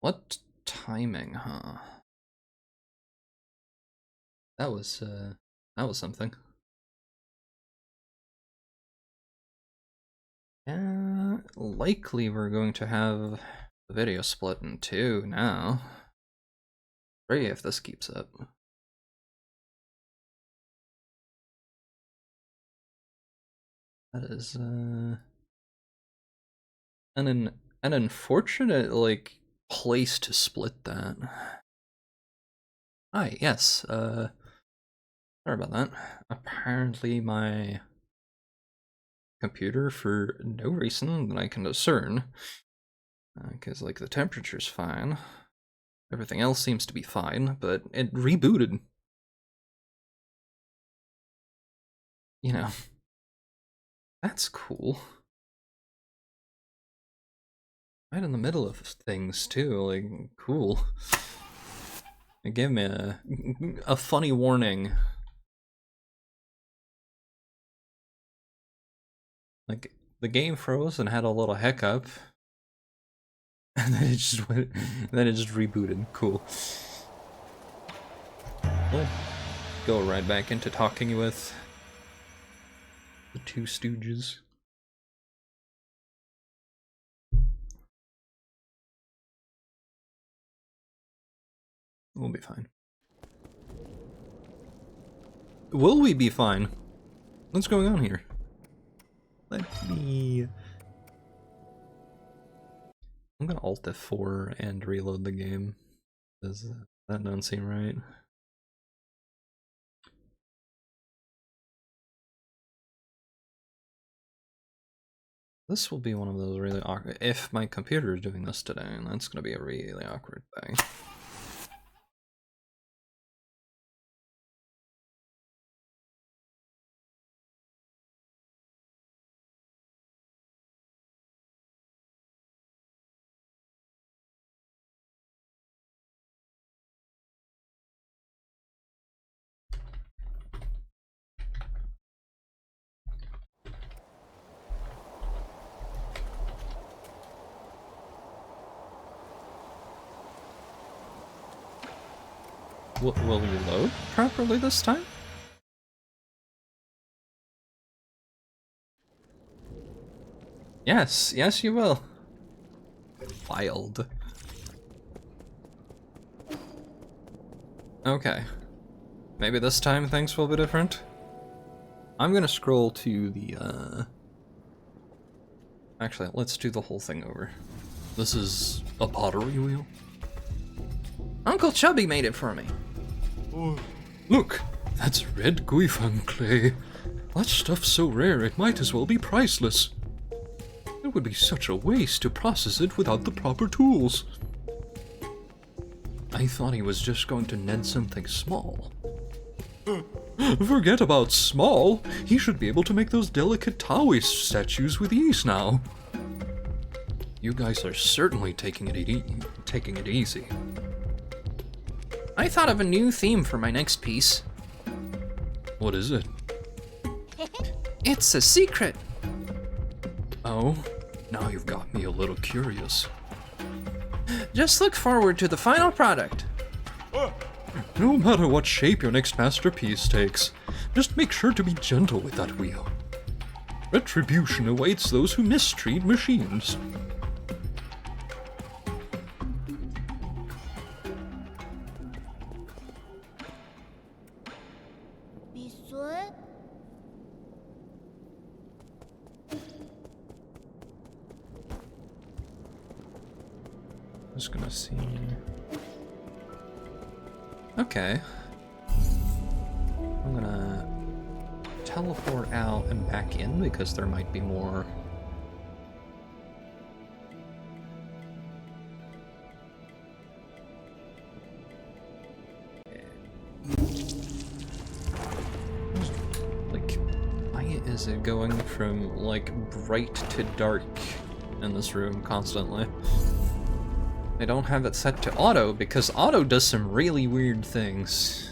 What timing, huh? That was something. Likely we're going to have the video split in two now. Pray if this keeps up. That is an unfortunate place to split that. Hi, yes, sorry about that. Apparently my computer, for no reason that I can discern, because like the temperature's fine, everything else seems to be fine, but it rebooted. You know, that's cool. Right in the middle of things too, like, cool. It gave me a funny warning. Like, the game froze and had a little hiccup. And then it just went, then it just rebooted. Cool. We'll go right back into talking with the two stooges. We'll be fine. Will we be fine? What's going on here? Let me... I'm gonna Alt F4 and reload the game. Does that don't seem right? This will be one of those really awkward... If my computer is doing this today, that's gonna be a really awkward thing. Will you load properly this time? Yes, yes you will. Wild. Okay. Maybe this time things will be different. I'm gonna scroll to the, Actually, let's do the whole thing over. This is a pottery wheel? Uncle Chubby made it for me. Oh, look, that's red Guifang clay. That stuff's so rare it might as well be priceless. It would be such a waste to process it without the proper tools. I thought he was just going to Ned something small. Forget about small. He should be able to make those delicate Taoist statues with ease now. You guys are certainly taking it easy. I thought of a new theme for my next piece. What is it? It's a secret. Oh, now you've got me a little curious. Just look forward to the final product. No matter what shape your next masterpiece takes, just make sure to be gentle with that wheel. Retribution awaits those who mistreat machines. Just gonna see. Okay. I'm gonna teleport out and back in because there might be more. Like, why is it going from like bright to dark in this room constantly? I don't have it set to auto because auto does some really weird things.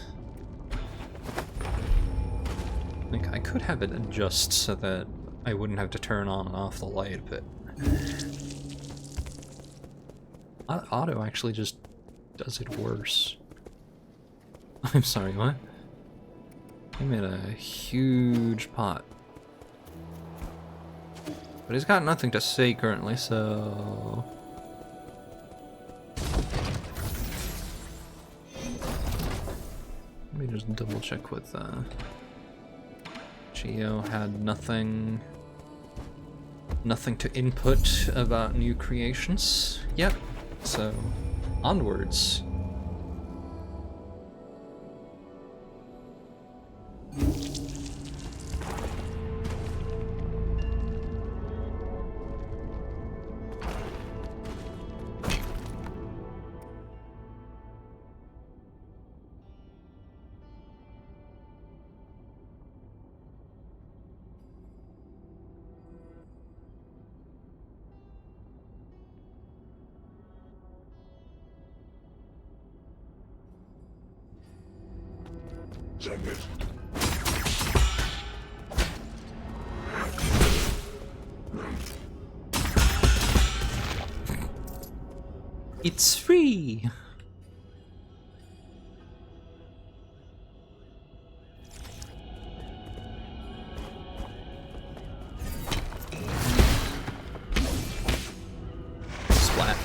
Like, I could have it adjust so that I wouldn't have to turn on and off the light, but... Auto actually just does it worse. I'm sorry, what? He made a huge pot. But he's got nothing to say currently, so... Let me just double check with Geo had nothing to input about new creations yet, so onwards. It's free! Splat.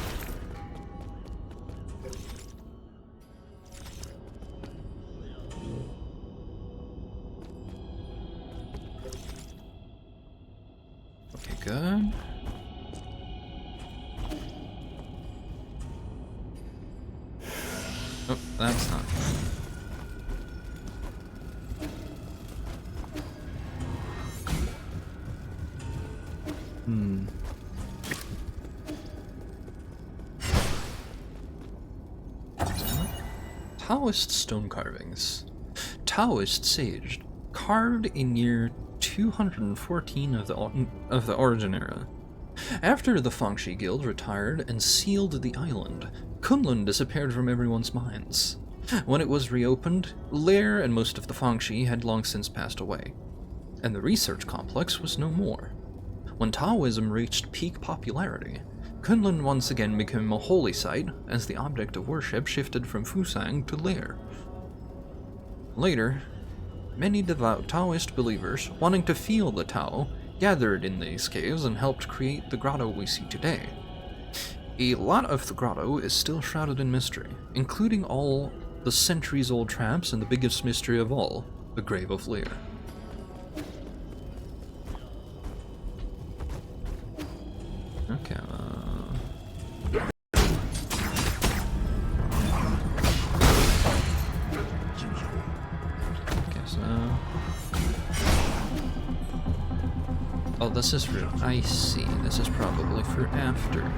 Okay, good. Oh, that's not. Taoist stone carvings. Taoist sage, carved in year 214 of the Origin era. After the Fangxi Guild retired and sealed the island, Kunlun disappeared from everyone's minds. When it was reopened, Lair and most of the Fangxi had long since passed away, and the research complex was no more. When Taoism reached peak popularity, Kunlun once again became a holy site as the object of worship shifted from Fusang to Lair. Later, many devout Taoist believers wanting to feel the Tao gathered in these caves and helped create the grotto we see today. A lot of the grotto is still shrouded in mystery, including all the centuries-old traps and the biggest mystery of all, the Grave of Lair. Okay, oh, this is for... I see. This is probably for after.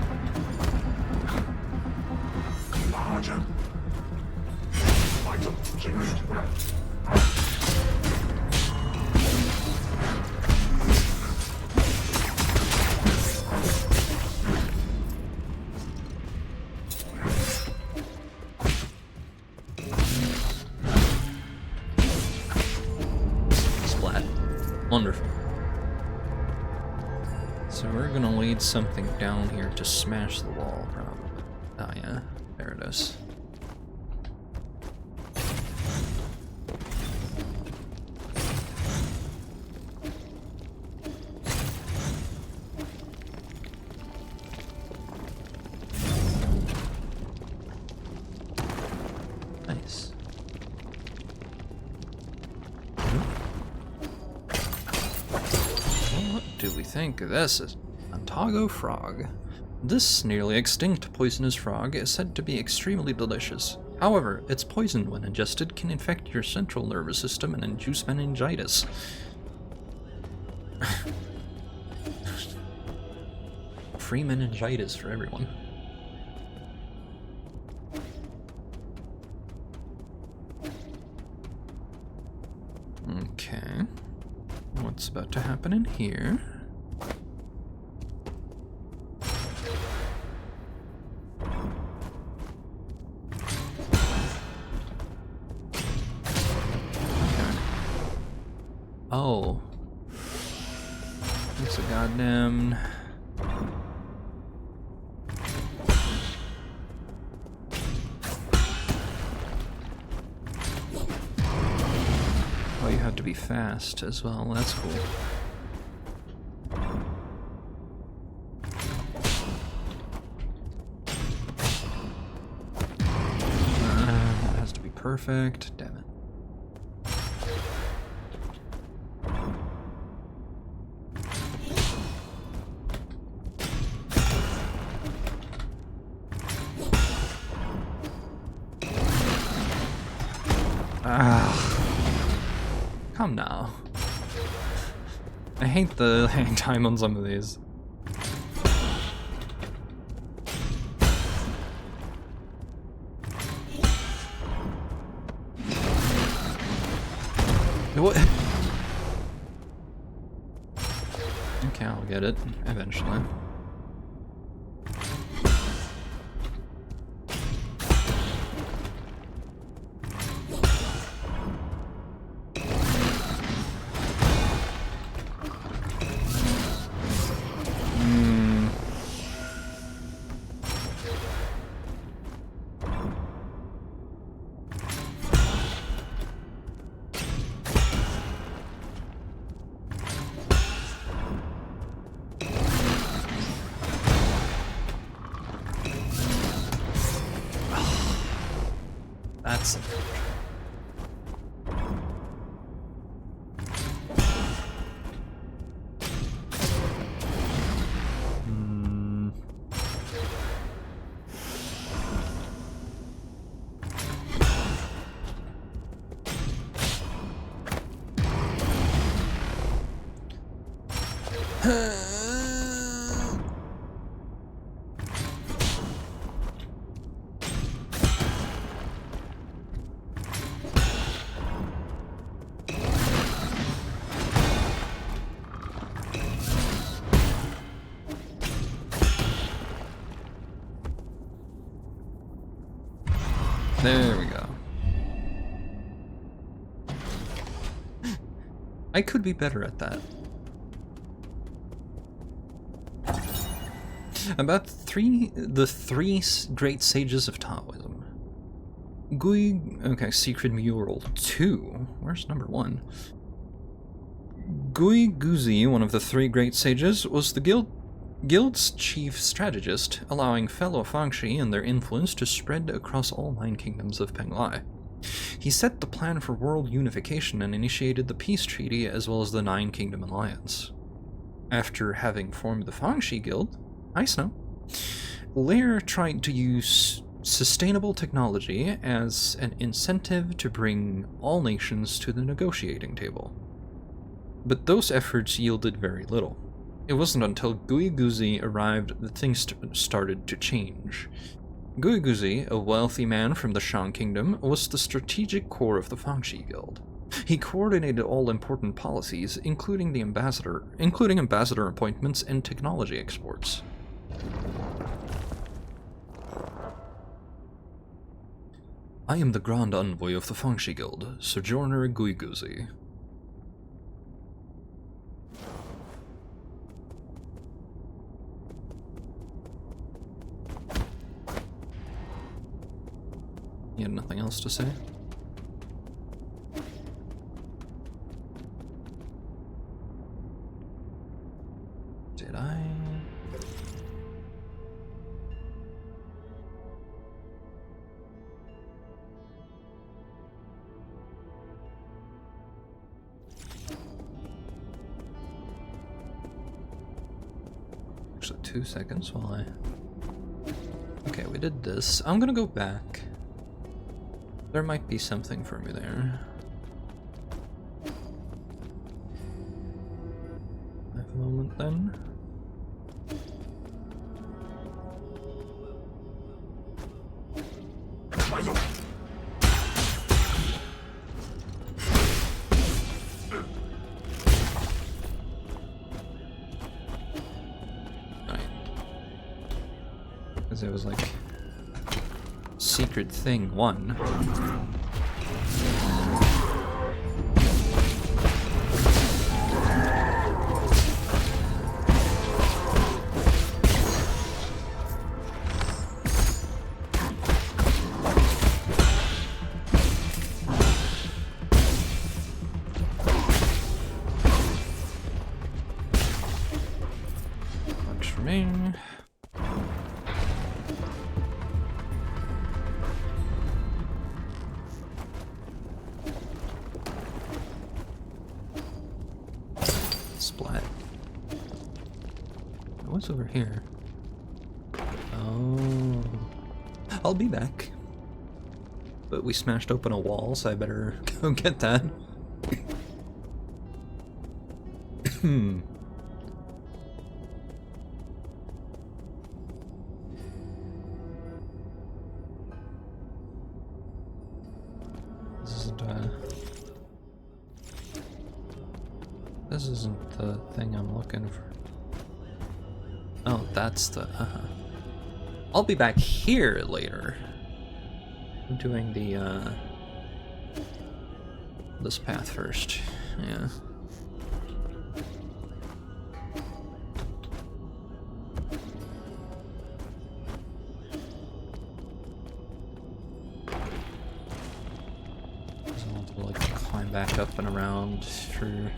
Splat. Wonderful. So we're gonna lead something down here to smash the wall, probably. Oh yeah, there it is. Nice. What do we think of this? Antago frog. This nearly extinct poisonous frog is said to be extremely delicious. However, its poison when ingested can infect your central nervous system and induce meningitis. Free meningitis for everyone. Okay. What's about to happen in here? Oh. It's a goddamn... have to be fast as well. That's cool. That has to be perfect. Damn it. Come now. I hate the hang time on some of these. What? Okay, I'll get it eventually. That's there we go. I could be better at that. About the three great sages of Taoism. Secret Mural 2. Where's number 1? Gui Guzi, one of the three great sages, was the guild's chief strategist, allowing fellow Fangshi and their influence to spread across all 9 kingdoms of Penglai. He set the plan for world unification and initiated the peace treaty as well as the 9 Kingdom Alliance. After having formed the Fangshi Guild, nice no, Lair tried to use sustainable technology as an incentive to bring all nations to the negotiating table. But those efforts yielded very little. It wasn't until Gui Guzi arrived that things started to change. Gui Guzi, a wealthy man from the Shang Kingdom, was the strategic core of the Fangshi Guild. He coordinated all important policies, including ambassador appointments and technology exports. I am the Grand Envoy of the Fangshi Guild, Sojourner Gui Guzi. You had nothing else to say? Did I? Actually, 2 seconds while I... Okay, we did this. I'm gonna go back. There might be something for me there. I have a moment then. Right. Because it was like secret thing 1. What's over here? Oh. I'll be back. But we smashed open a wall, so I better go get that. Hmm. This isn't the thing I'm looking for. Oh, that's the... I'll be back here later. I'm doing the, this path first. Yeah. Just want to, like, climb back up and around for...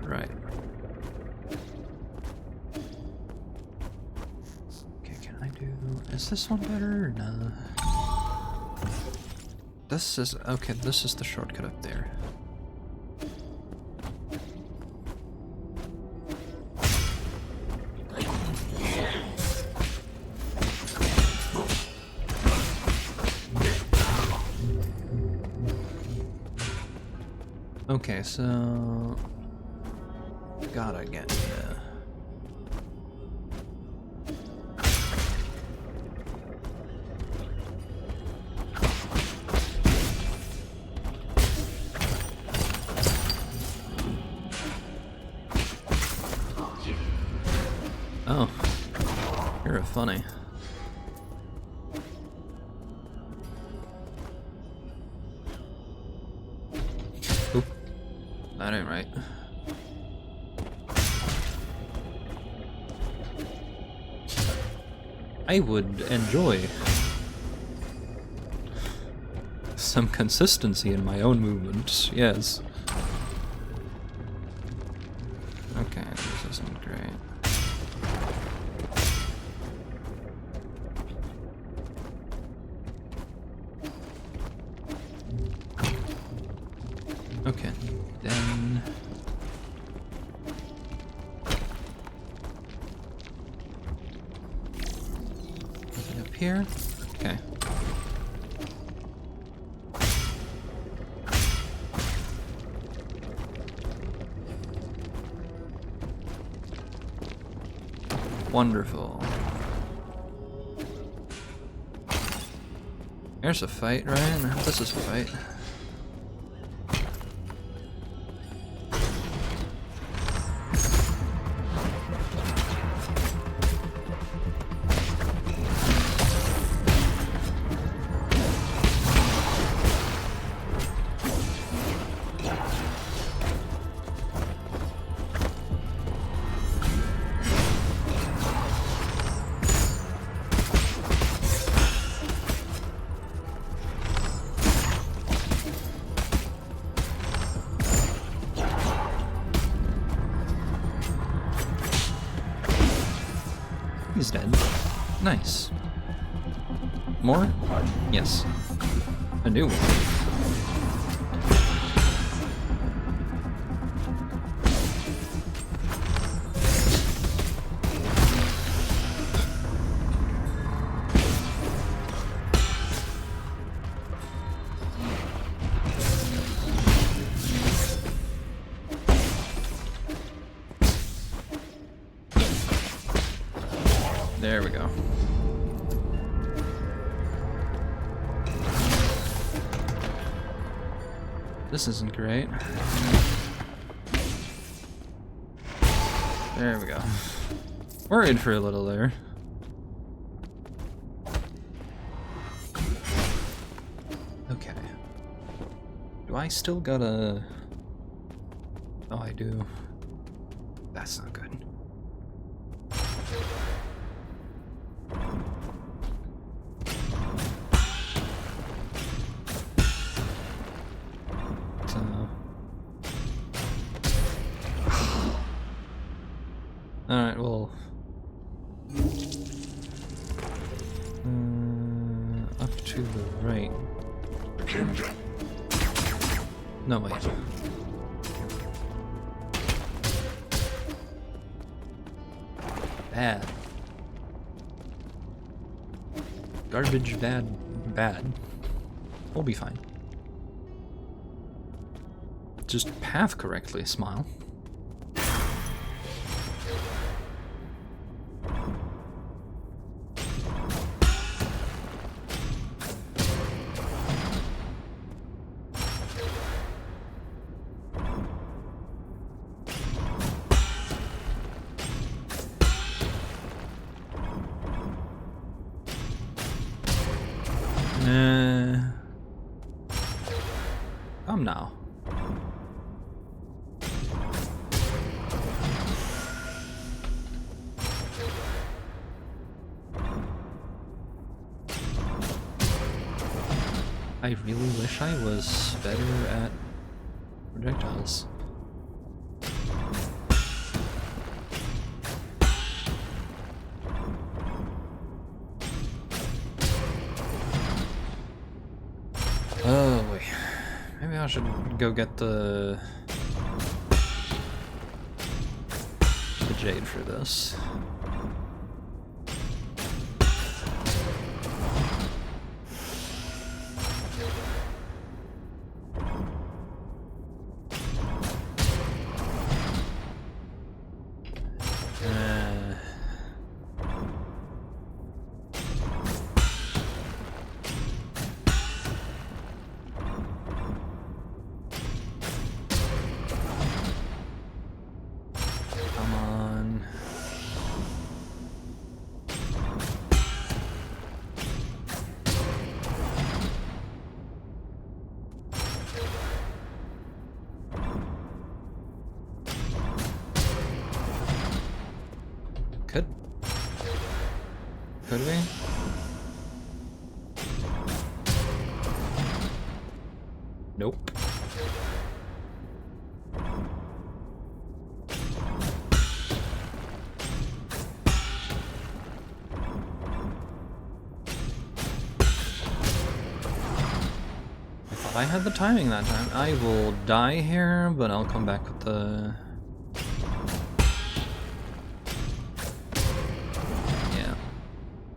Right. Okay, can I do... Is this one better or no? This is... Okay, this is the shortcut up there. Okay, so... Gotta get yeah. Oh, you're a funny. Oop, that ain't right. I would enjoy some consistency in my own movements, yes. Okay, this isn't great. Okay, then... Here? Okay. Wonderful. There's a fight, right? This is a fight. He's dead. Nice. More? Yes. A new one. There we go. This isn't great. There we go. Worried for a little there. Okay. Do I still gotta... Oh, I do. That's not good. Alright, well, No, wait. Bad. Garbage, bad. We'll be fine. Just path correctly, smile. Come now. I really wish I was better at projectiles. Oh wait, maybe I should go get the jade for this. Come on. Could we? Nope. I had the timing that time. I will die here, but I'll come back with the... Yeah.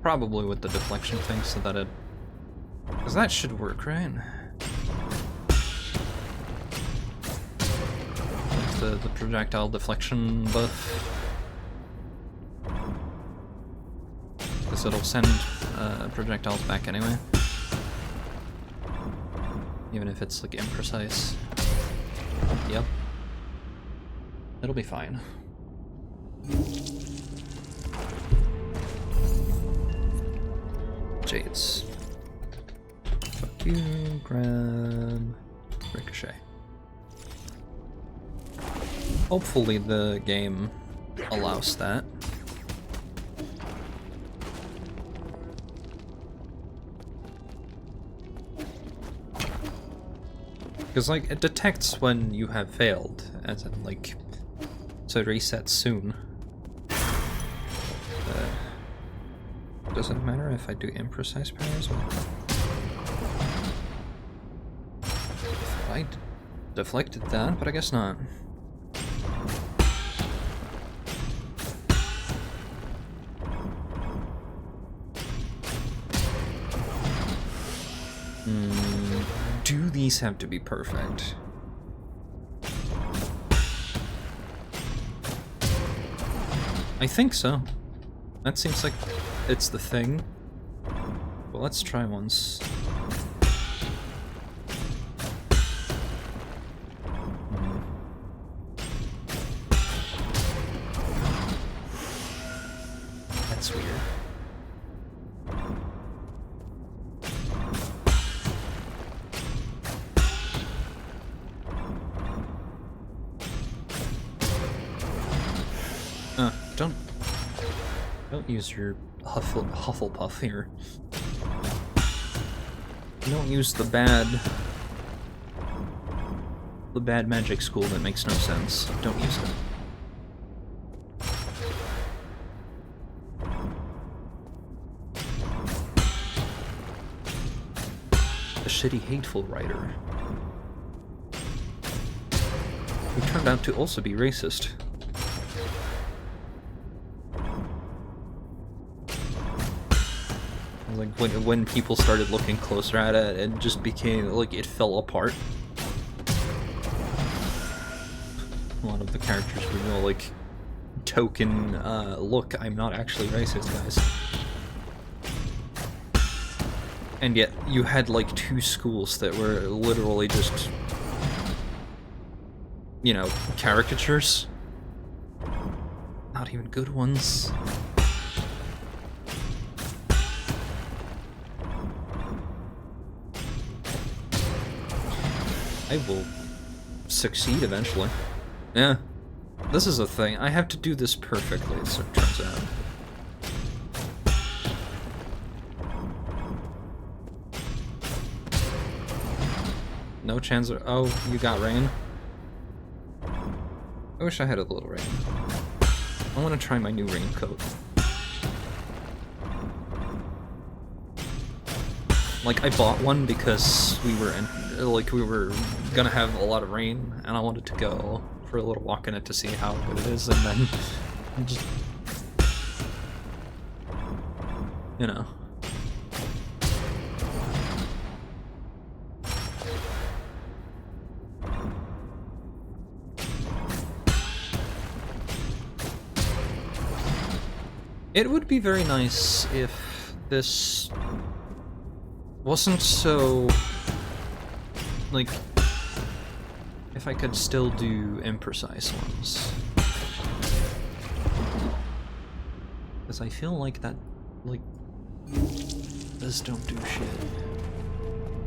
Probably with the deflection thing so that it... Because that should work, right? Like the projectile deflection buff. Because it'll send projectiles back anyway. Even if it's like imprecise. Yep. It'll be fine. Jades. Fuck you, grab, ricochet. Hopefully the game allows that. Because, like, it detects when you have failed, as in, like, so it resets soon. Does it matter if I do imprecise parries? I deflected that, but I guess not. Do these have to be perfect? I think so. That seems like it's the thing. Well, let's try once. That's weird. Don't use your Hufflepuff here. Don't use the bad magic school that makes no sense. Don't use it. shitty, hateful writer who turned out to also be racist. Like, when people started looking closer at it, it just became, like, it fell apart. A lot of the characters were, you know, like, token, look, I'm not actually racist, guys. And yet, you had, like, two schools that were literally just, you know, caricatures. Not even good ones. I will succeed eventually. Yeah. This is a thing. I have to do this perfectly, so it turns out. No chance of— oh, you got rain? I wish I had a little rain. I want to try my new raincoat. Like, I bought one because we were gonna have a lot of rain, and I wanted to go for a little walk in it to see how good it is, and then just, you know. It would be very nice if this wasn't so, like, if I could still do imprecise ones. Because I feel like that, like, this don't do shit.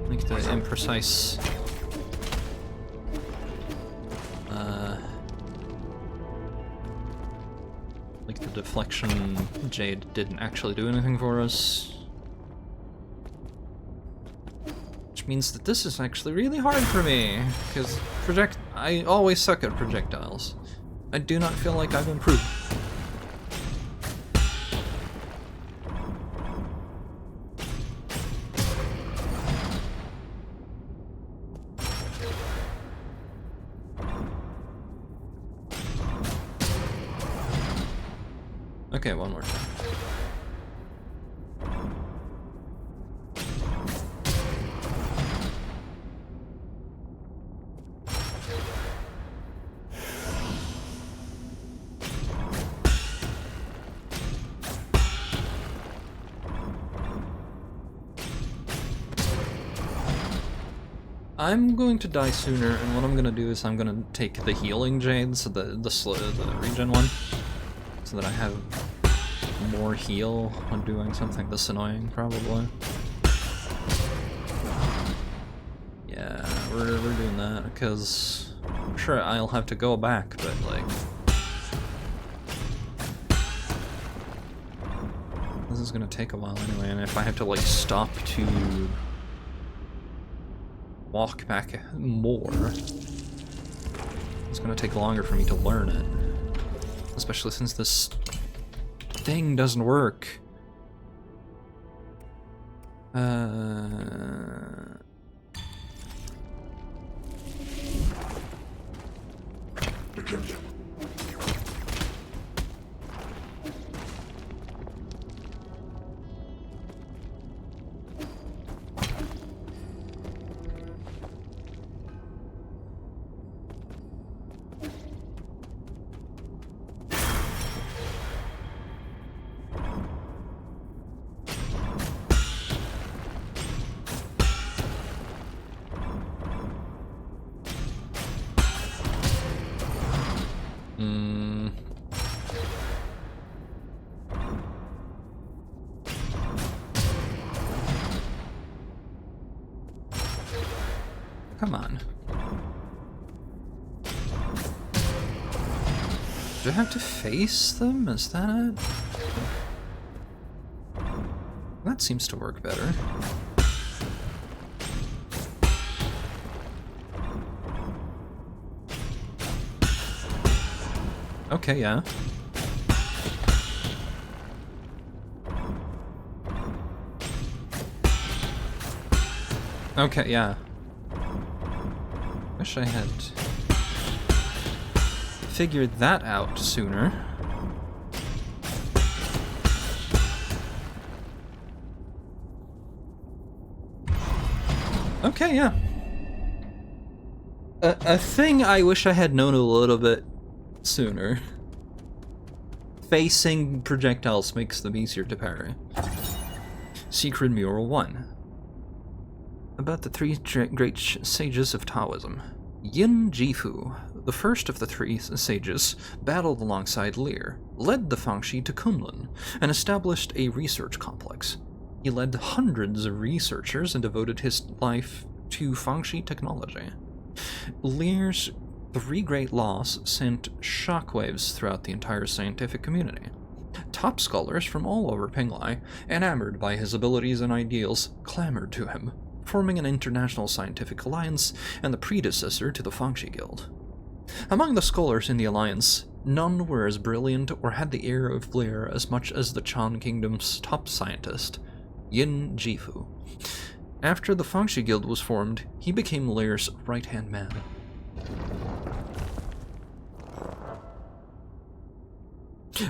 Like the imprecise, like the deflection Jade didn't actually do anything for us. Means that this is actually really hard for me, because I always suck at projectiles. I do not feel like I've improved. Okay, one more time. I'm going to die sooner, and what I'm gonna do is I'm gonna take the healing jade, so the regen one, so that I have more heal when doing something this annoying, probably. Yeah, we're doing that, because sure, I'll have to go back, but like, this is gonna take a while anyway, and if I have to like stop to walk back more, it's gonna take longer for me to learn it. Especially since this thing doesn't work. Come on. Do I have to face them? Is that it? That seems to work better. Okay, yeah. Okay, yeah. Wish I had figured that out sooner. Okay, yeah. A thing I wish I had known a little bit sooner. Facing projectiles makes them easier to parry. Secret Mural 1. About the three great sages of Taoism. Yin Jifu, the first of the three sages, battled alongside Lear, led the Fangxi to Kunlun, and established a research complex. He led hundreds of researchers and devoted his life to Fangxi technology. Lear's three great laws sent shockwaves throughout the entire scientific community. Top scholars from all over Penglai, enamored by his abilities and ideals, clamored to him, forming an international scientific alliance and the predecessor to the Fangxi Guild. Among the scholars in the alliance, none were as brilliant or had the air of Lear as much as the Chan Kingdom's top scientist, Yin Jifu. After the Fangxi Guild was formed, he became Lear's right-hand man.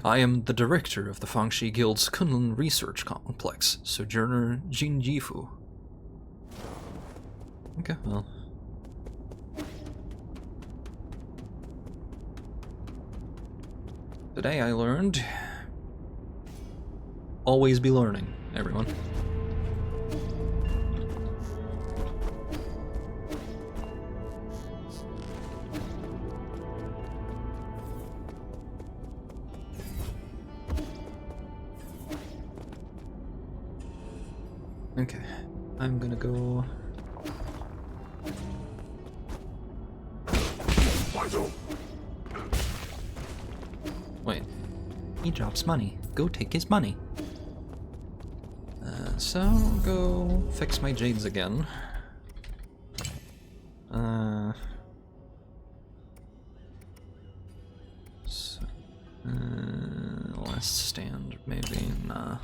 I am the director of the Fangxi Guild's Kunlun Research Complex, Sojourner Jin Jifu. Okay, well. Today I learned... Always be learning, everyone. Okay, I'm gonna go... Wait, he drops money. Go take his money. So I'll go fix my jades again. Last stand, maybe. Nah.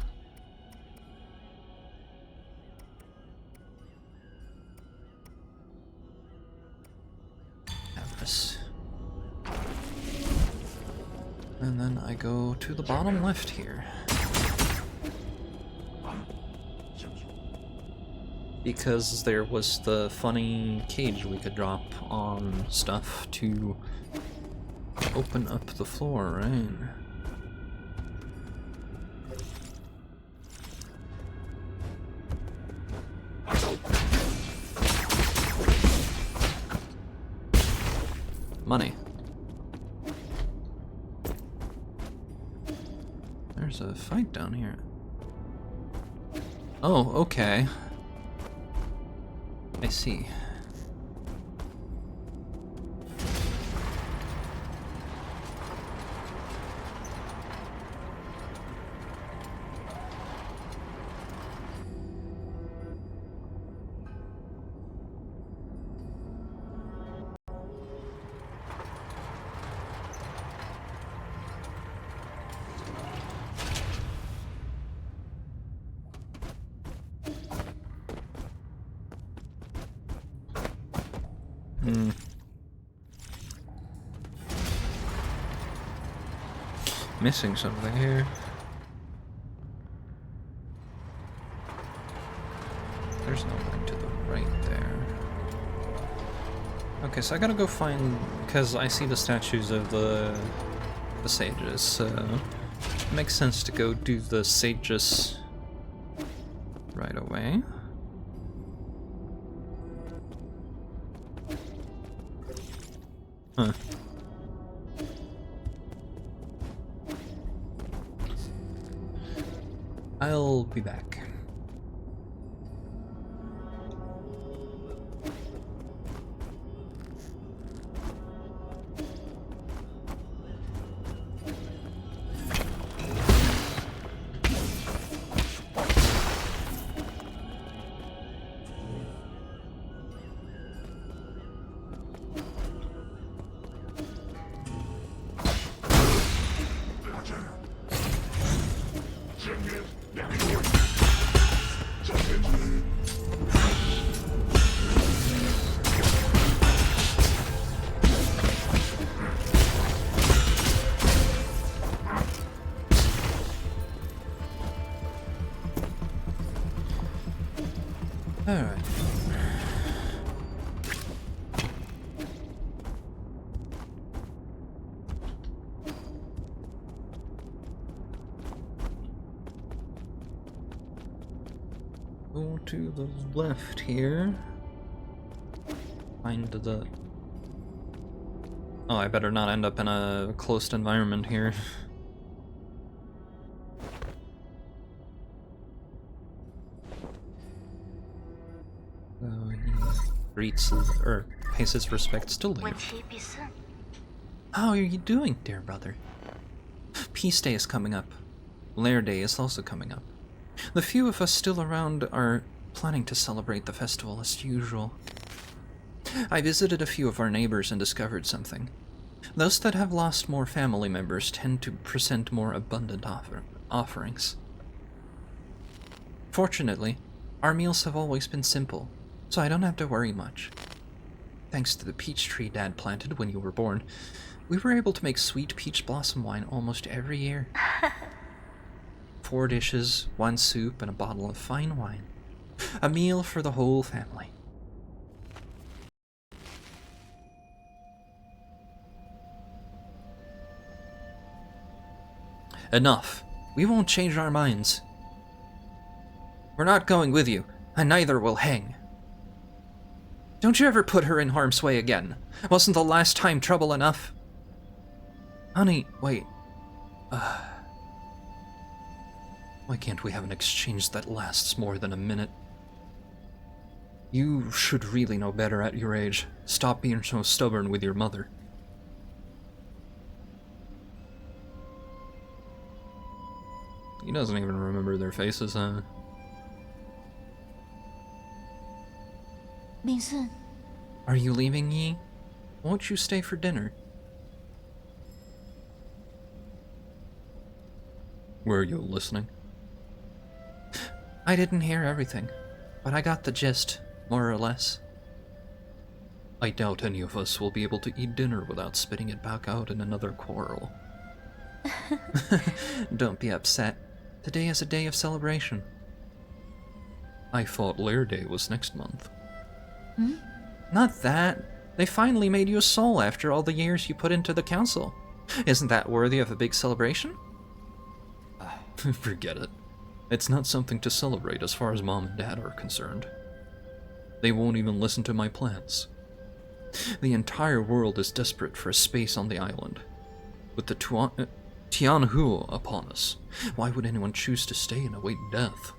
Avarice. And then I go to the bottom left here. Because there was the funny cage we could drop on stuff to open up the floor, right? Money. There's a fight down here. Oh, okay. I see. Missing something here. There's nothing to the right there. Okay, so I gotta go find, because I see the statues of the sages, so it makes sense to go do the sages right away. Huh. I'll be back. to the left here. Find the... Oh, I better not end up in a closed environment here. So he greets, or pays his respects to Lear. How are you doing, dear brother? Peace Day is coming up. Lair Day is also coming up. The few of us still around are planning to celebrate the festival as usual. I visited a few of our neighbors and discovered something. Those that have lost more family members tend to present more abundant offerings. Fortunately, our meals have always been simple, so I don't have to worry much. Thanks to the peach tree Dad planted when you were born, we were able to make sweet peach blossom wine almost every year. 4 dishes, 1 soup, and a bottle of fine wine. A meal for the whole family. Enough. We won't change our minds. We're not going with you, and neither will Heng. Don't you ever put her in harm's way again. Wasn't the last time trouble enough? Honey, wait. Why can't we have an exchange that lasts more than a minute? You should really know better at your age. Stop being so stubborn with your mother. He doesn't even remember their faces, huh? Mingsun. Are you leaving, Yi? Won't you stay for dinner? Were you listening? I didn't hear everything, but I got the gist, more or less. I doubt any of us will be able to eat dinner without spitting it back out in another quarrel. Don't be upset. Today is a day of celebration. I thought Lair Day was next month. Hmm? Not that. They finally made you a soul after all the years you put into the council. Isn't that worthy of a big celebration? Forget it. It's not something to celebrate as far as Mom and Dad are concerned. They won't even listen to my plans. The entire world is desperate for a space on the island. With the Tianhu upon us, why would anyone choose to stay and await death?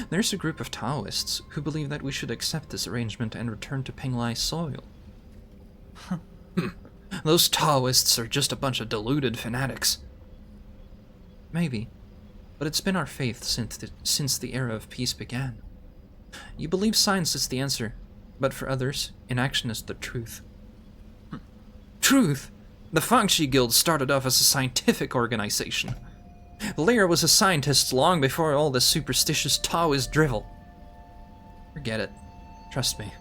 There's a group of Taoists who believe that we should accept this arrangement and return to Penglai soil. Those Taoists are just a bunch of deluded fanatics. Maybe, but it's been our faith since the era of peace began. You believe science is the answer, but for others, inaction is the truth. Truth? The Fangxi Guild started off as a scientific organization. Lair was a scientist long before all this superstitious Taoist drivel. Forget it. Trust me.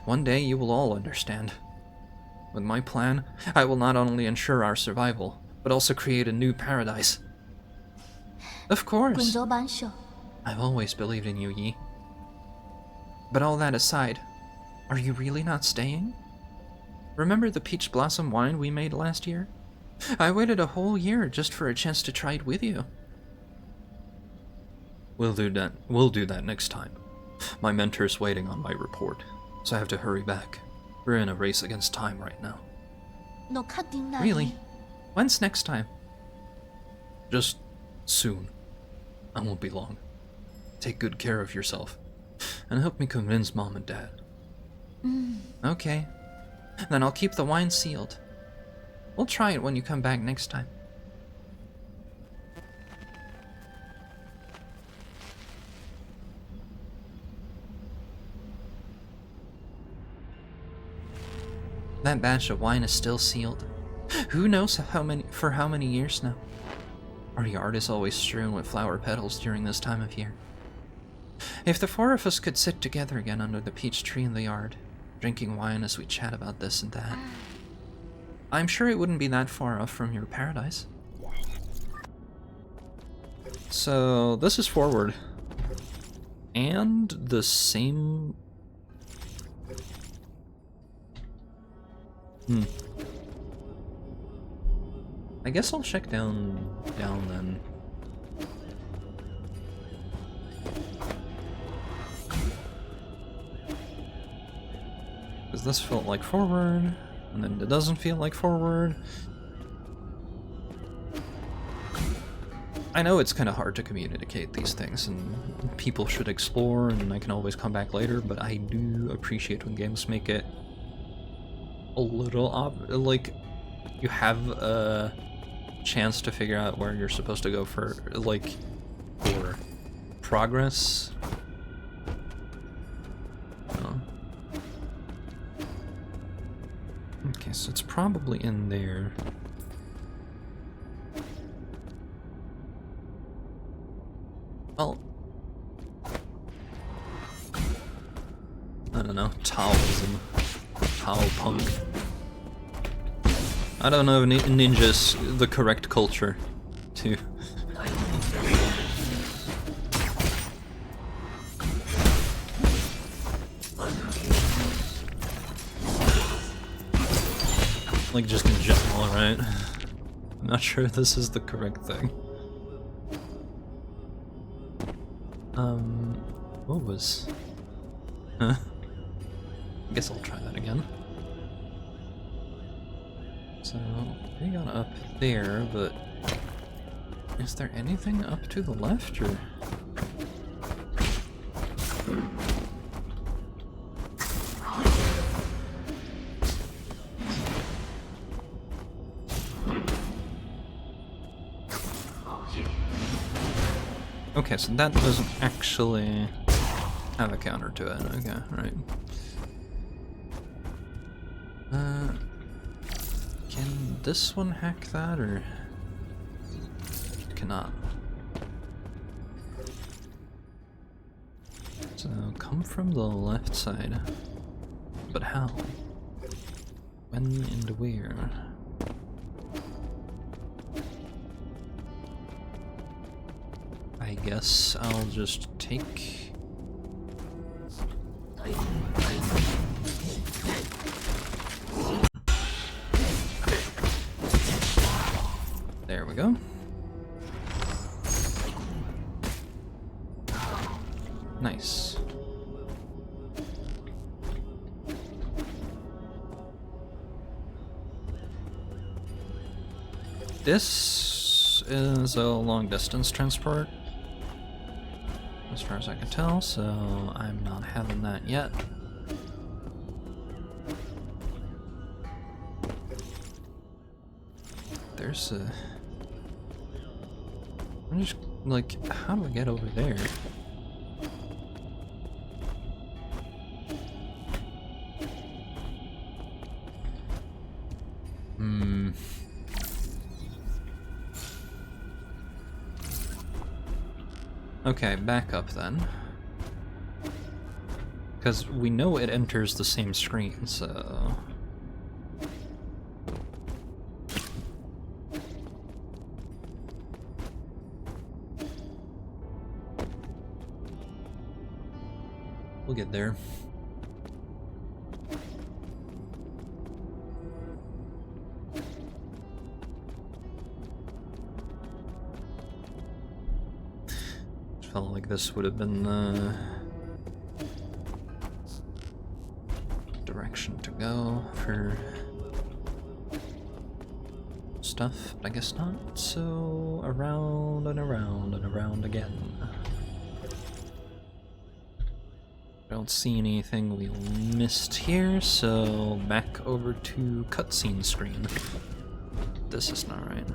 One day you will all understand. With my plan, I will not only ensure our survival, but also create a new paradise. Of course. I've always believed in you, Yi. But all that aside, are you really not staying? Remember the peach blossom wine we made last year? I waited a whole year just for a chance to try it with you. We'll do that next time. My mentor's waiting on my report, so I have to hurry back. We're in a race against time right now. Really? When's next time? Just soon. I won't be long. Take good care of yourself, and help me convince Mom and Dad. Okay. Then I'll keep the wine sealed. We'll try it when you come back next time. That batch of wine is still sealed. Who knows for how many years now? Our yard is always strewn with flower petals during this time of year. If the 4 of us could sit together again under the peach tree in the yard, drinking wine as we chat about this and that, I'm sure it wouldn't be that far off from your paradise. So, this is forward. And the same... I guess I'll check down then. Because this felt like forward, and then it doesn't feel like forward. I know it's kind of hard to communicate these things, and people should explore, and I can always come back later, but I do appreciate when games make it a little like, you have a chance to figure out where you're supposed to go for, like, for progress. Oh. Okay, so it's probably in there. Well, I don't know, Taoism, Tao punk. I don't know if ninja's the correct culture to. Like, just in general, right? I'm not sure if this is the correct thing. What was... Huh? I guess I'll try that again. So, we got up there, but... Is there anything up to the left, or...? Okay, so that doesn't actually have a counter to it. Okay, right. Can this one hack that, or it cannot? So come from the left side, but how? When and where? I guess I'll just take... There we go. Nice. This is a long distance transport, as far as I can tell, so I'm not having that yet. There's a... I'm just, like, how do I get over there? Okay, back up then. Because we know it enters the same screen, so... We'll get there. Felt like this would have been the direction to go for stuff, but I guess not. So around and around and around again. Don't see anything we missed here, so back over to cutscene screen. This is not right.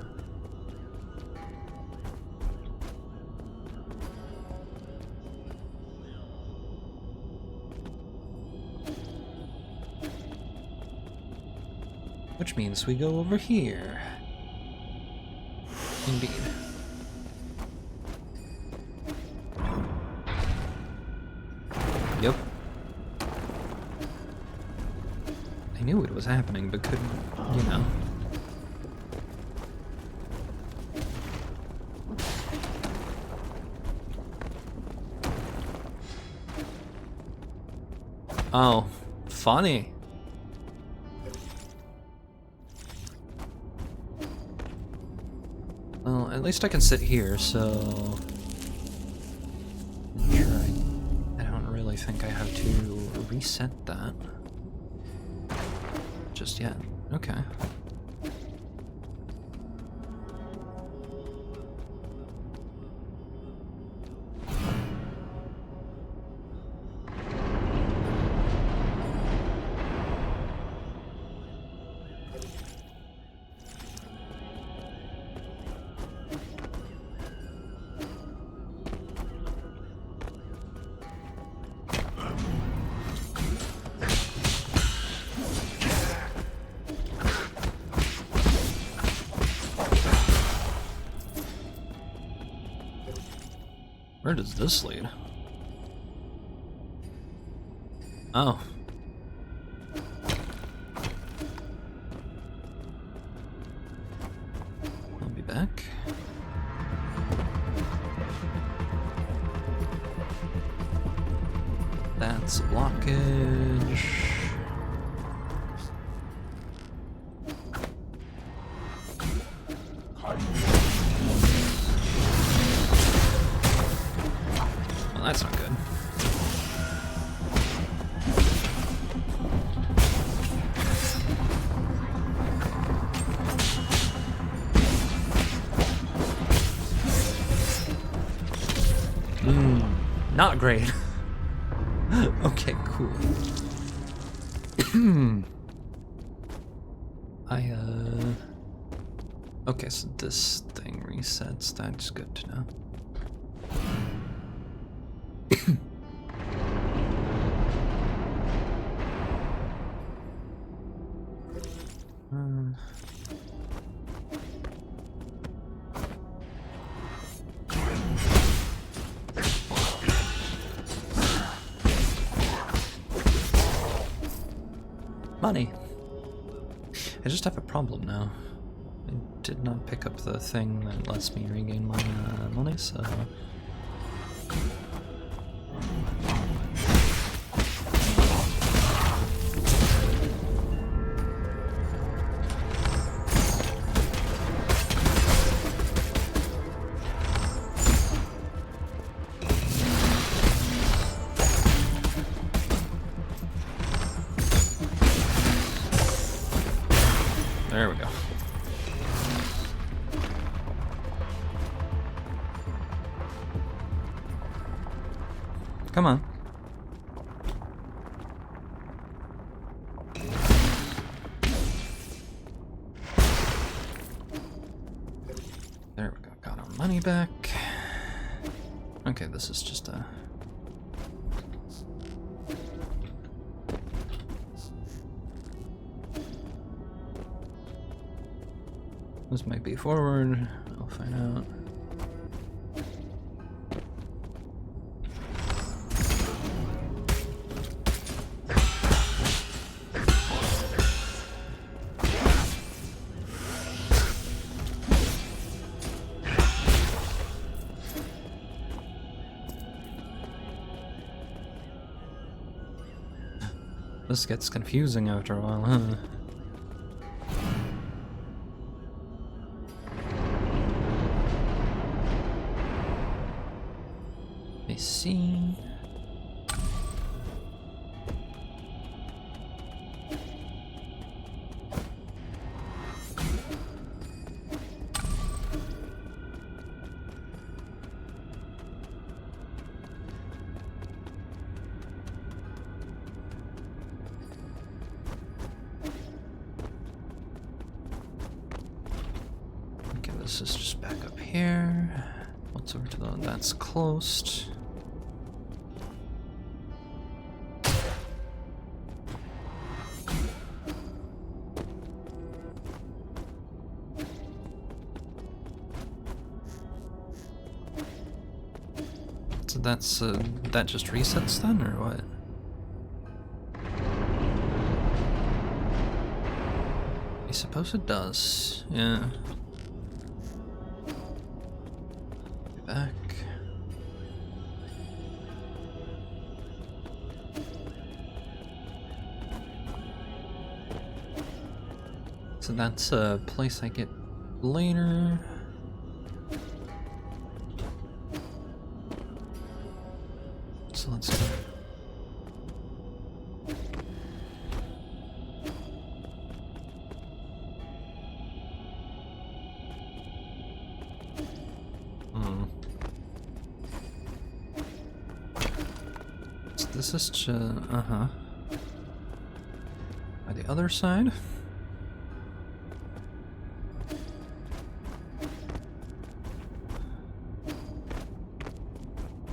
Which means we go over here. Indeed. Yep. I knew it was happening, but couldn't, you know. Oh, funny. Well, at least I can sit here, so... I'm sure I don't really think I have to reset that. just yet. Okay. Where does this lead? Oh. I'll be back. That's a blockage. Well, that's not good. Not great. Okay, cool. Okay, so this thing resets. That's good to know. Money. I just have a problem now. I did not pick up the thing that lets me regain my money, so... There we go. Come on. There we go. Got our money back. Okay, this is just a... This might be forward. I'll find out. This gets confusing after a while, huh? I see. Okay, this is just back up here. What's over to the... That's closed. So that's, that just resets then, or what? I suppose it does, yeah. Be back. So that's a place I get later. So let's go. this is just... uh-huh. By the other side?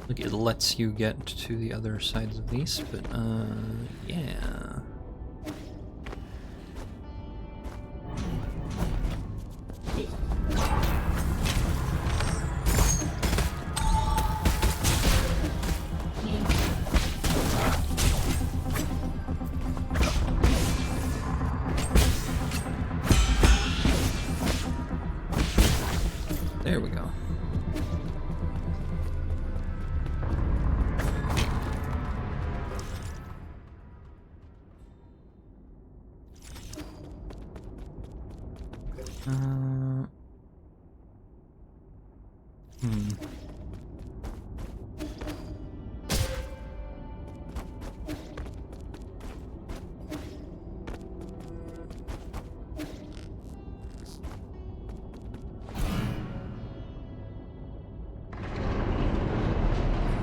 Look, it lets you get to the other sides of these, but, yeah. There we go.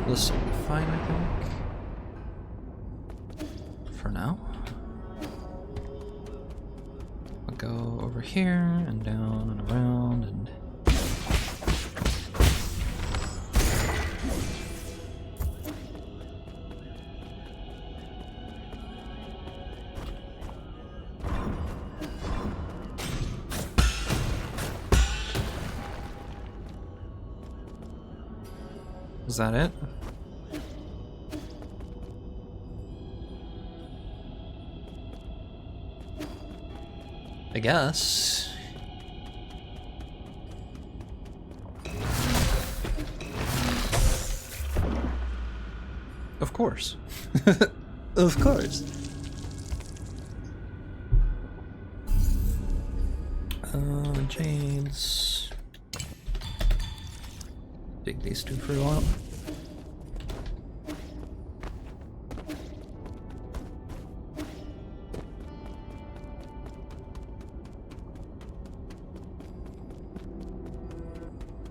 This will be fine, I think. For now. I'll go over here and down and around and... Is that it? I guess. Of course. Of course. Jades. Dig these two for a while.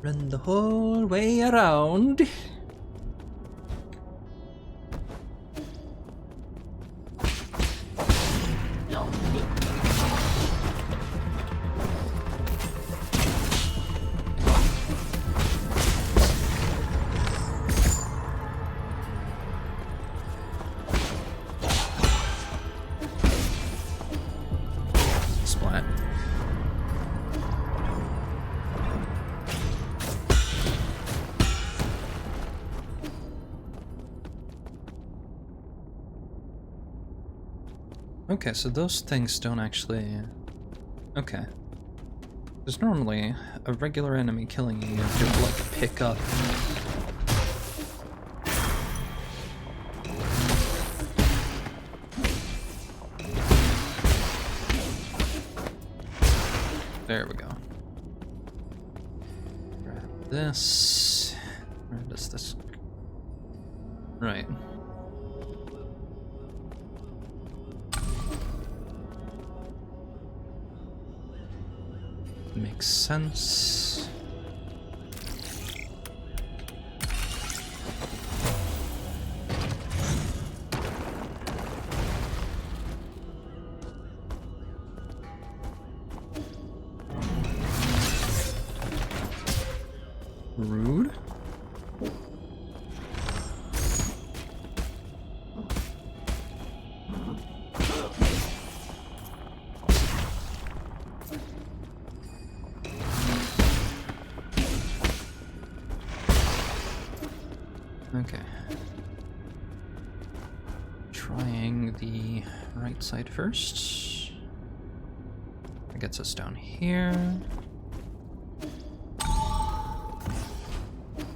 Run the whole way around. Splat. Okay, so those things don't actually... Okay. There's normally a regular enemy killing you, you have to like pick up. There we go. Grab this. Where does this... Right. Makes sense. Rude. Okay. Trying the right side first. That gets us down here.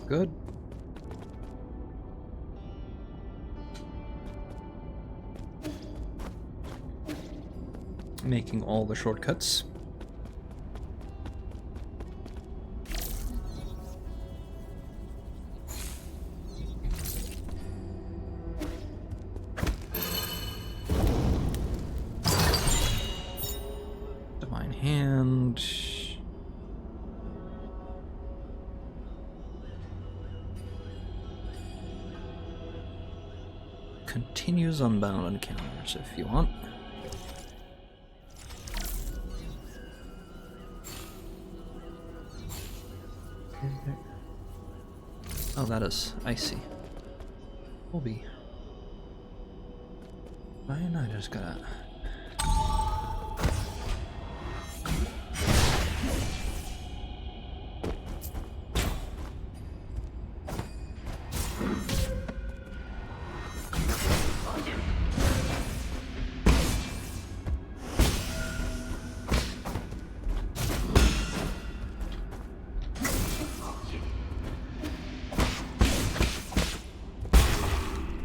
Good. Making all the shortcuts. Divine Hand. continues unbound encounters if you want. Oh, that is icy. Colby. Fine, I just gotta...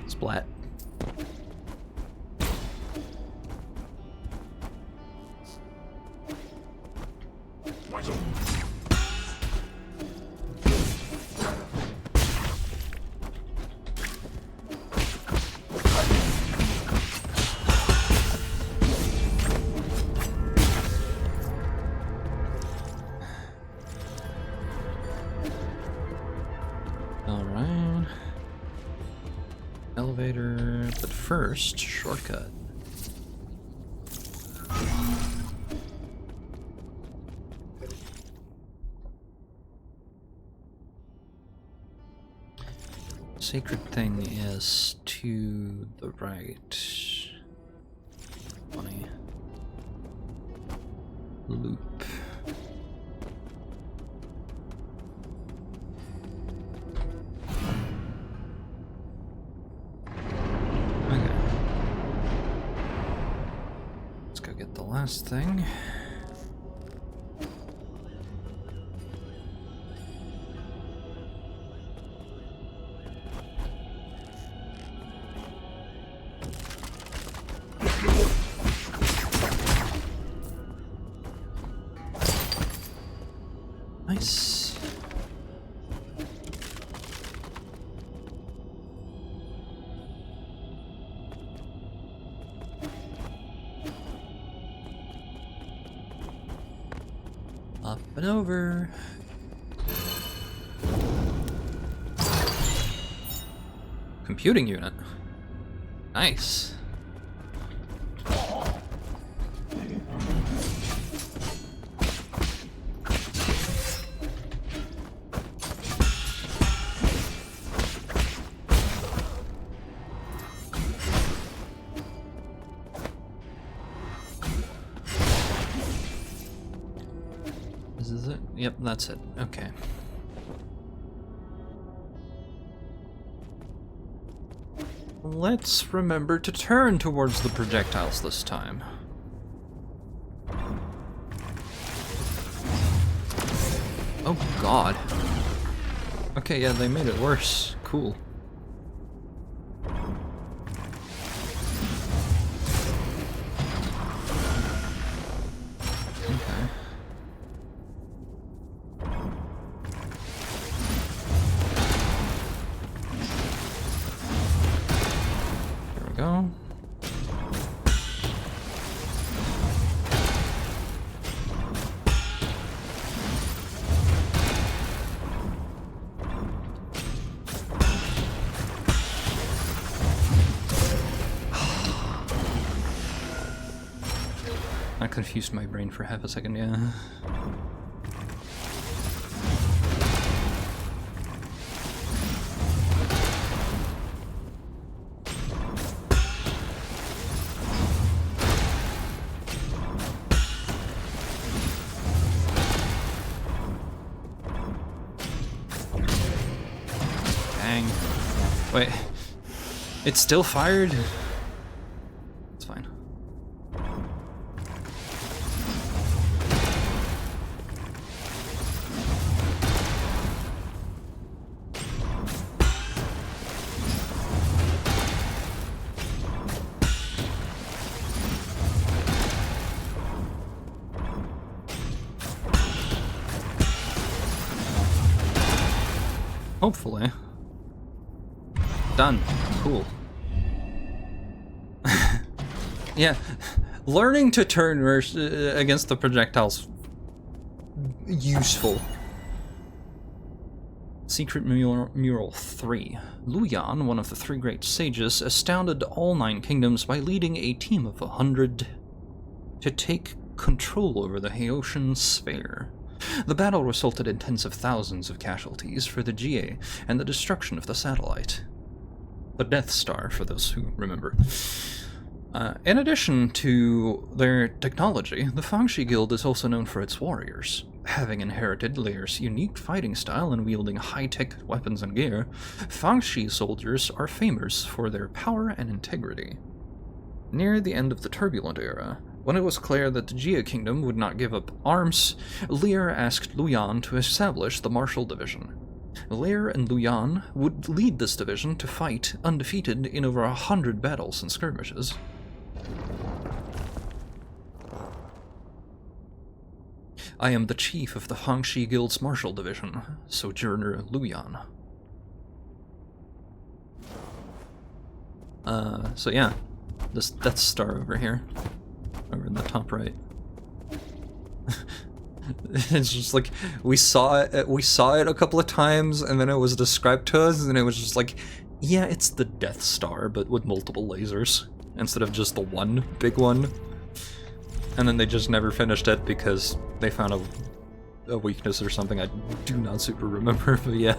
Splat. Alright. Elevator, but first, shortcut. Sacred thing is to the right. Funny. Loop. Okay. Let's go get the last thing. Nice. Up and over. Computing unit. Nice. This is it? Yep, that's it. Okay. Let's remember to turn towards the projectiles this time. Oh god. Okay, yeah, they made it worse. Cool. Okay. There we go. I confused my brain for half a second, yeah. Dang. Wait. It's still fired? It's fine. Hopefully. Done. Cool. Yeah, learning to turn against the projectiles useful. Secret Mural 3. Luyan, one of the three great sages, astounded all 9 kingdoms by leading a team of 100 to take control over the Haoshan sphere. The battle resulted in tens of thousands of casualties for the GA and the destruction of the satellite. The Death Star, for those who remember. In addition to their technology, the Fangshi Guild is also known for its warriors. Having inherited Lear's unique fighting style and wielding high-tech weapons and gear, Fangshi soldiers are famous for their power and integrity. Near the end of the Turbulent Era, when it was clear that the Jia Kingdom would not give up arms, Lear asked Luyan to establish the Martial Division. Lear and Luyan would lead this division to fight undefeated in over 100 battles and skirmishes. I am the chief of the Fangshi Guild's Martial Division, Sojourner Luyan. So yeah, this Death Star over here, over in the top right. It's just like, we saw it a couple of times, and then it was described to us, and it was just like, yeah, it's the Death Star, but with multiple lasers, instead of just the one big one. And then they just never finished it because they found a weakness or something. I do not super remember, but yeah.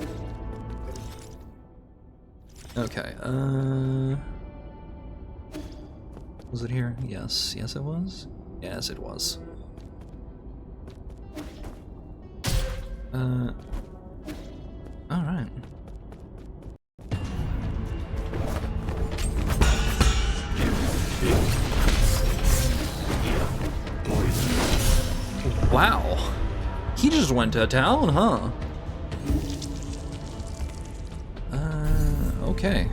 Okay, was it here? Yes, yes it was? Yes, it was. Alright. Wow. He just went to town, huh? Okay.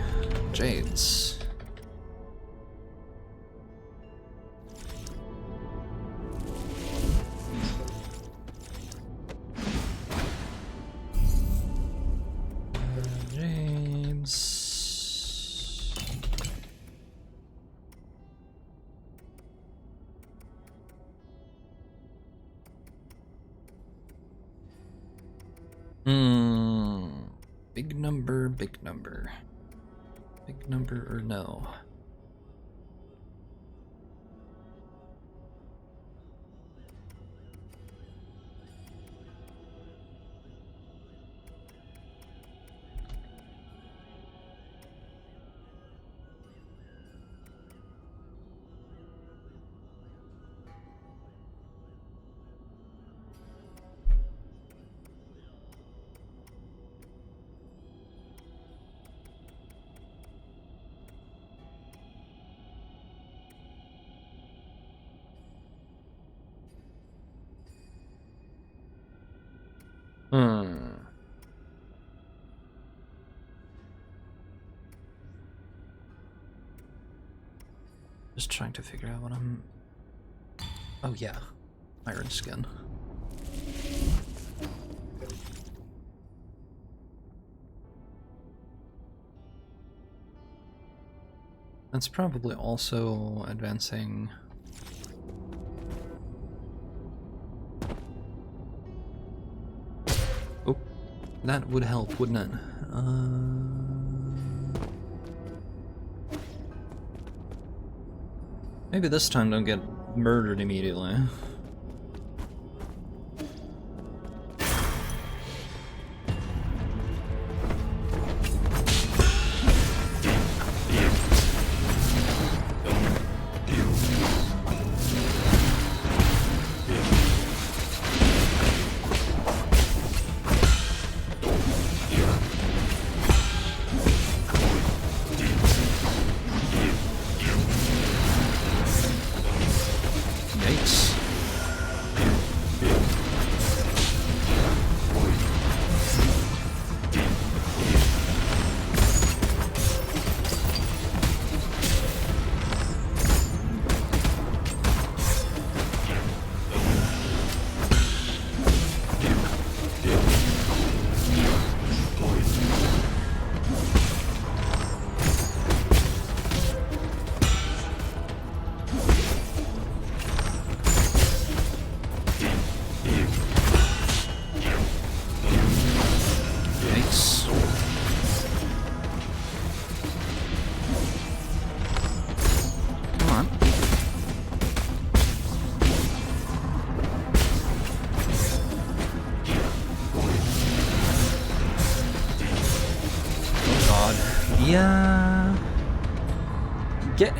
Jades. Big number, big number. Big number or no? Just trying to figure out what I'm... Oh yeah, iron skin. That's probably also advancing... Oh, that would help, wouldn't it? Maybe this time don't get murdered immediately. Yikes.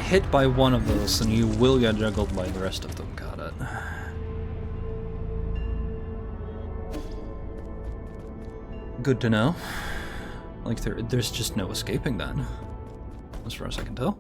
hit by one of those, and you will get juggled by the rest of them. Got it. Good to know. Like, there's just no escaping then, as far as I can tell.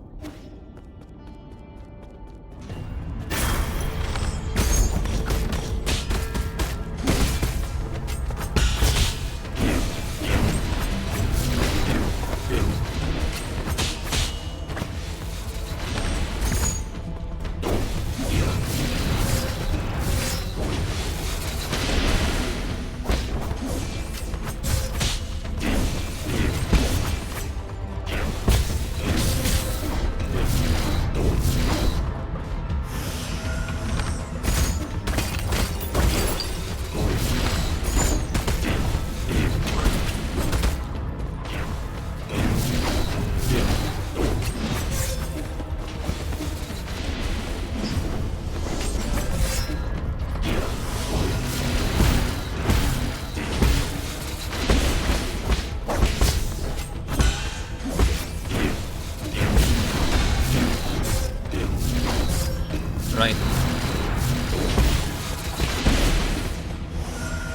Right.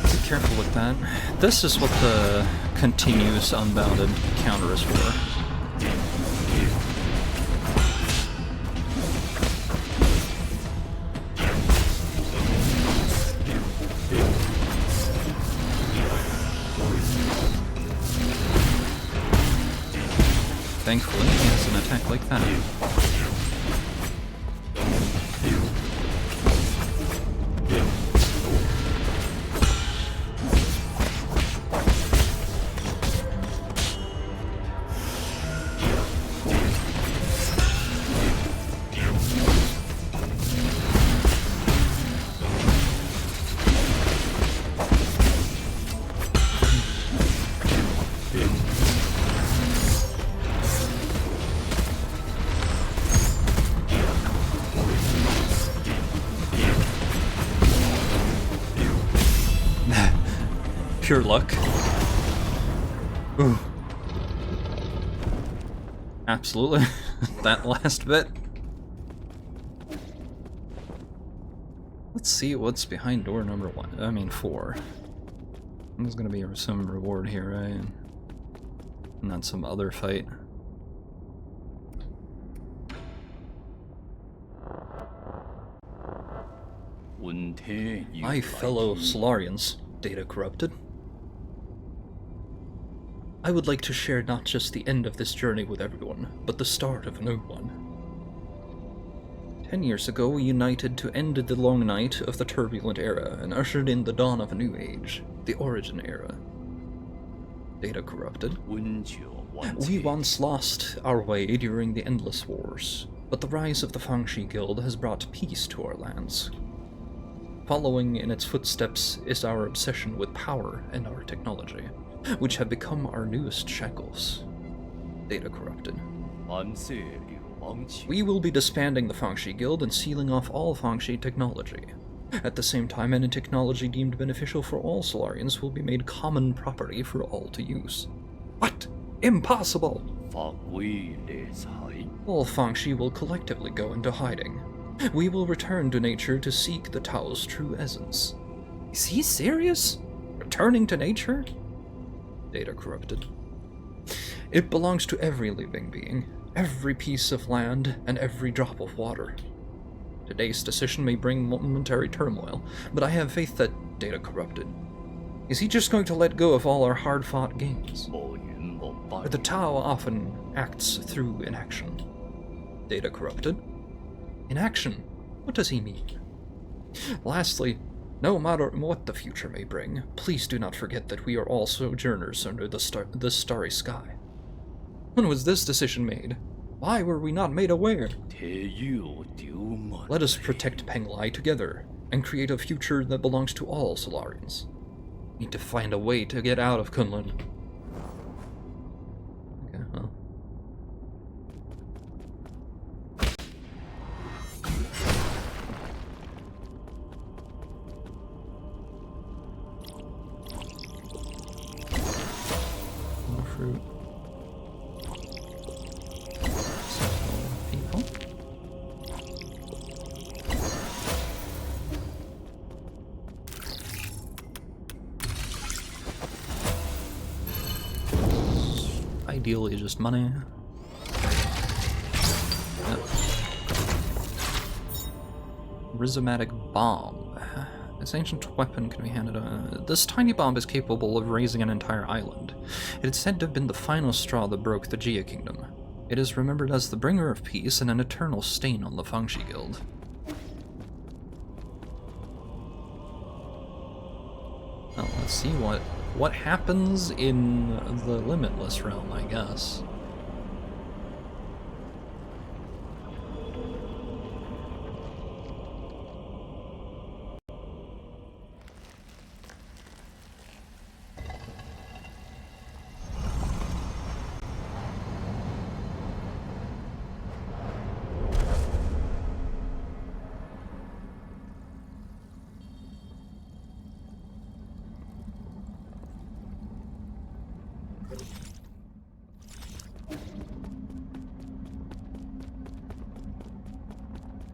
Be careful with that. This is what the continuous unbounded counter is for. Thankfully, he has an attack like that. Pure luck. Ooh. Absolutely. That last bit. Let's see what's behind door number 1. I mean 4. There's gonna be some reward here, right? And then some other fight. My fellow Solarians, data corrupted. I would like to share not just the end of this journey with everyone, but the start of a new one. 10 years ago, we united to end the long night of the turbulent era and ushered in the dawn of a new age, the Origin era. Data corrupted. We once lost our way during the Endless Wars, but the rise of the Fangshi Guild has brought peace to our lands. Following in its footsteps is our obsession with power and our technology, which have become our newest shackles. Data corrupted. We will be disbanding the Fangshi Guild and sealing off all Fangshi technology. At the same time, any technology deemed beneficial for all Solarians will be made common property for all to use. What? Impossible! All Fangshi will collectively go into hiding. We will return to nature to seek the Tao's true essence. Is he serious? Returning to nature? Data corrupted. It belongs to every living being, every piece of land, and every drop of water. Today's decision may bring momentary turmoil, but I have faith that data corrupted. Is he just going to let go of all our hard-fought gains? The Tao often acts through inaction. Data corrupted. Inaction? What does he mean? Lastly, no matter what the future may bring, please do not forget that we are all sojourners under the starry sky. When was this decision made? Why were we not made aware? Let us protect Penglai together, and create a future that belongs to all Solarians. Need to find a way to get out of Kunlun. Okay, well. Fruit. People. ideally just money. Yep. Rhizomatic bomb. This ancient weapon can be handed this tiny bomb is capable of razing an entire island. It is said to have been the final straw that broke the Jia Kingdom. It is remembered as the bringer of peace and an eternal stain on the Fangxi Guild. Well, let's see what happens in the Limitless realm, I guess.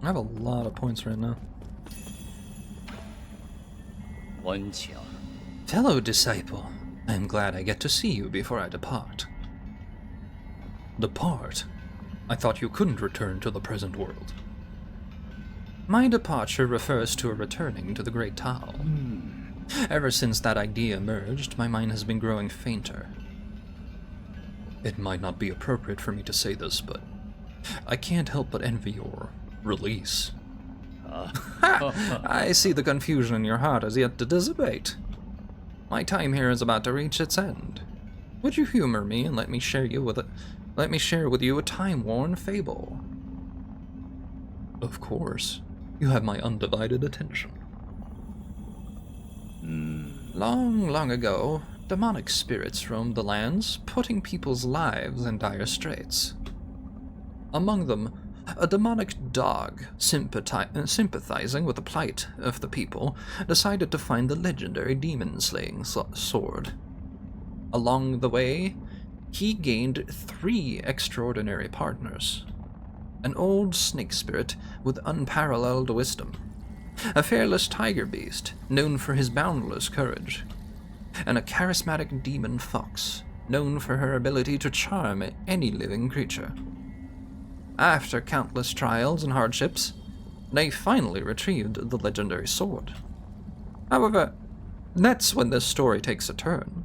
I have a lot of points right now. Fellow disciple, I am glad I get to see you before I depart. Depart? I thought you couldn't return to the present world. My departure refers to a returning to the Great Tao. Ever since that idea emerged, my mind has been growing fainter. It might not be appropriate for me to say this, but I can't help but envy your release. I see the confusion in your heart has yet to dissipate. My time here is about to reach its end. Would you humor me and let me share with you a time-worn fable? Of course. You have my undivided attention. Long, long ago, demonic spirits roamed the lands, putting people's lives in dire straits. Among them, a demonic dog, sympathizing with the plight of the people, decided to find the legendary demon-slaying sword. Along the way, he gained 3 extraordinary partners. An old snake spirit with unparalleled wisdom, a fearless tiger beast known for his boundless courage, and a charismatic demon fox known for her ability to charm any living creature. After countless trials and hardships, they finally retrieved the legendary sword. However, that's when this story takes a turn.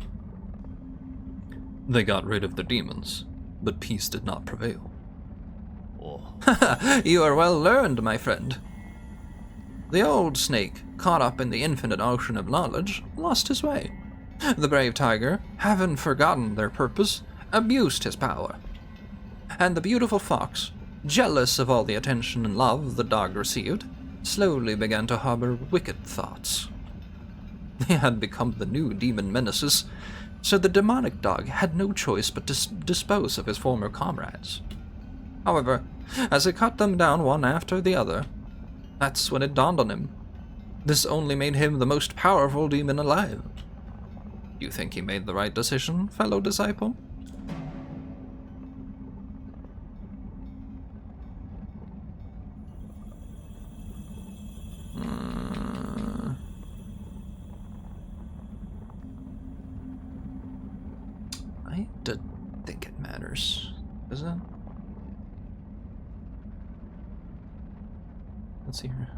They got rid of the demons, but peace did not prevail. You are well learned, my friend. The old snake, caught up in the infinite ocean of knowledge, lost his way. The brave tiger, having forgotten their purpose, abused his power. And the beautiful fox, jealous of all the attention and love the dog received, slowly began to harbor wicked thoughts. They had become the new demon menaces, so the demonic dog had no choice but to dispose of his former comrades. However, as he cut them down one after the other, that's when it dawned on him. This only made him the most powerful demon alive. You think he made the right decision, fellow disciple? I don't think it matters, does it? Let's see here.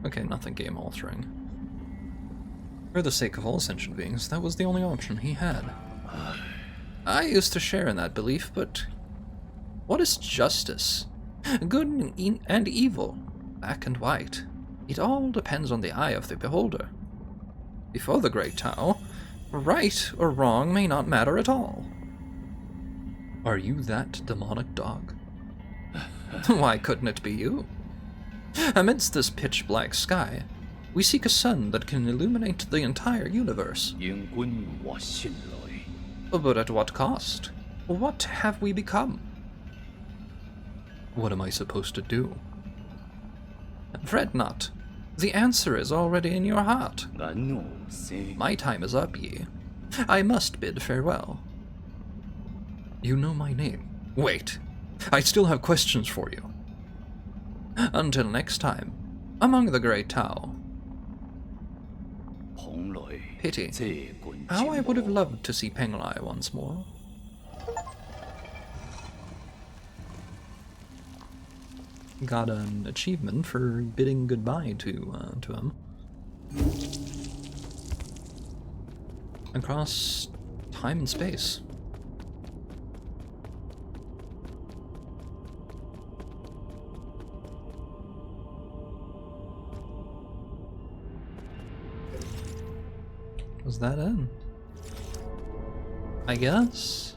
Okay, nothing game altering. For the sake of all sentient beings, that was the only option he had. I used to share in that belief, but what is justice? Good and evil, black and white. It all depends on the eye of the beholder. Before the Great Tao, right or wrong may not matter at all. Are you that demonic dog? Why couldn't it be you? Amidst this pitch-black sky, we seek a sun that can illuminate the entire universe. But at what cost? What have we become? What am I supposed to do? Fret not. The answer is already in your heart. My time is up, ye. I must bid farewell. You know my name. Wait, I still have questions for you. Until next time, among the great Tao. Pity. How I would have loved to see Penglai once more. Got an achievement for bidding goodbye to him. Across time and space. Was that it? I guess?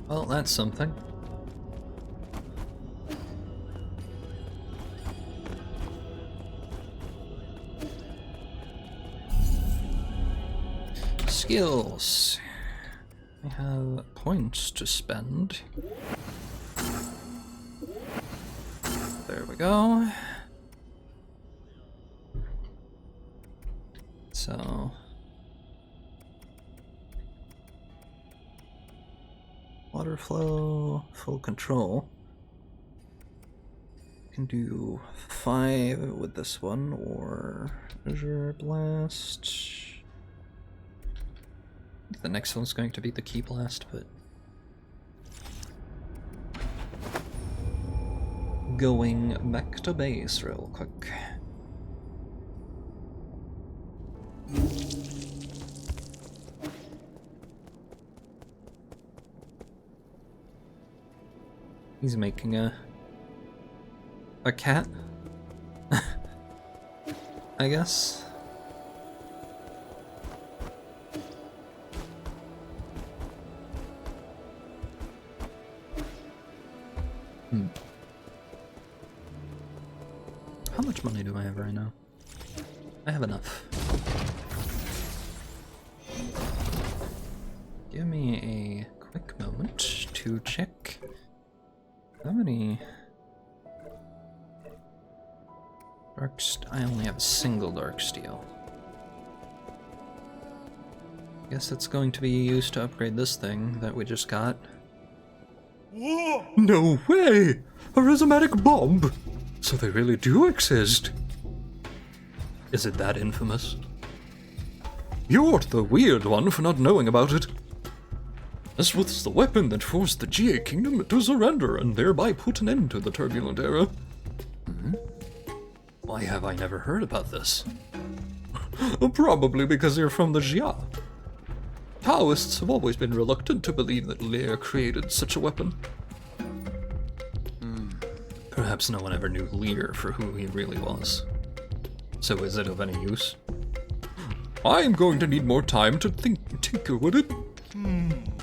Well, that's something. Skills. I have points to spend. There we go. So... water flow, full control. Can do 5 with this one, or Azure Blast. The next one's going to be the Key Blast, but going back to base real quick. He's making a cat, I guess. How much money do I have right now? I have enough. Give me a quick moment to check. How many I only have a single dark steel. Guess that's going to be used to upgrade this thing that we just got. No way! A rhizomatic bomb! So they really do exist. Is it that infamous? You're the weird one for not knowing about it. This was the weapon that forced the GA Kingdom to surrender and thereby put an end to the turbulent era. Why have I never heard about this? Probably because you're from the Jia. Taoists have always been reluctant to believe that Lear created such a weapon. Perhaps no one ever knew Lear for who he really was. So is it of any use? I'm going to need more time to tinker with it.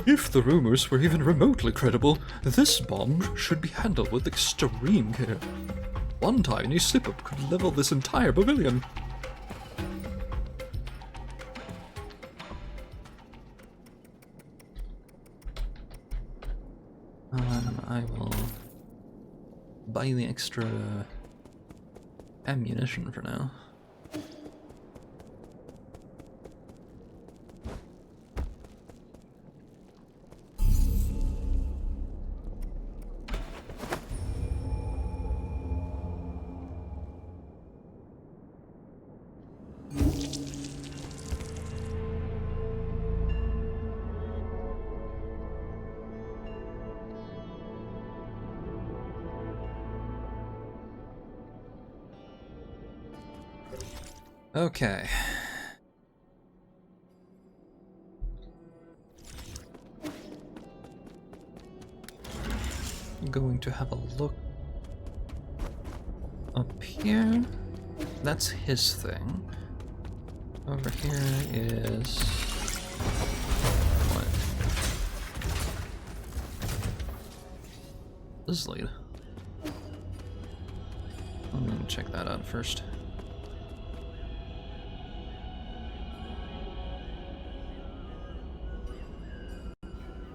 If the rumors were even remotely credible, this bomb should be handled with extreme care. One tiny slip-up could level this entire pavilion. I will buy the extra ammunition for now. Okay. I'm going to have a look up here. That's his thing. Over here is What? This is lead. I'm gonna check that out first.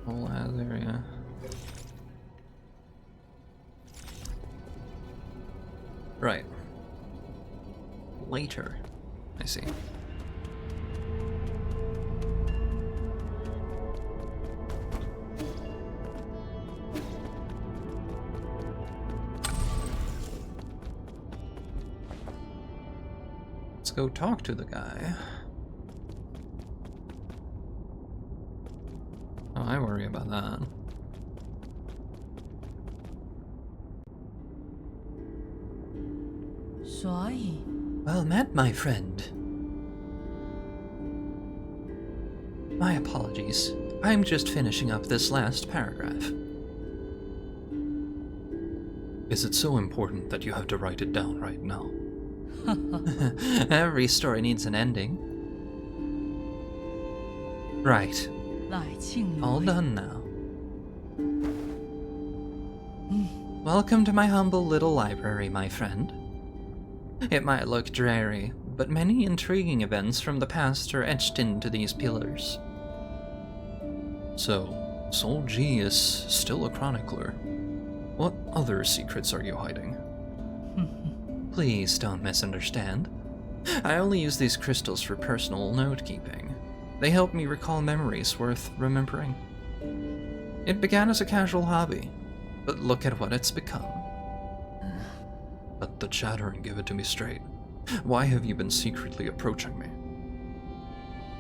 Whole ass area. Right. Later. I see. Let's go talk to the guy. Oh, I worry about that. Well met, my friend. My apologies. I'm just finishing up this last paragraph. Is it so important that you have to write it down right now? Every story needs an ending. Right. All done now. Welcome to my humble little library, my friend. It might look dreary, but many intriguing events from the past are etched into these pillars. So, Sol G is still a chronicler. What other secrets are you hiding? Please don't misunderstand. I only use these crystals for personal note-keeping. They help me recall memories worth remembering. It began as a casual hobby, but look at what it's become. Cut the chatter and give it to me straight. Why have you been secretly approaching me?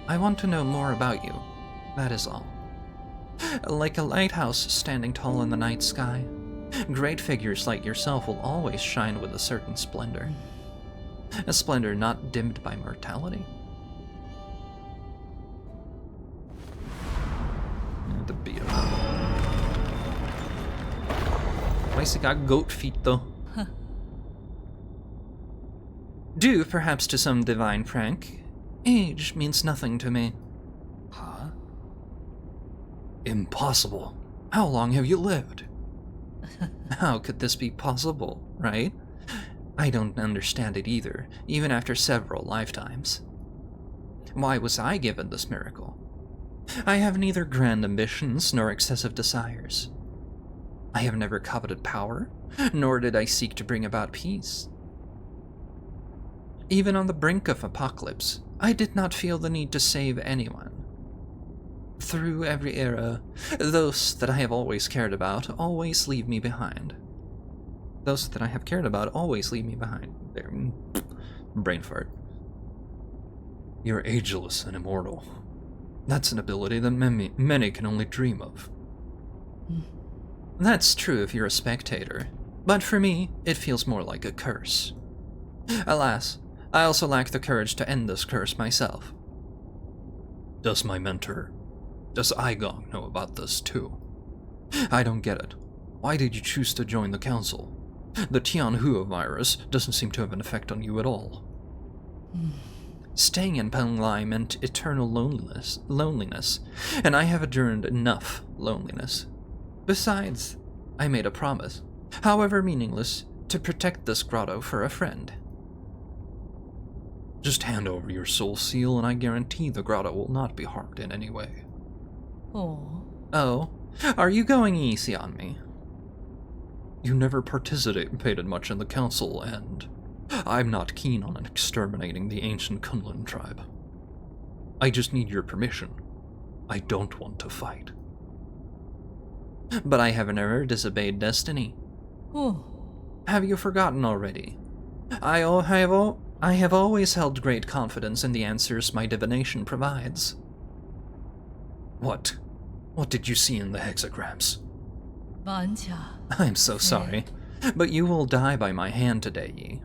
I want to know more about you, that is all. Like a lighthouse standing tall in the night sky, great figures like yourself will always shine with a certain splendor. A splendor not dimmed by mortality. The beer. Why has it got goat feet though? Due perhaps to some divine prank, age means nothing to me. Huh? Impossible. How long have you lived? How could this be possible, right? I don't understand it either, even after several lifetimes. Why was I given this miracle? I have neither grand ambitions nor excessive desires. I have never coveted power, nor did I seek to bring about peace. Even on the brink of apocalypse, I did not feel the need to save anyone. Through every era, those that I have always cared about always leave me behind. Those that I have cared about always leave me behind. There, brain fart. You're ageless and immortal. That's an ability that many can only dream of. That's true if you're a spectator, but for me, it feels more like a curse. Alas, I also lack the courage to end this curse myself. Does my mentor, does Aigong know about this too? I don't get it. Why did you choose to join the council? The Tianhua virus doesn't seem to have an effect on you at all. Staying in Penglai meant eternal loneliness, and I have endured enough loneliness. Besides, I made a promise, however meaningless, to protect this grotto for a friend. Just hand over your soul seal and I guarantee the grotto will not be harmed in any way. Oh, are you going easy on me? You never participated much in the council, and I'm not keen on exterminating the ancient Kunlun tribe. I just need your permission. I don't want to fight. But I have never disobeyed destiny. Have you forgotten already? I have always held great confidence in the answers my divination provides. What? What did you see in the hexagrams? I'm so sorry, but you will die by my hand today, Yi.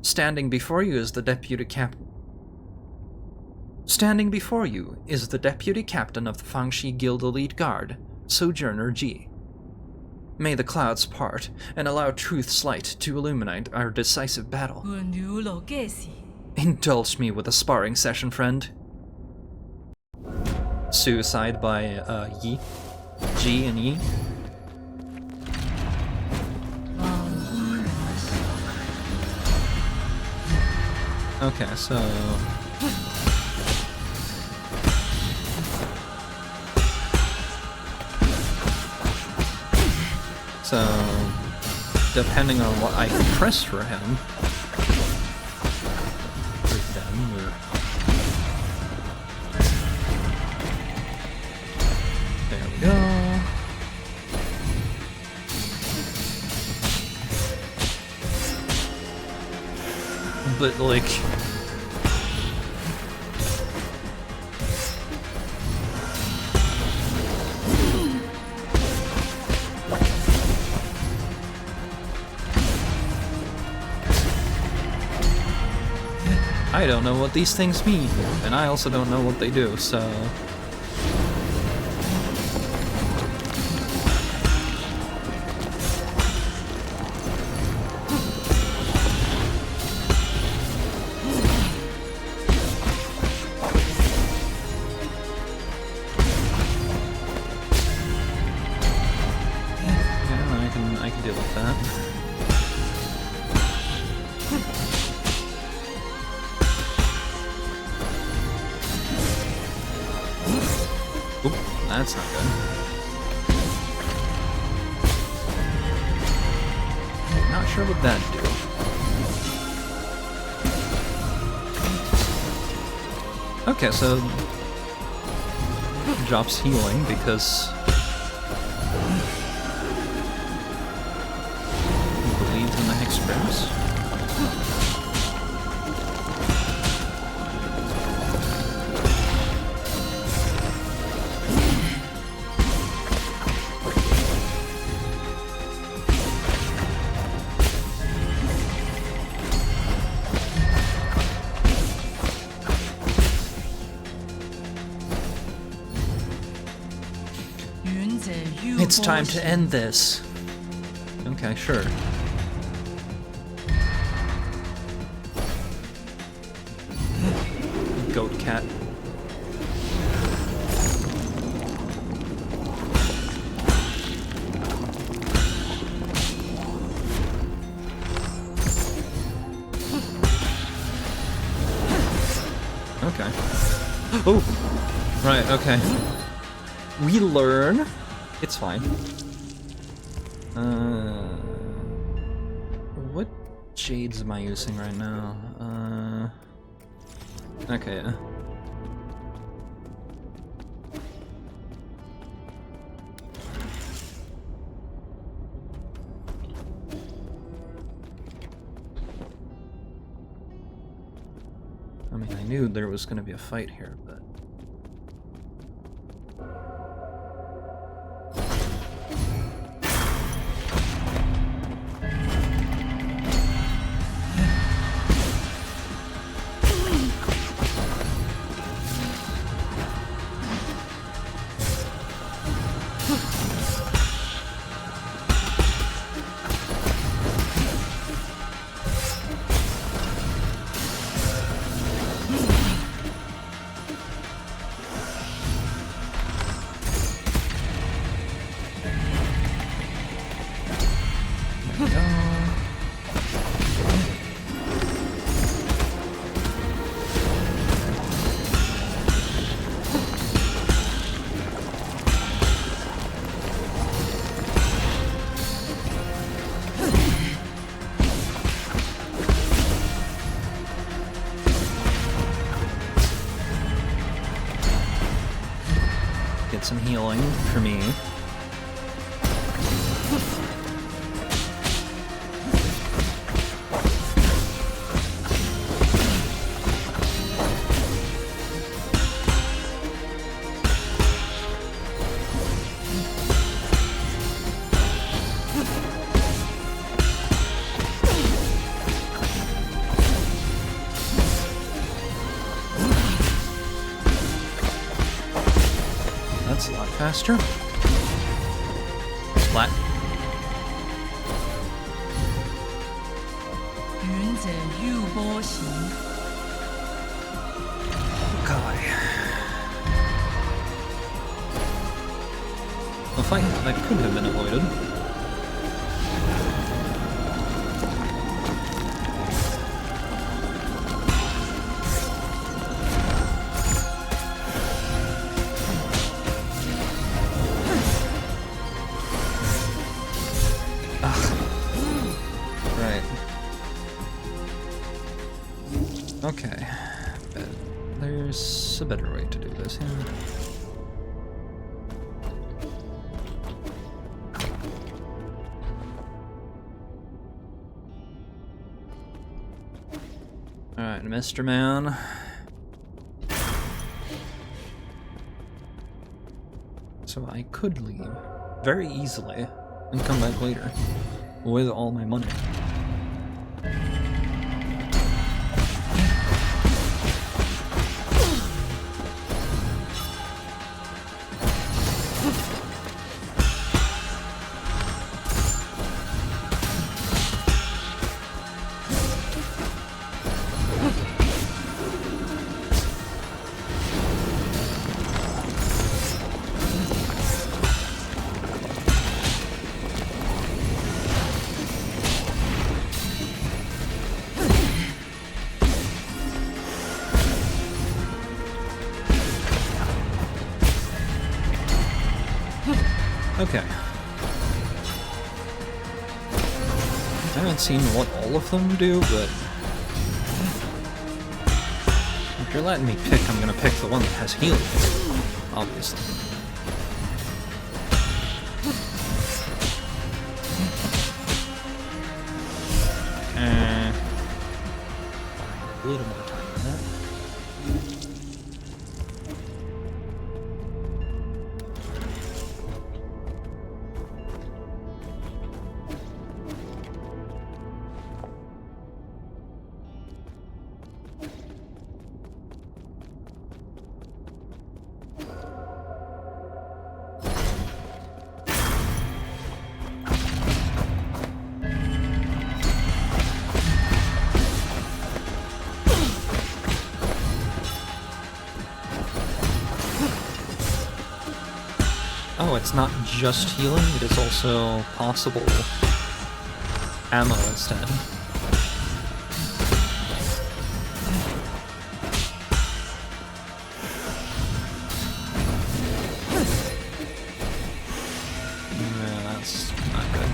Standing before you is the deputy captain of the Fangxi Guild Elite Guard, Sojourner Ji. May the clouds part and allow truth's light to illuminate our decisive battle. Indulge me with a sparring session, friend. suicide by Yi. G and Yi. Okay, so... So... depending on what I can press for him... or them, or... There we go. But, like... I don't know what these things mean, and I also don't know what they do, so... I can deal with that. Oop, that's not good. Not sure what that'd do. Okay, so... drops healing because... he believes in the Hexagrams. It's time to end this. Okay, sure. Goat cat. Okay. Oh! Right, okay. We learn. It's fine. What jades am I using right now? Okay. I mean, I knew there was gonna be a fight here, but... Get some healing for me. That's a lot faster. Splat. God. fight that could have been avoided. Okay, but there's a better way to do this here. Alright, Mr. Man. So I could leave very easily and come back later with all my money. Okay. I haven't seen what all of them do, but if you're letting me pick, I'm gonna pick the one that has healing, obviously. A little more time than that. Oh, it's not just healing, it is also possible ammo instead. Yeah, that's not good.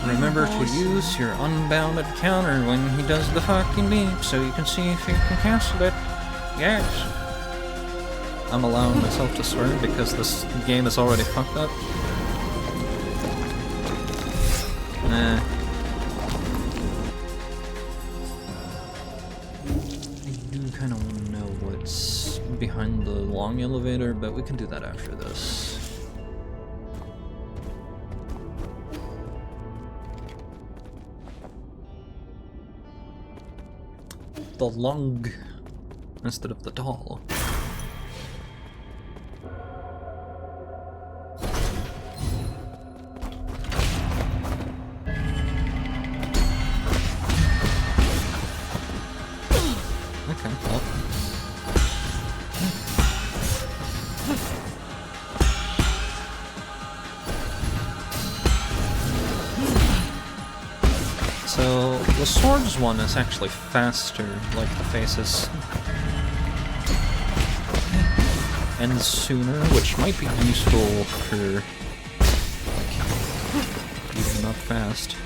Remember to use your unbounded counter when he does the fucking beep so you can see if you can cancel it. Yes. I'm allowing myself to swear because this game is already fucked up. Nah. I do kind of want to know what's behind the long elevator, but we can do that after this. The lung instead of the doll. Okay, well. So, the swords one is actually faster, like the faces. Ends sooner, which might be useful for like, beating them up fast.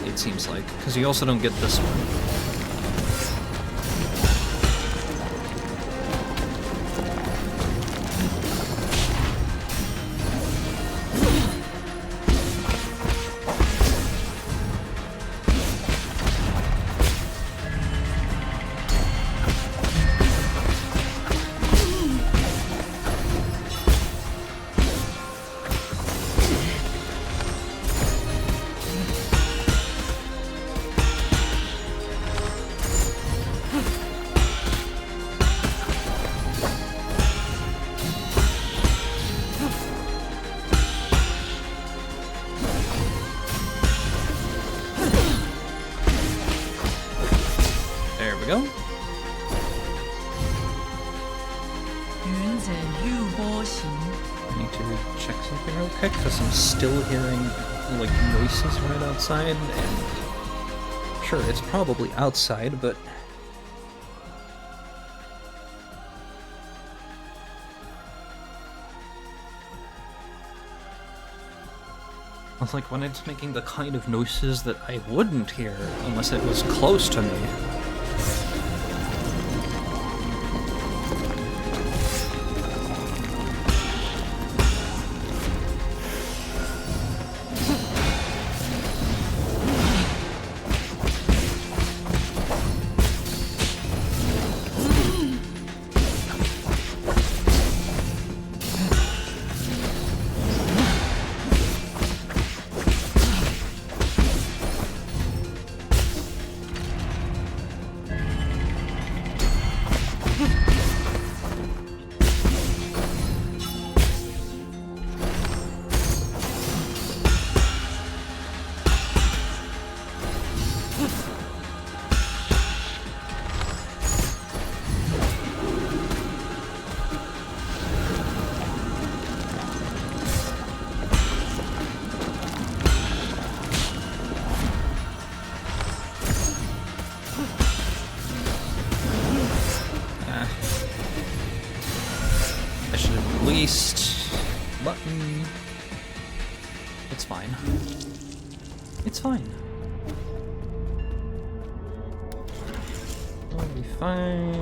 It seems like, because you also don't get this one. There we go. I need to check something real quick because I'm still hearing like noises right outside, and sure, it's probably outside, but it's like when it's making the kind of noises that I wouldn't hear unless it was close to me. Button. It's fine. It's fine. It'll be fine.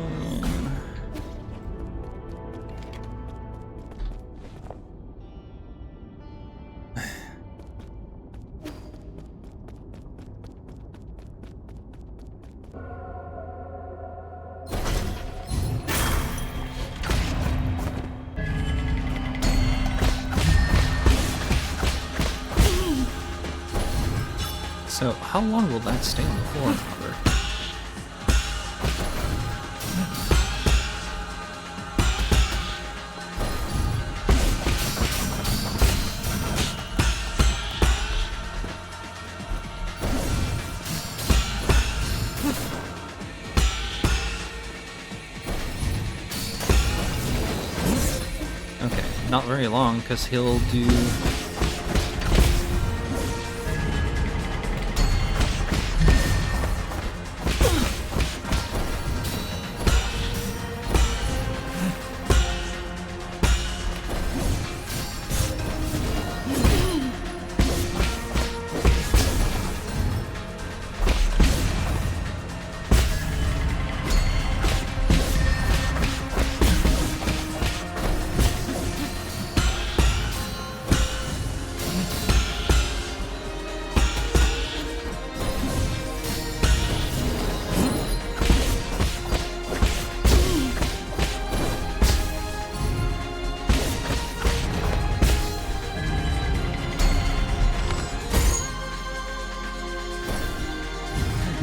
So, how long will that stay on the floor for? Okay, not very long, because he'll do...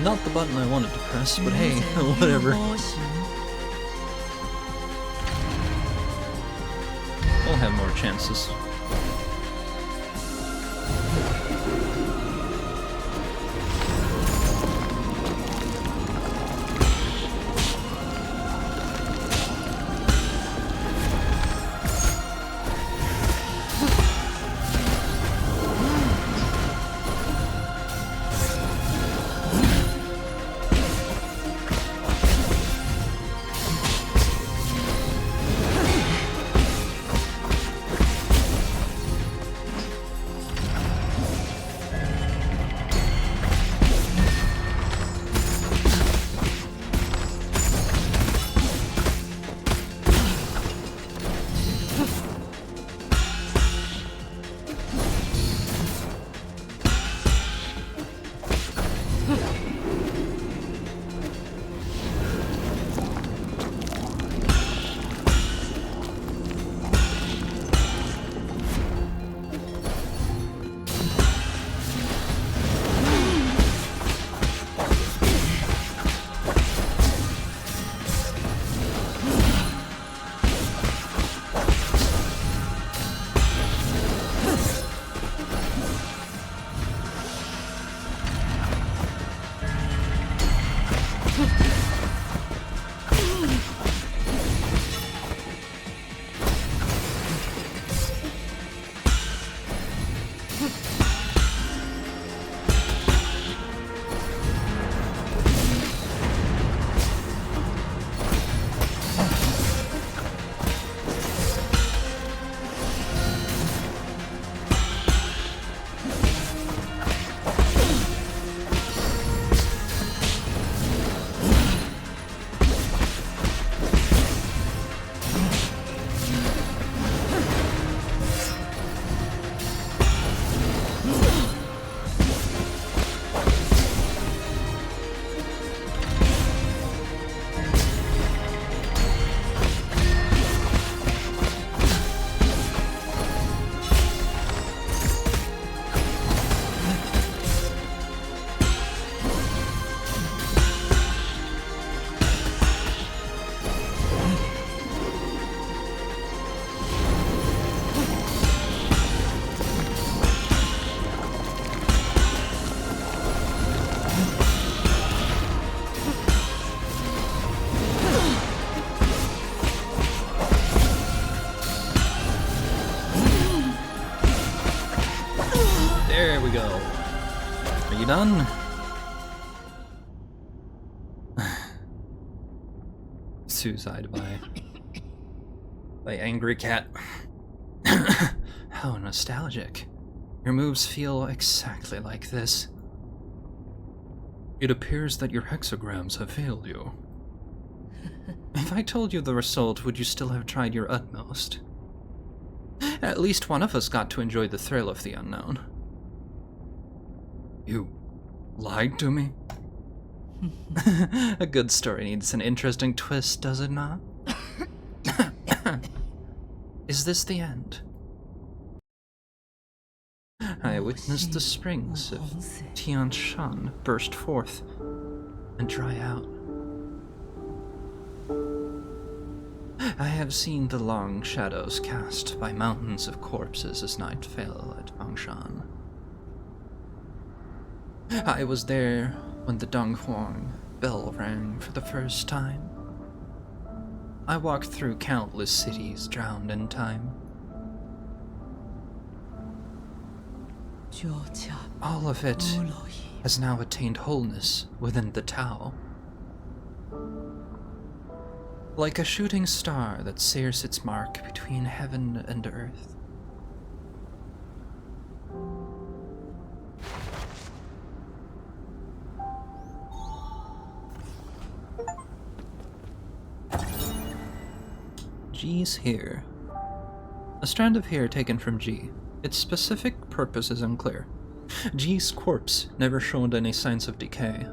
Not the button I wanted to press, but hey, whatever. We'll have more chances. we go. Are you done? Suicide by Angry Cat. How nostalgic. Your moves feel exactly like this. It appears that your hexagrams have failed you. If I told you the result, would you still have tried your utmost? At least one of us got to enjoy the thrill of the unknown. You lied to me? A good story needs an interesting twist, does it not? Is this the end? I witnessed the springs of Tian Shan burst forth and dry out. I have seen the long shadows cast by mountains of corpses as night fell at Bangshan. I was there when the Donghuang bell rang for the first time. I walked through countless cities drowned in time. All of it has now attained wholeness within the Tao. Like a shooting star that sears its mark between heaven and earth. G's hair. A strand of hair taken from G. Its specific purpose is unclear. G's corpse never showed any signs of decay.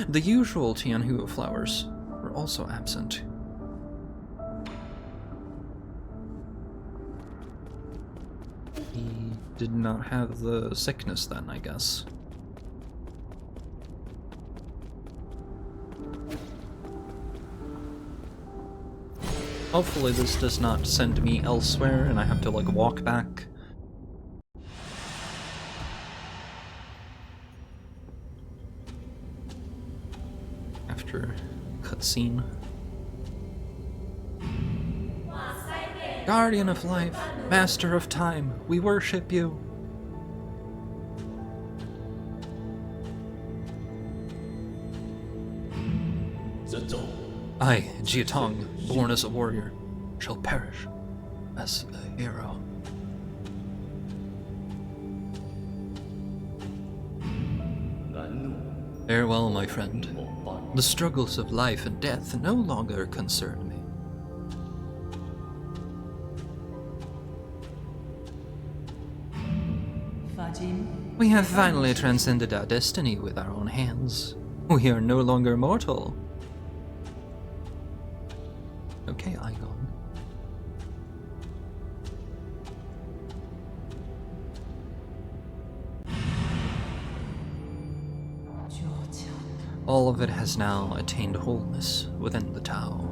The usual Tianhua flowers were also absent. He did not have the sickness then, I guess. Hopefully this does not send me elsewhere and I have to like walk back. After cutscene. Guardian of life, master of time, we worship you. I, Jiatong, born as a warrior, shall perish as a hero. Farewell, my friend. The struggles of life and death no longer concern me. We have finally transcended our destiny with our own hands. We are no longer mortal. Okay, Aigon. All of it has now attained wholeness within the Tao.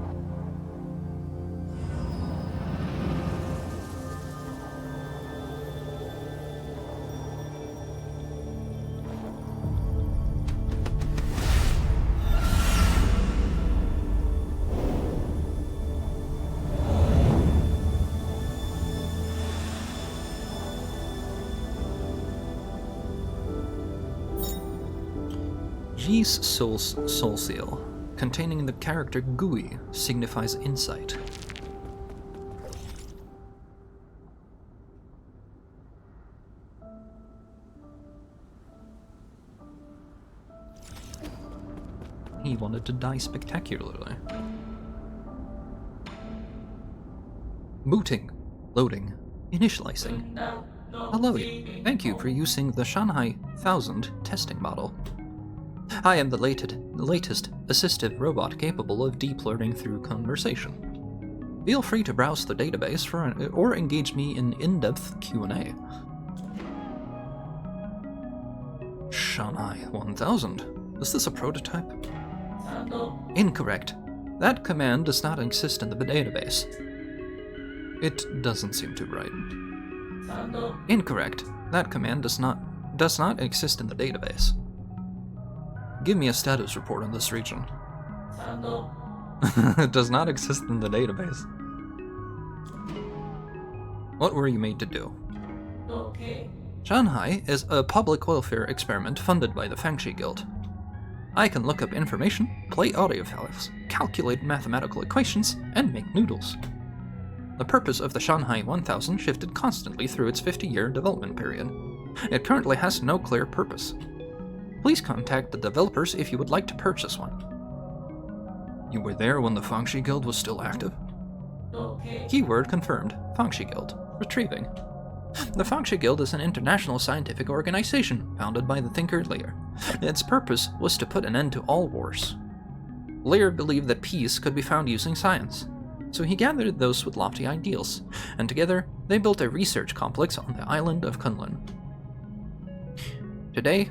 G's soul seal, containing the character Gui, signifies insight. He wanted to die spectacularly. Booting, loading, initializing. Hello, thank you for using the Shanghai 1000 testing model. I am the latest assistive robot capable of deep learning through conversation. Feel free to browse the database or engage me in in-depth Q&A. Shanghai 1000. Is this a prototype? Incorrect. That command does not exist in the database. It doesn't seem too right. Incorrect. That command does not exist in the database. Give me a status report on this region. It does not exist in the database. What were you made to do? Shanhai is a public welfare experiment funded by the Fangshi Guild. I can look up information, play audio files, calculate mathematical equations, and make noodles. The purpose of the Shanhai 1000 shifted constantly through its 50-year development period. It currently has no clear purpose. Please contact the developers if you would like to purchase one. You were there when the Fangshi Guild was still active? Okay. Keyword confirmed. Fangshi Guild. Retrieving. The Fangshi Guild is an international scientific organization founded by the thinker Lear. Its purpose was to put an end to all wars. Lear believed that peace could be found using science, so he gathered those with lofty ideals, and together they built a research complex on the island of Kunlun. Today,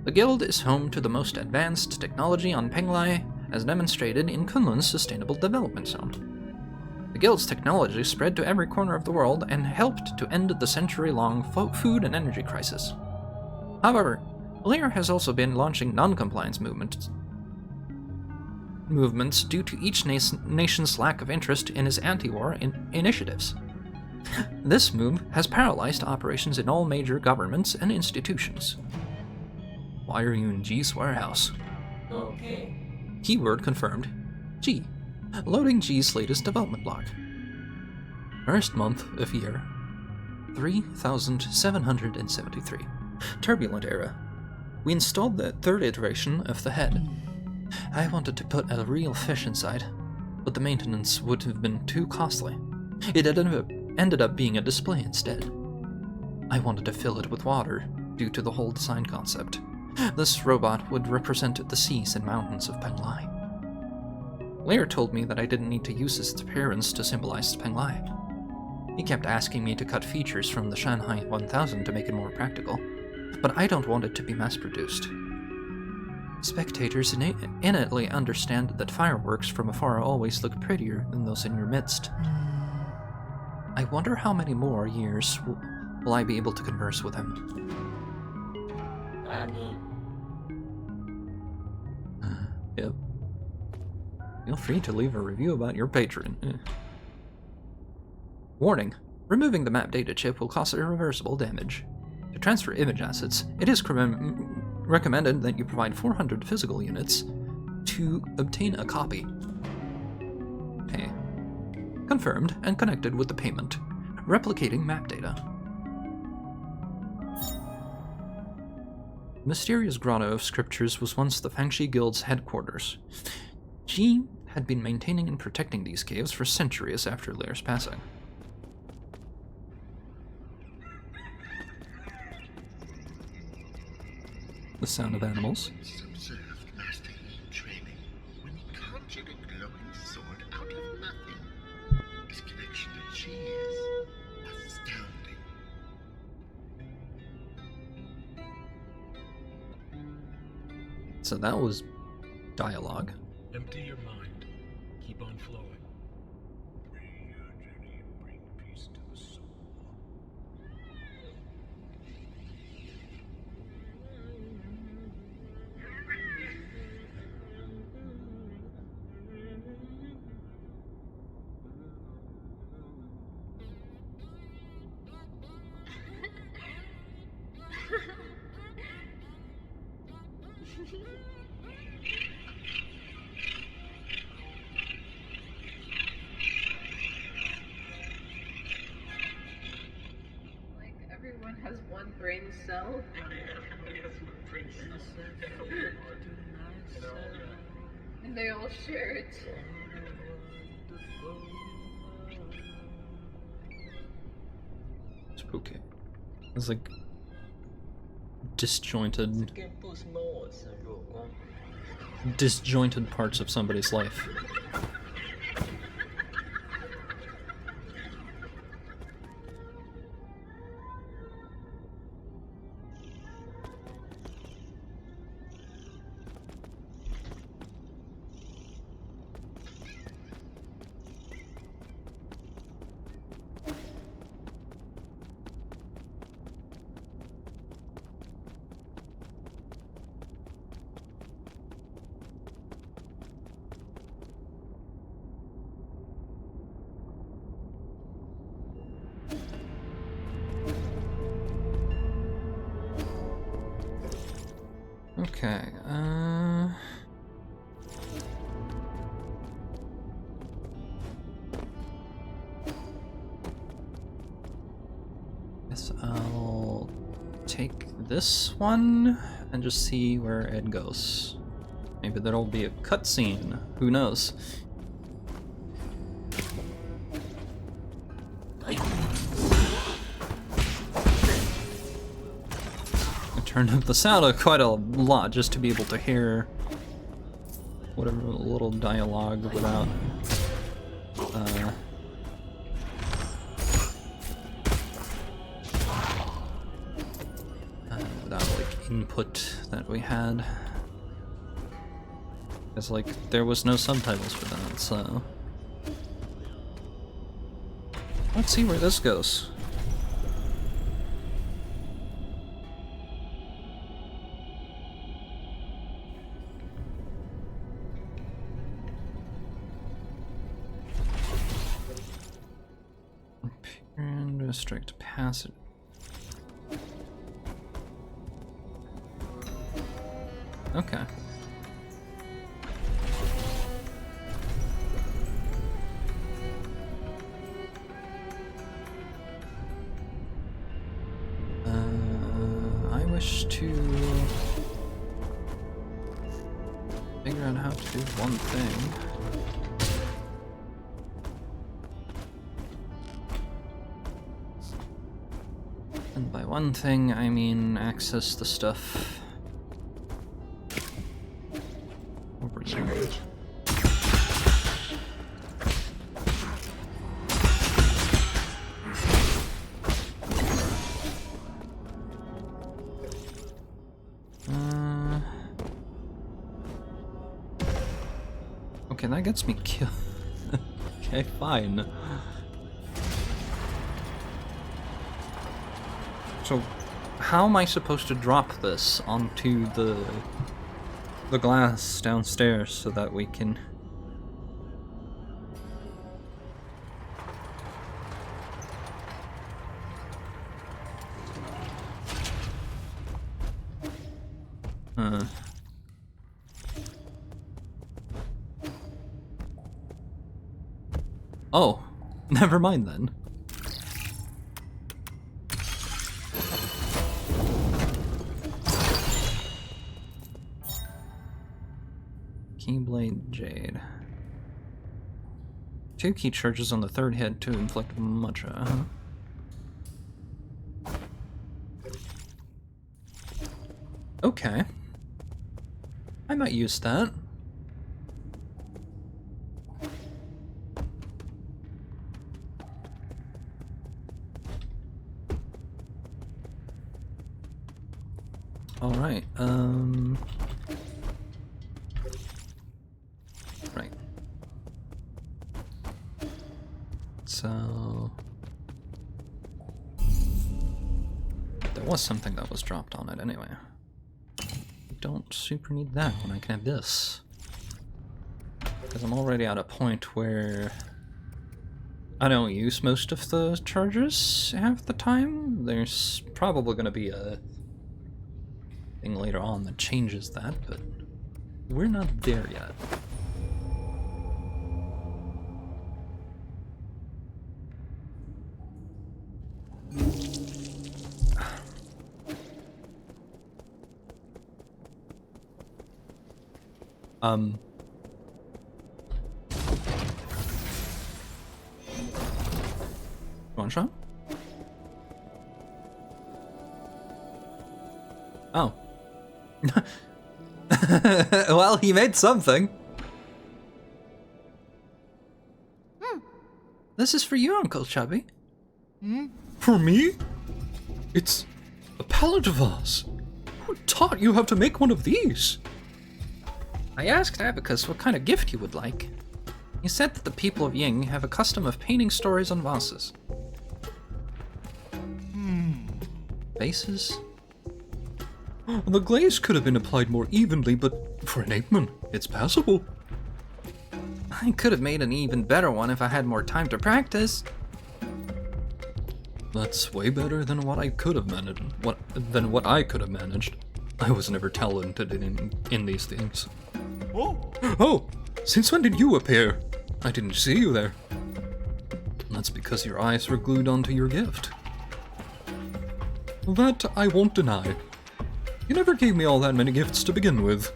the Guild is home to the most advanced technology on Penglai, as demonstrated in Kunlun's Sustainable Development Zone. The Guild's technology spread to every corner of the world and helped to end the century-long food and energy crisis. However, Lear has also been launching non-compliance movements due to each nation's lack of interest in his anti-war initiatives. This move has paralyzed operations in all major governments and institutions. Why are you in G's warehouse? Okay. Keyword confirmed. G. Loading G's latest development block. First month of year 3773. Turbulent era. We installed the third iteration of the head. I wanted to put a real fish inside, but the maintenance would have been too costly. It ended up being a display instead. I wanted to fill it with water due to the whole design concept. This robot would represent the seas and mountains of Penglai. Lear told me that I didn't need to use its appearance to symbolize Penglai. He kept asking me to cut features from the Shanhai 1000 to make it more practical, but I don't want it to be mass-produced. Spectators innately understand that fireworks from afar always look prettier than those in your midst. I wonder how many more years will I be able to converse with him. Yep. Feel free to leave a review about your patron. Warning. Removing the map data chip will cause irreversible damage. To transfer image assets, it is recommended that you provide 400 physical units to obtain a copy. Okay. Confirmed and connected with the payment. Replicating map data. The mysterious Grotto of Scriptures was once the Fangshi Guild's headquarters. Ji had been maintaining and protecting these caves for centuries after Lear's passing. The sound of animals. Observed Master Yi training when he conjured a glowing sword out of nothing. His connection to Chi is astounding. So that was dialogue. Empty your mind. Keep on flowing. May your journey bring peace to the soul. Like everyone has one brain cell. And they all share it. Spooky. It's like disjointed parts of somebody's life. Okay, guess I'll take this one and just see where it goes. Maybe there'll be a cutscene. Who knows? I turned up the sound quite a lot just to be able to hear whatever little dialogue without like input that we had. Because like there was no subtitles for that, so let's see where this goes. And restrict passage. Okay. I wish to figure out how to do one thing. And by one thing, I mean access the stuff over here. Okay, that gets me killed. Okay, fine. So, how am I supposed to drop this onto the glass downstairs so that we can... Oh, never mind then. Keyblade Jade. 2 key charges on the 3rd hit to inflict much. Okay. I might use that. Alright, right. So... there was something that was dropped on it anyway. I don't super need that when I can have this. Because I'm already at a point where I don't use most of the chargers half the time. There's probably going to be a thing later on that changes that, but we're not there yet. One shot? Oh. Well, he made something. This is for you, Uncle Chubby. For me? It's a palette vase. Who taught you how to make one of these? I asked Abacus what kind of gift he would like. He said that the people of Ying have a custom of painting stories on vases. Vases? The glaze could have been applied more evenly, but for an apeman, it's passable. I could have made an even better one if I had more time to practice. That's way better than what I could have managed. What I could have managed. I was never talented in these things. Oh! Oh! Since when did you appear? I didn't see you there. That's because your eyes were glued onto your gift. That I won't deny. You never gave me all that many gifts to begin with.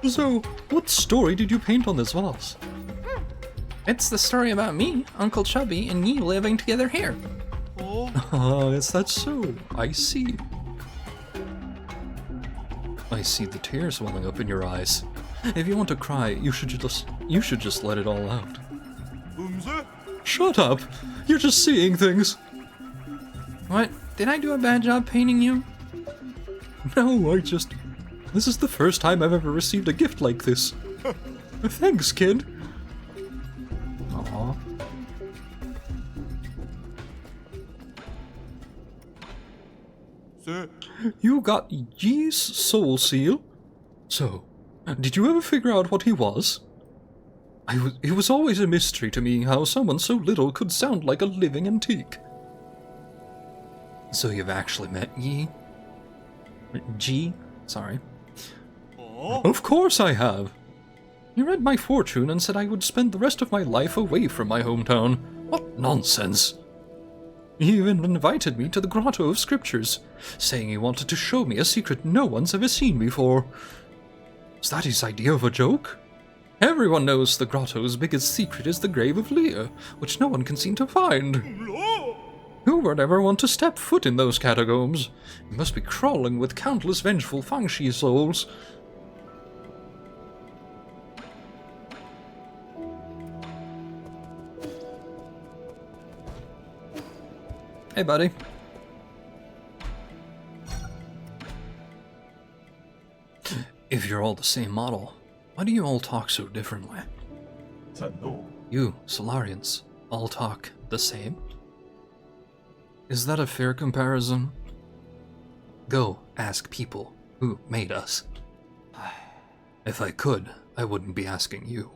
So, what story did you paint on this vase? It's the story about me, Uncle Chubby, and you living together here. Ah, is that so? I see. I see the tears welling up in your eyes. If you want to cry, you should just let it all out. Shut up! You're just seeing things. What? Did I do a bad job painting you? No, this is the first time I've ever received a gift like this. Thanks, kid. Aw. Sir. You got Yi's soul seal? So, did you ever figure out what he was? It was always a mystery to me how someone so little could sound like a living antique. So you've actually met Yi? G? Sorry. Of course I have. He read my fortune and said I would spend the rest of my life away from my hometown. What nonsense! He even invited me to the Grotto of Scriptures, saying he wanted to show me a secret no one's ever seen before. Is that his idea of a joke? Everyone knows the Grotto's biggest secret is the grave of Leah, which no one can seem to find. Who would ever want to step foot in those catacombs? It must be crawling with countless vengeful Fangshi souls. Hey, buddy. If you're all the same model, why do you all talk so differently? You, Solarians, all talk the same? Is that a fair comparison? Go ask people who made us. If I could, I wouldn't be asking you.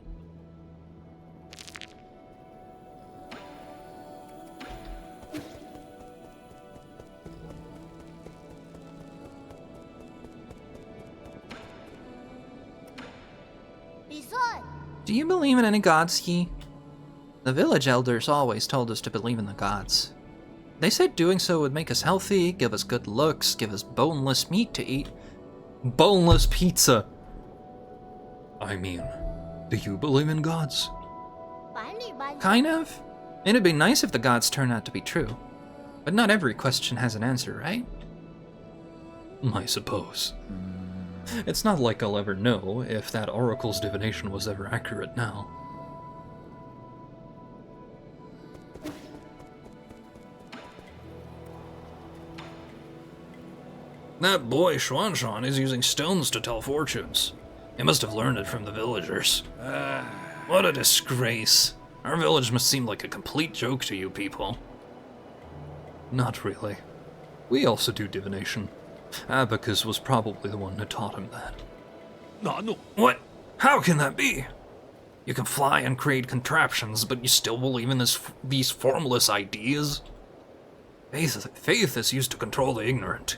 Do you believe in any gods, Yi? The village elders always told us to believe in the gods. They said doing so would make us healthy, give us good looks, give us boneless meat to eat. Boneless pizza! I mean, do you believe in gods? Kind of. It'd be nice if the gods turned out to be true. But not every question has an answer, right? I suppose. It's not like I'll ever know if that oracle's divination was ever accurate now. That boy Xuanshan is using stones to tell fortunes. He must have learned it from the villagers. What a disgrace. Our village must seem like a complete joke to you people. Not really. We also do divination. Abacus was probably the one who taught him that. No. What? How can that be? You can fly and create contraptions, but you still believe in these formless ideas? Faith is used to control the ignorant.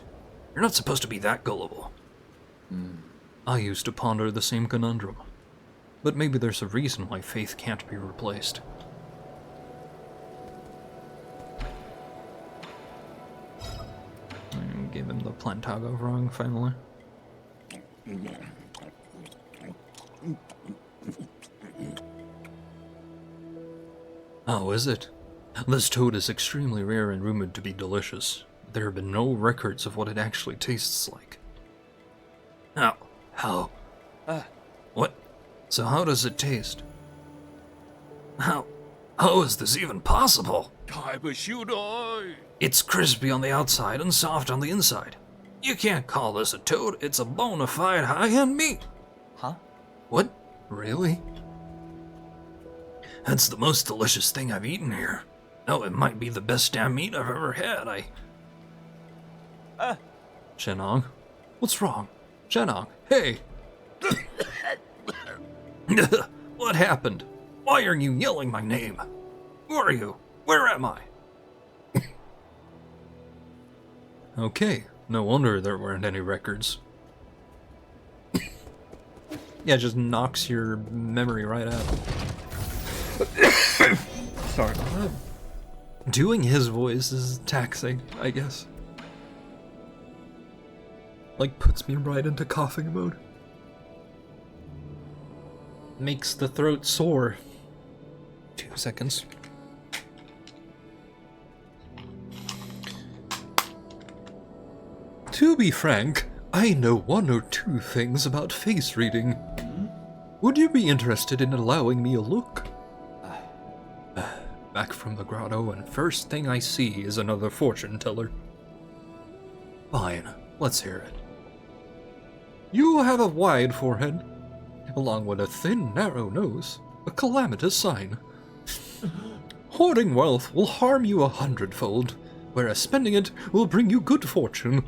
You're not supposed to be that gullible. I used to ponder the same conundrum. But maybe there's a reason why faith can't be replaced. I gave him the Plantago wrong, finally. Oh, is it? This toad is extremely rare and rumored to be delicious. There have been no records of what it actually tastes like. How? What? So how does it taste? How is this even possible? It's crispy on the outside and soft on the inside. You can't call this a toad, it's a bona fide high-end meat. Huh? What? Really? That's the most delicious thing I've eaten here. No, it might be the best damn meat I've ever had. Shenong? What's wrong? Shenong, hey! What happened? Why are you yelling my name? Who are you? Where am I? Okay, no wonder there weren't any records. Yeah, it just knocks your memory right out. Sorry about that. Doing his voice is taxing, I guess. Like, puts me right into coughing mode. Makes the throat sore. 2 seconds. To be frank, I know 1 or 2 things about face reading. Would you be interested in allowing me a look? Back from the grotto, and first thing I see is another fortune teller. Fine, let's hear it. You have a wide forehead, along with a thin, narrow nose, a calamitous sign. Hoarding wealth will harm you 100-fold, whereas spending it will bring you good fortune.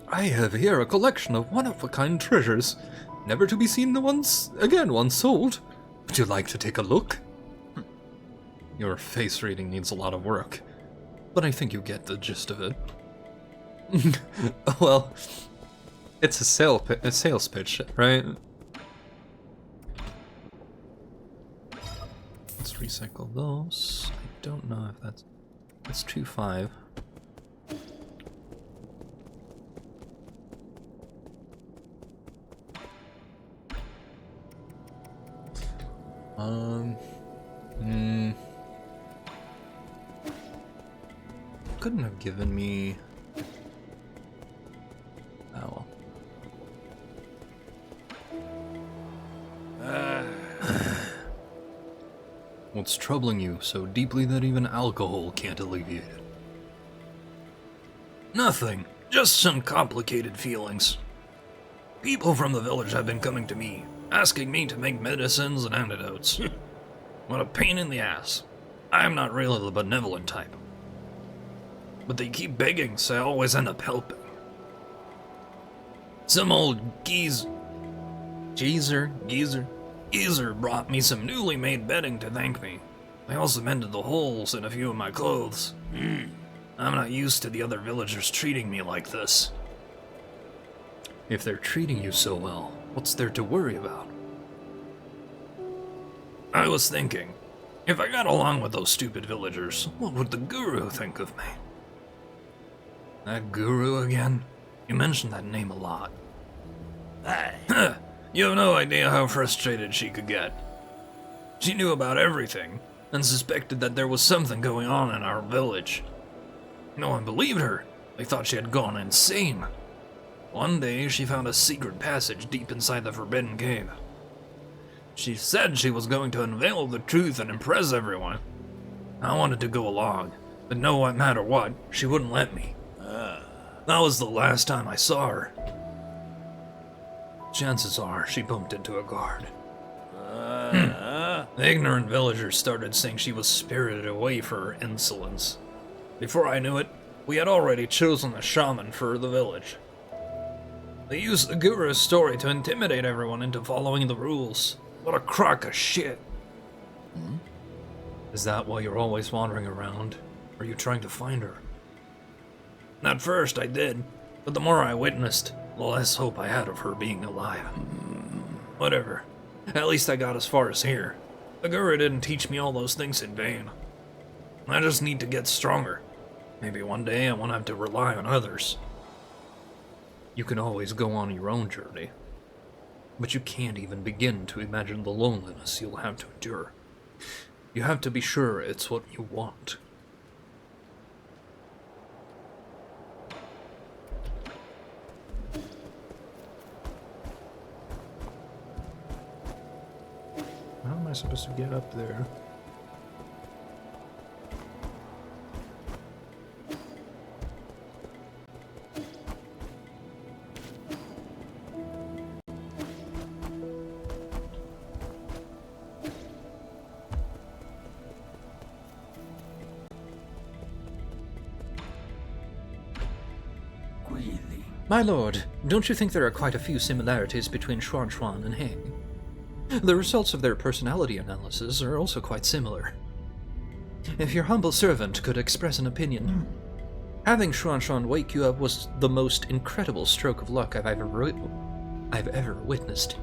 I have here a collection of one-of-a-kind treasures, never to be seen once sold. Would you like to take a look? Your face reading needs a lot of work, but I think you get the gist of it. Well, it's a sales pitch, right? Let's recycle those. I don't know if that's 2.5. Couldn't have given me. Oh well. What's troubling you so deeply that even alcohol can't alleviate it? Nothing. Just some complicated feelings. People from the village have been coming to me, asking me to make medicines and antidotes. What a pain in the ass. I'm not really the benevolent type. But they keep begging, so I always end up helping. Some old geezer brought me some newly made bedding to thank me. I also mended the holes in a few of my clothes. I'm not used to the other villagers treating me like this. If they're treating you so well, what's there to worry about? I was thinking, if I got along with those stupid villagers, what would the guru think of me? That guru again? You mentioned that name a lot. You have no idea how frustrated she could get. She knew about everything, and suspected that there was something going on in our village. No one believed her. They thought she had gone insane. One day, she found a secret passage deep inside the Forbidden Cave. She said she was going to unveil the truth and impress everyone. I wanted to go along, but no matter what, she wouldn't let me. That was the last time I saw her. Chances are she bumped into a guard. The ignorant villagers started saying she was spirited away for her insolence. Before I knew it, we had already chosen a shaman for the village. They used the guru's story to intimidate everyone into following the rules. What a crock of shit. Is that why you're always wandering around? Are you trying to find her? At first I did, but the more I witnessed, the less hope I had of her being alive. Whatever. At least I got as far as here. The guru didn't teach me all those things in vain. I just need to get stronger. Maybe one day I won't have to rely on others. You can always go on your own journey, but you can't even begin to imagine the loneliness you'll have to endure. You have to be sure it's what you want. How am I supposed to get up there? My lord, don't you think there are quite a few similarities between Xuan Xuan and Heng? The results of their personality analysis are also quite similar. If your humble servant could express an opinion, having Xuan Xuan wake you up was the most incredible stroke of luck I've ever I've ever witnessed.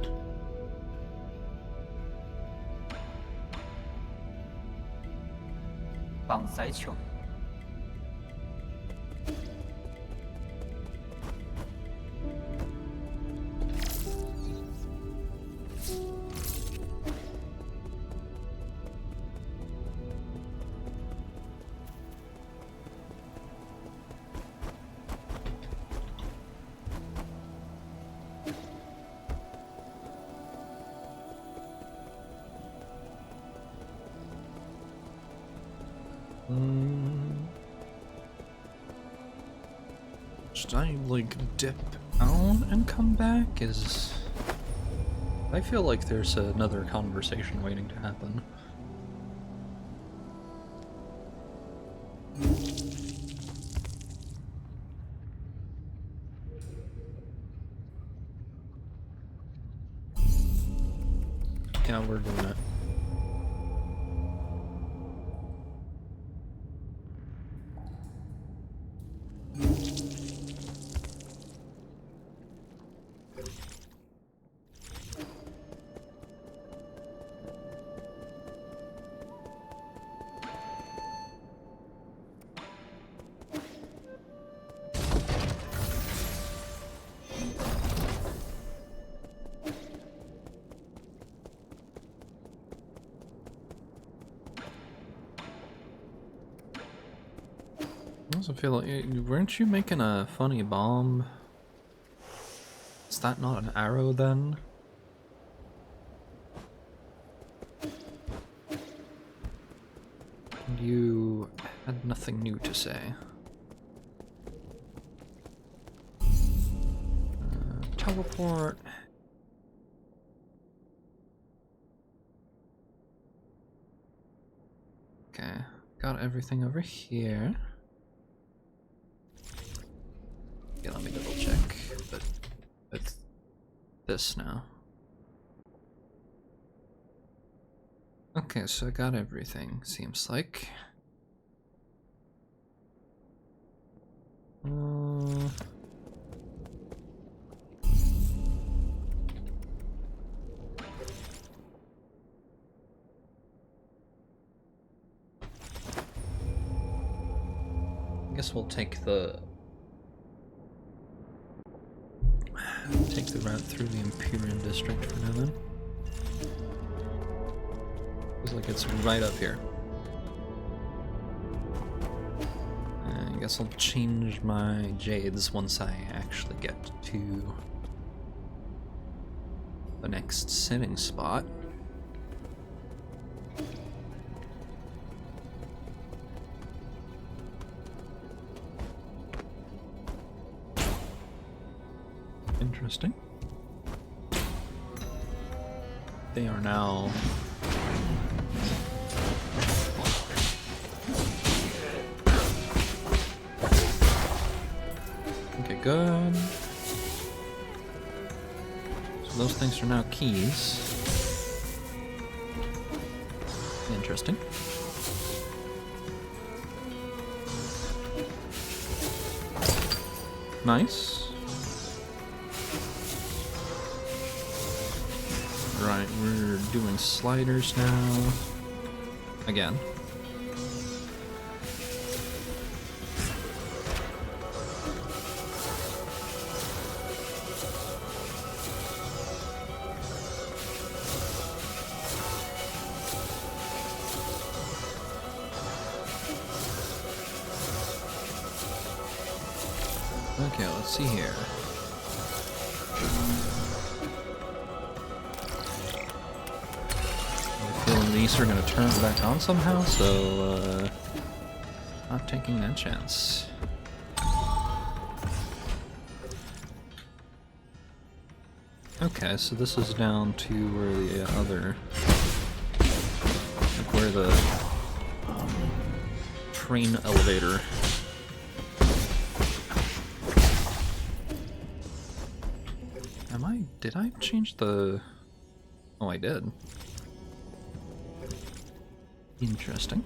Should I, like, dip out and come back? I feel like there's another conversation waiting to happen. Yeah, we're doing it. I also feel like, weren't you making a funny bomb? Is that not an arrow then? You had nothing new to say. Teleport. Okay, got everything over here. Yeah, let me double check, but with this now. Okay, so I got everything, seems like. I guess we'll take the route through the Empyrean district for now then. Feels like it's right up here. I guess I'll change my jades once I actually get to the next sitting spot. Interesting. They are now... Okay, good. So those things are now keys. Interesting. Nice. Right, we're doing sliders now. Again. Okay, let's see here. These are gonna turn back on somehow, so not taking that chance. Okay, so this is down to where the other, like where the train elevator. Did I change the? Oh, I did. Interesting.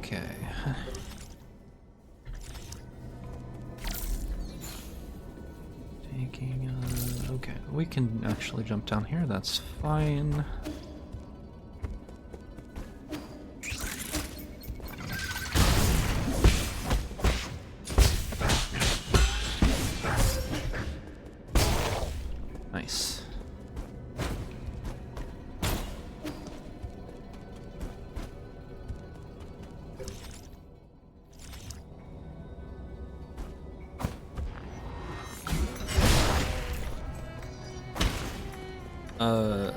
Okay. Taking, okay, we can actually jump down here, that's fine. Nice.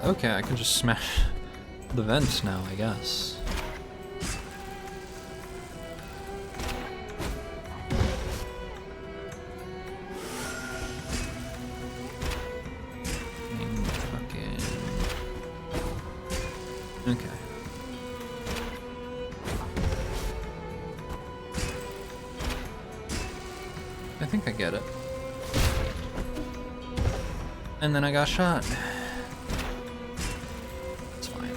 Okay, I can just smash the vents now, I guess. Okay. I think I get it. And then I got shot. It's fine.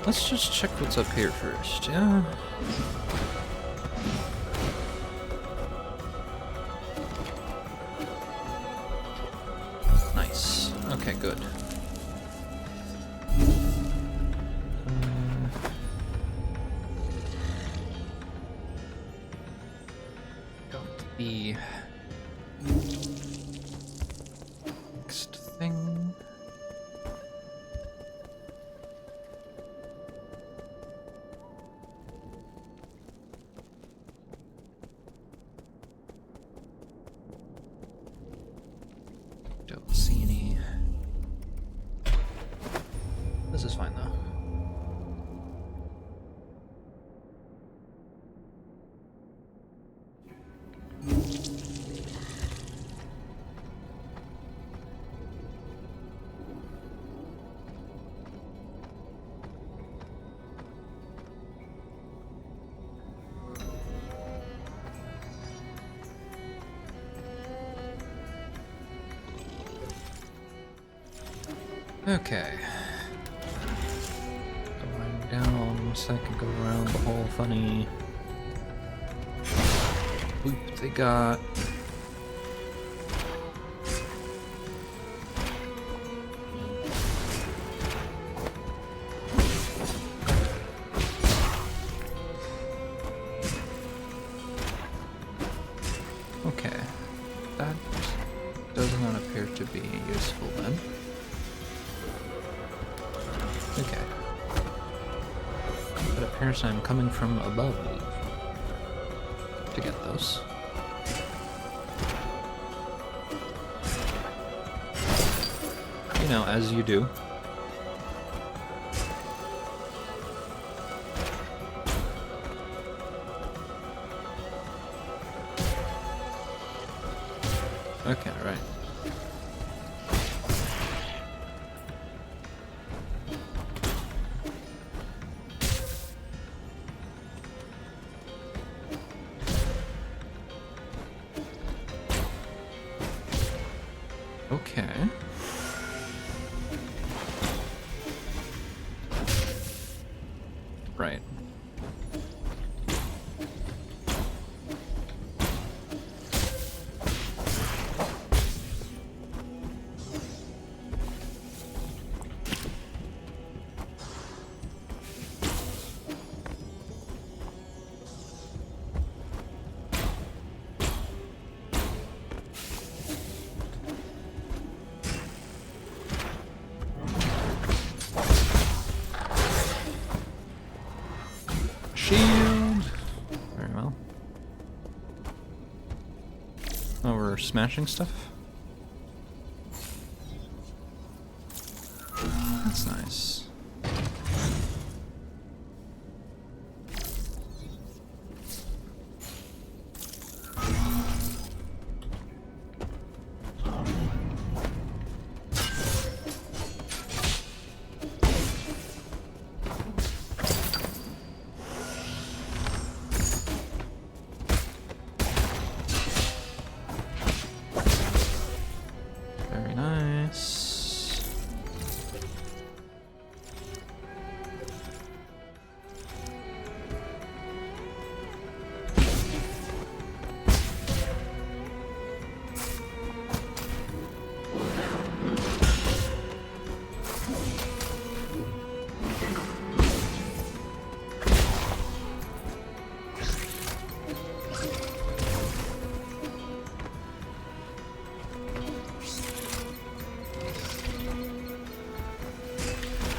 Let's just check what's up here first, yeah? Nice. Okay, good. Got the next thing. Don't see any. This is fine though. Okay. Going down so I can go around the whole funny loop they got. Okay. That does not appear to be useful then. Okay. But it appears I'm coming from above to get those. You know, as you do. Okay, right. Okay. Right. Shield. Very well. Oh, we're smashing stuff? That's nice.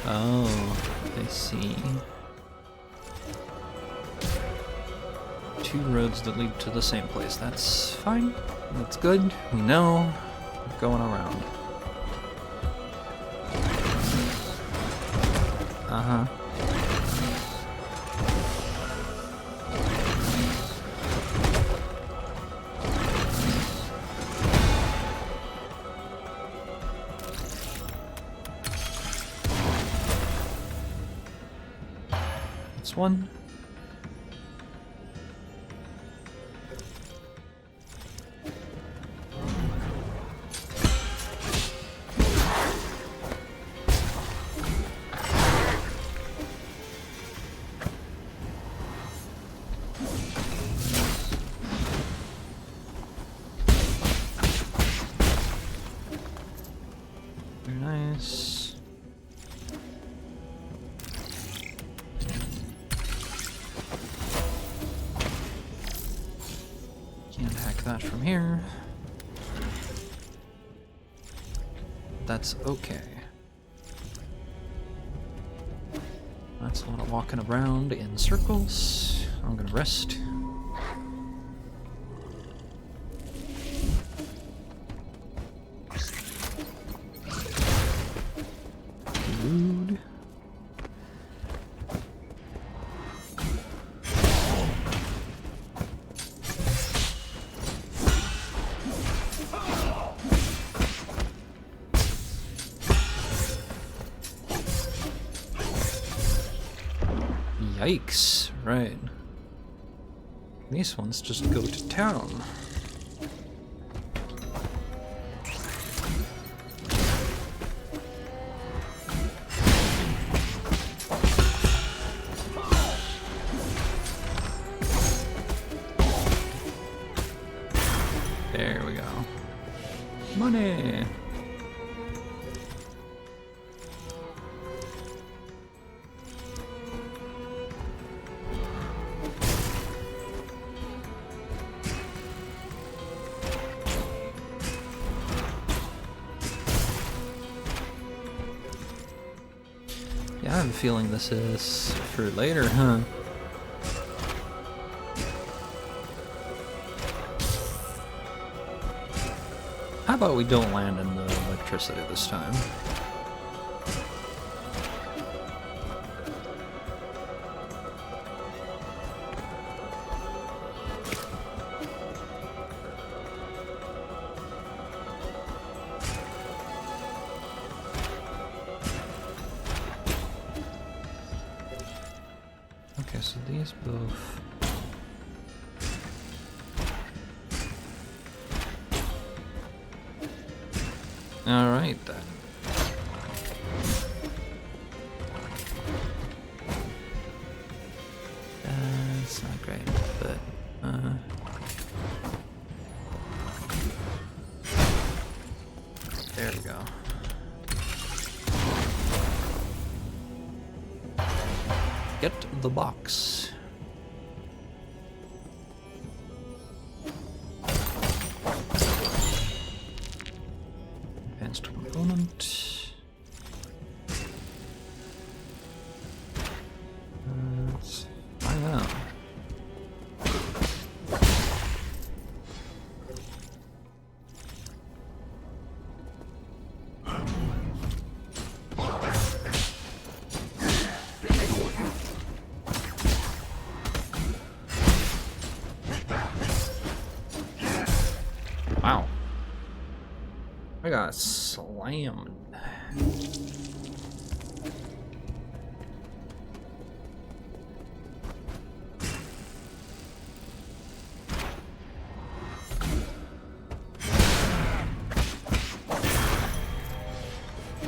Oh, I see. 2 roads that lead to the same place. That's fine. That's good. We know. We're going around. Uh-huh. That's one. Very nice. Can't hack that from here. That's okay. That's a lot of walking around in circles. I'm gonna rest. Food. Yikes, right. These ones just go to town. There we go. Money! Yeah, I have a feeling this is for later, huh? How about we don't land in the electricity this time? Okay, so these both... Alright then. That's not great, but there we go. Get the box. Advanced component. Let's find out. Wow. I got slammed.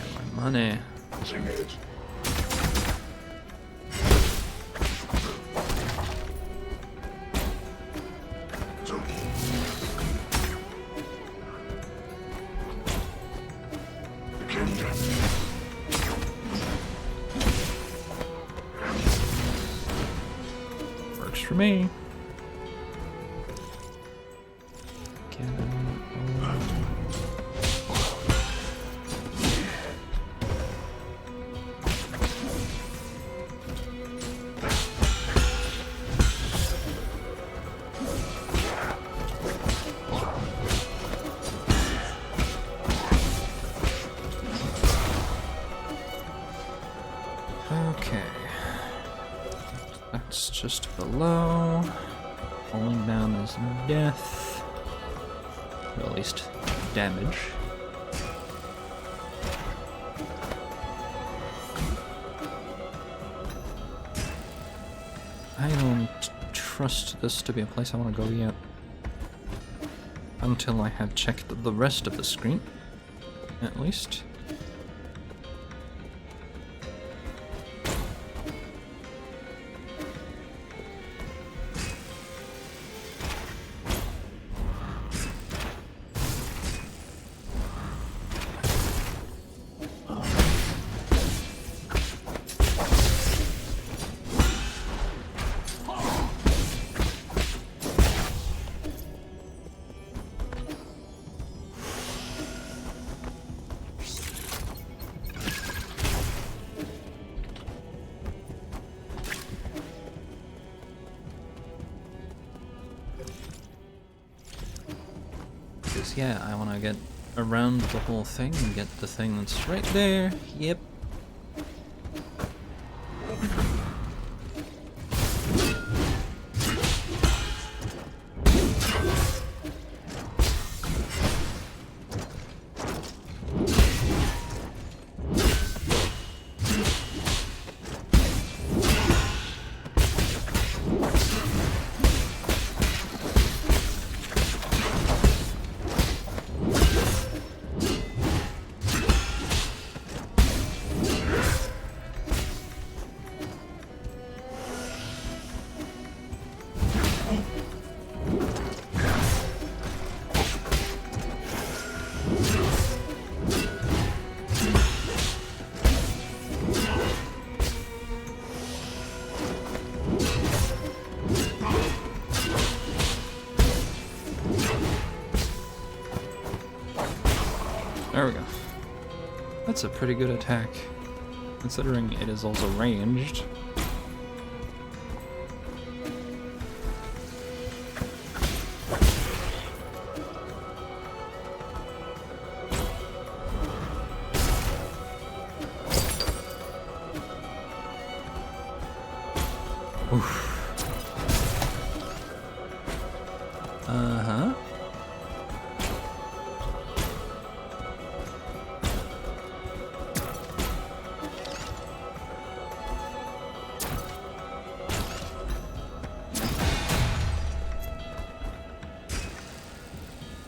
Got my money. Works for me. Okay. That's just below. Falling down is death. Or at least damage. I don't trust this to be a place I want to go yet. Until I have checked the rest of the screen, at least. Because, yeah, I want to get around the whole thing and get the thing that's right there. Yep. There we go. That's a pretty good attack, considering it is also ranged. Oof. Uh-huh.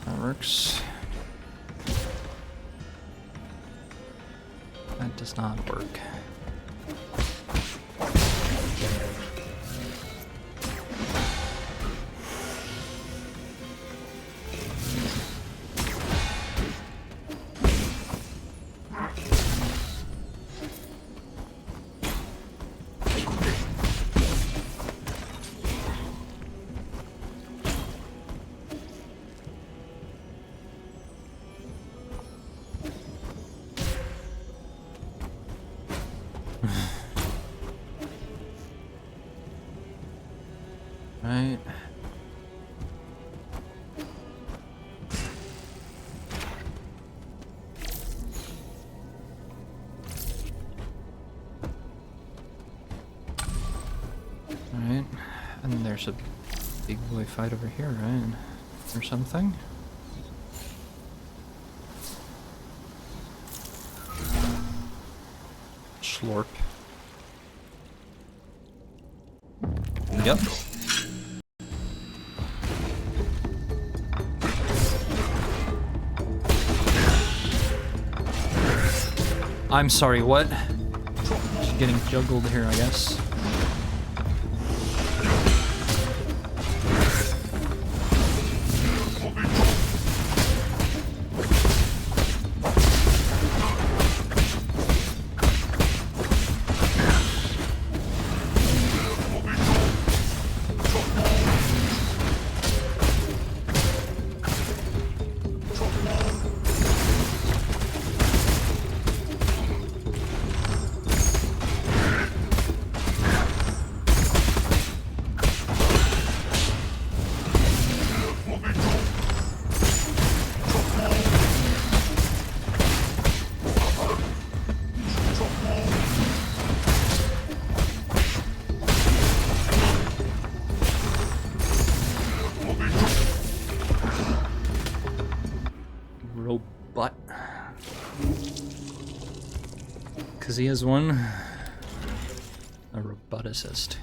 That works. That does not work. Right. Alright. And there's a big boy fight over here, right? Or something? Slurp. Yep. I'm sorry, what? Just getting juggled here, I guess. Because he has one. A roboticist.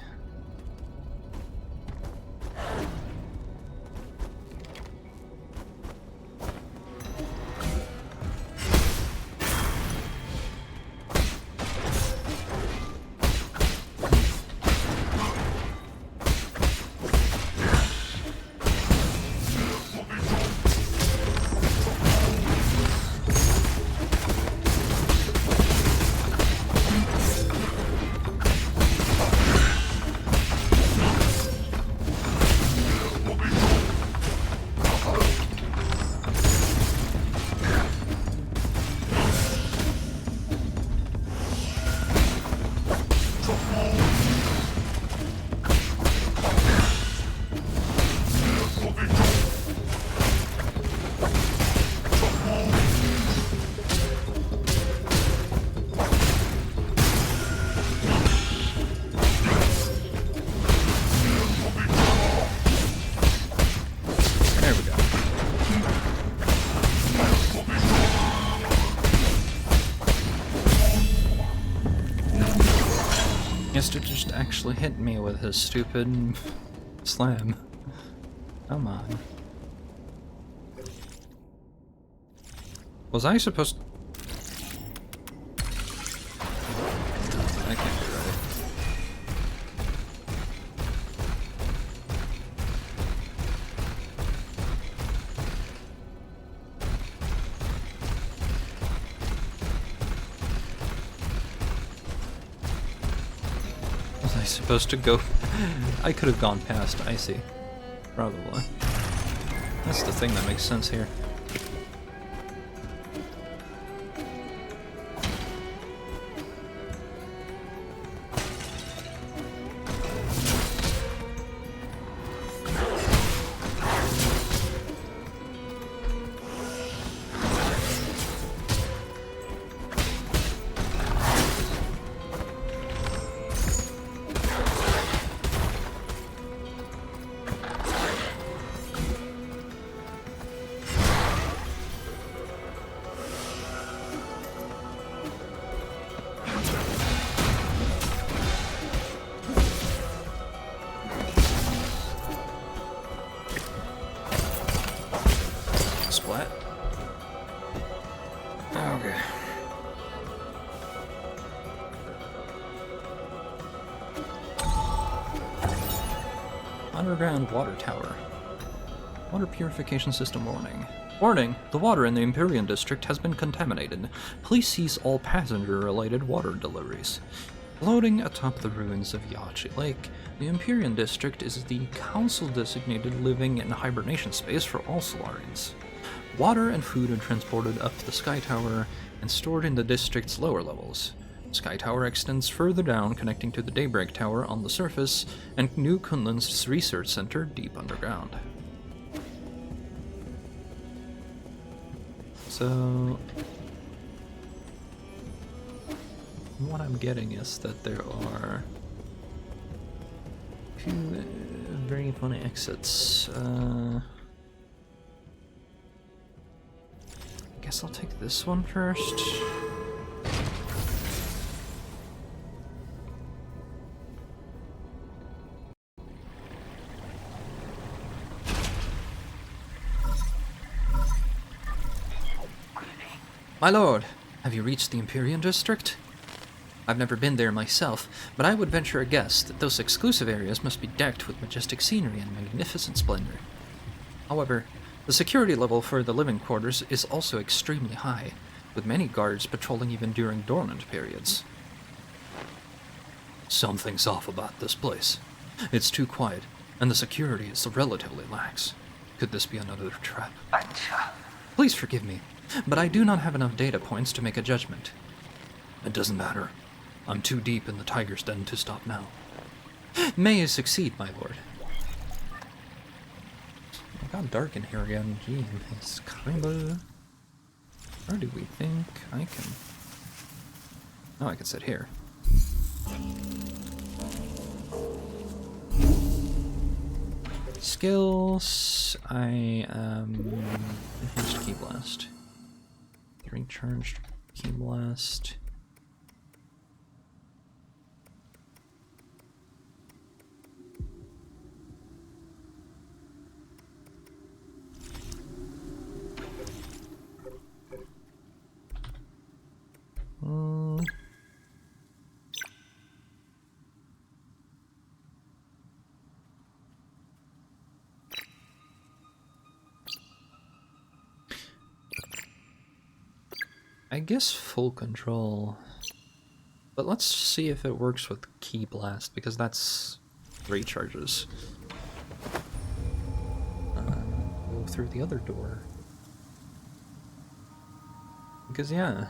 There we go. Yes, to just actually hit me with his stupid slam. Come on. Was I supposed to... I can't be right. Was I supposed to go... I could have gone past Icy. Probably. That's the thing that makes sense here. Splat. Okay. Underground water tower. Water purification system warning. Warning! The water in the Empyrean district has been contaminated. Please cease all passenger-related water deliveries. Floating atop the ruins of Yachi Lake, the Empyrean district is the council-designated living and hibernation space for all Solarians. Water and food are transported up the Sky Tower and stored in the district's lower levels. Sky Tower extends further down, connecting to the Daybreak Tower on the surface and New Kunlun's research center deep underground. So, what I'm getting is that there are two very funny exits. I guess I'll take this one first. My lord, have you reached the Empyrean district? I've never been there myself, but I would venture a guess that those exclusive areas must be decked with majestic scenery and magnificent splendor. However, the security level for the living quarters is also extremely high, with many guards patrolling even during dormant periods. Something's off about this place. It's too quiet, and the security is relatively lax. Could this be another trap? Please forgive me, but I do not have enough data points to make a judgment. It doesn't matter. I'm too deep in the tiger's den to stop now. May you succeed, my lord. It got dark in here again. Gee, it's kinda... Where do we think I can... Oh, I can sit here. Skills... I am... Enhanced Key Blast. Recharged Key Blast. I guess full control. But let's see if it works with Key Blast, because that's 3 charges. Go through the other door. Because, yeah.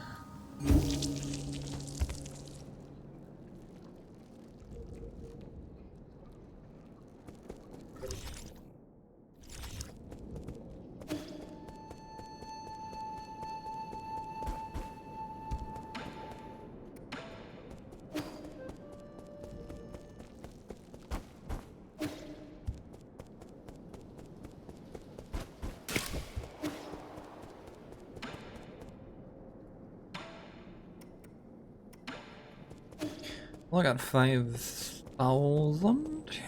Well, I got 5,000.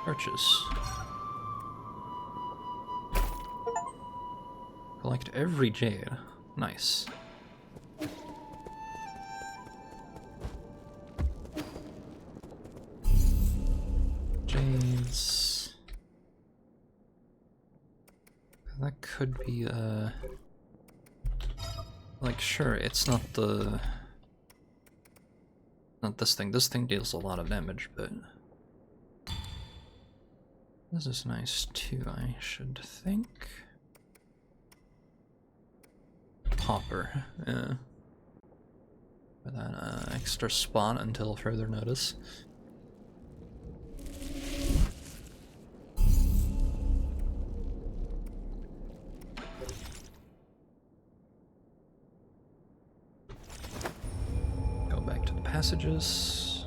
Purchase. Collect every jade. Nice. Jades. That could be, like, sure, it's not this thing. This thing deals a lot of damage, but this is nice too, I should think. Hopper, yeah. For that extra spot until further notice. Passages.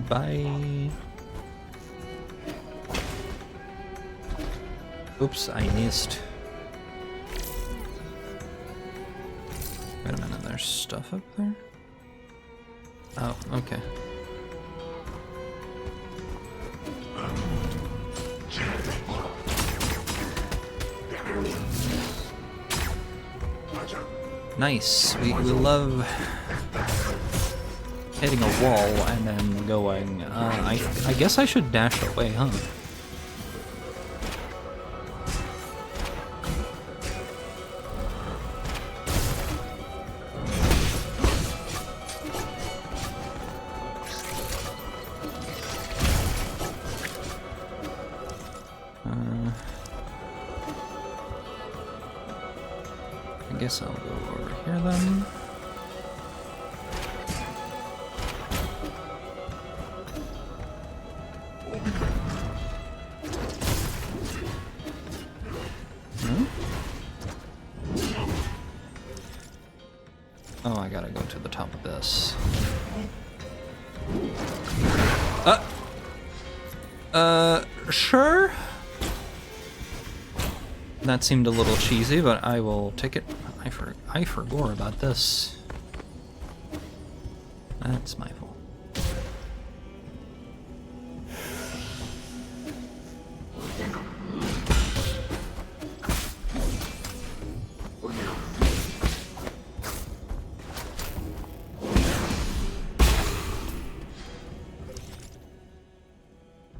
Bye. Oops, I missed. Wait a minute, there's stuff up there? Oh, okay. Nice. We love hitting a wall and then going. I guess I should dash away, huh? I guess I'll go over here then. Oh, I gotta go to the top of this. Sure? That seemed a little cheesy, but I will take it. I forgot about this. That's my fault.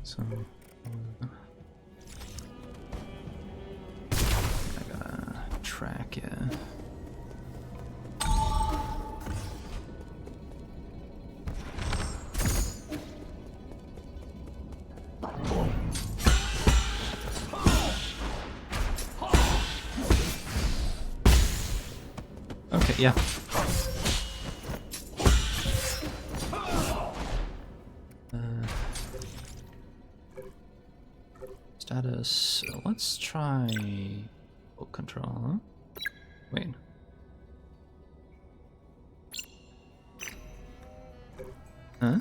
So I gotta track it. Okay, yeah. Status. Let's try full control. Huh? Wait. Huh?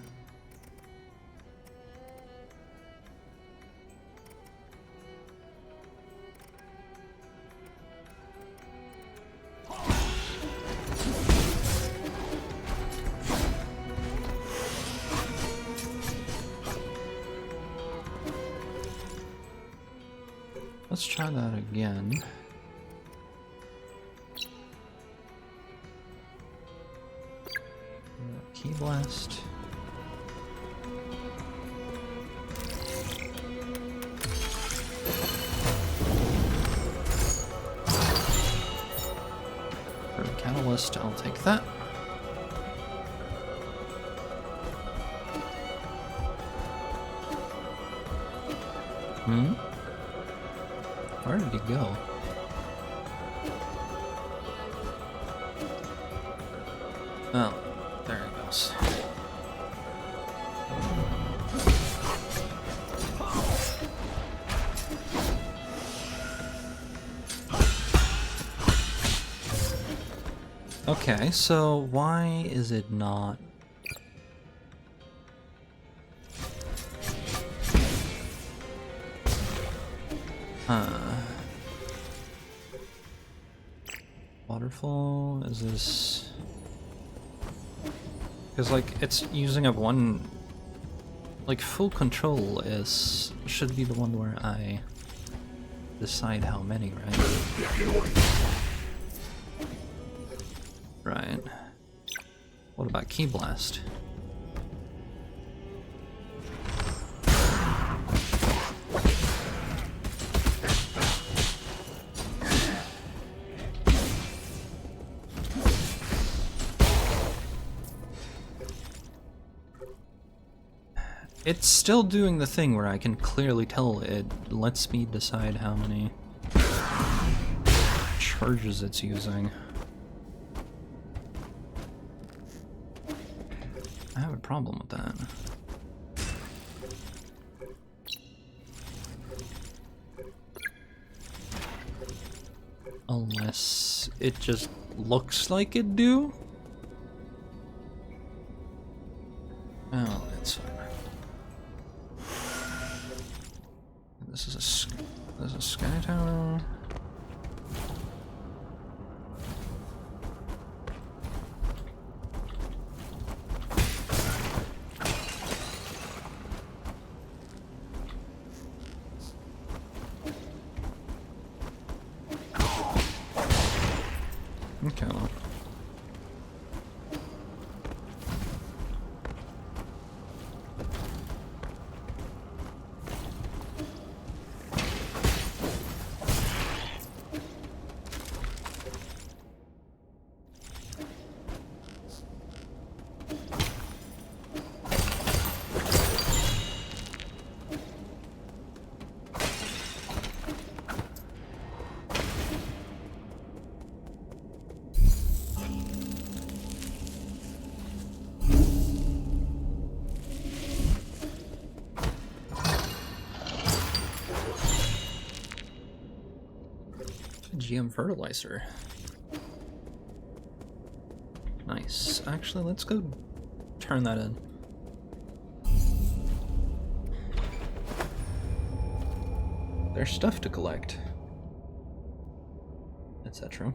Let's try that again. Key blast. For catalyst, I'll take that. Where did he go? Oh, there he goes. Okay, so why is it not? Waterfall, is this... Because, like, it's using up one... Like, full control should be the one where I decide how many, right? Right. What about Key Blast? It's still doing the thing where I can clearly tell it lets me decide how many charges it's using. I have a problem with that. Unless it just looks like it do? Oh, it's fine. This is a Sky Tower. Okay. GM fertilizer. Nice. Actually, let's go turn that in. There's stuff to collect, etc.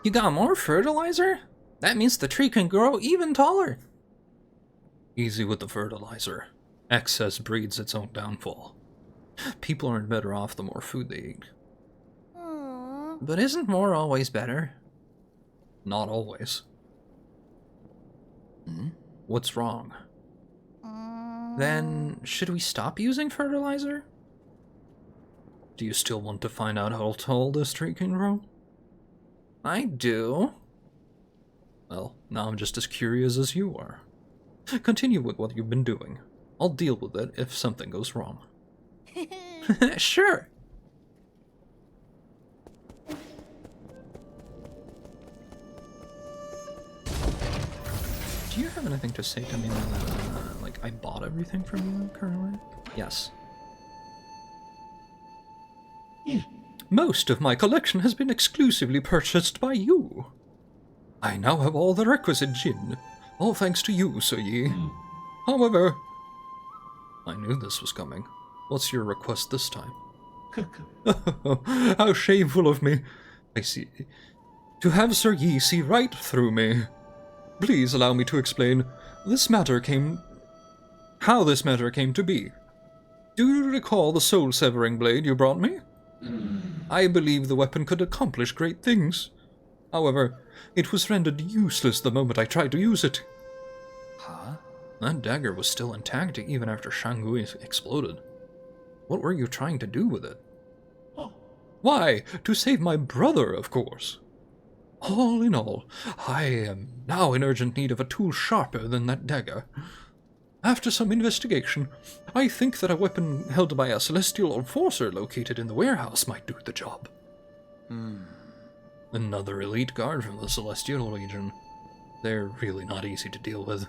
You got more fertilizer? That means the tree can grow even taller. Easy with the fertilizer. Excess breeds its own downfall. People aren't better off the more food they eat. But isn't more always better? Not always. What's wrong? Then, should we stop using fertilizer? Do you still want to find out how tall this tree can grow? I do. Well, now I'm just as curious as you are. Continue with what you've been doing. I'll deal with it if something goes wrong. Sure. Do you have anything to say to me now that, like, I bought everything from you currently? Yes. Most of my collection has been exclusively purchased by you. I now have all the requisite Jinn, all thanks to you, Suyi. However, I knew this was coming. What's your request this time? How shameful of me. I see. To have Sir Yi see right through me. Please allow me to explain how this matter came to be. Do you recall the soul-severing blade you brought me? I believe the weapon could accomplish great things. However, it was rendered useless the moment I tried to use it. Huh? That dagger was still intact even after Shangui exploded. What were you trying to do with it? Why, to save my brother, of course. All in all, I am now in urgent need of a tool sharper than that dagger. After some investigation, I think that a weapon held by a celestial enforcer located in the warehouse might do the job. Another elite guard from the Celestial Legion. They're really not easy to deal with.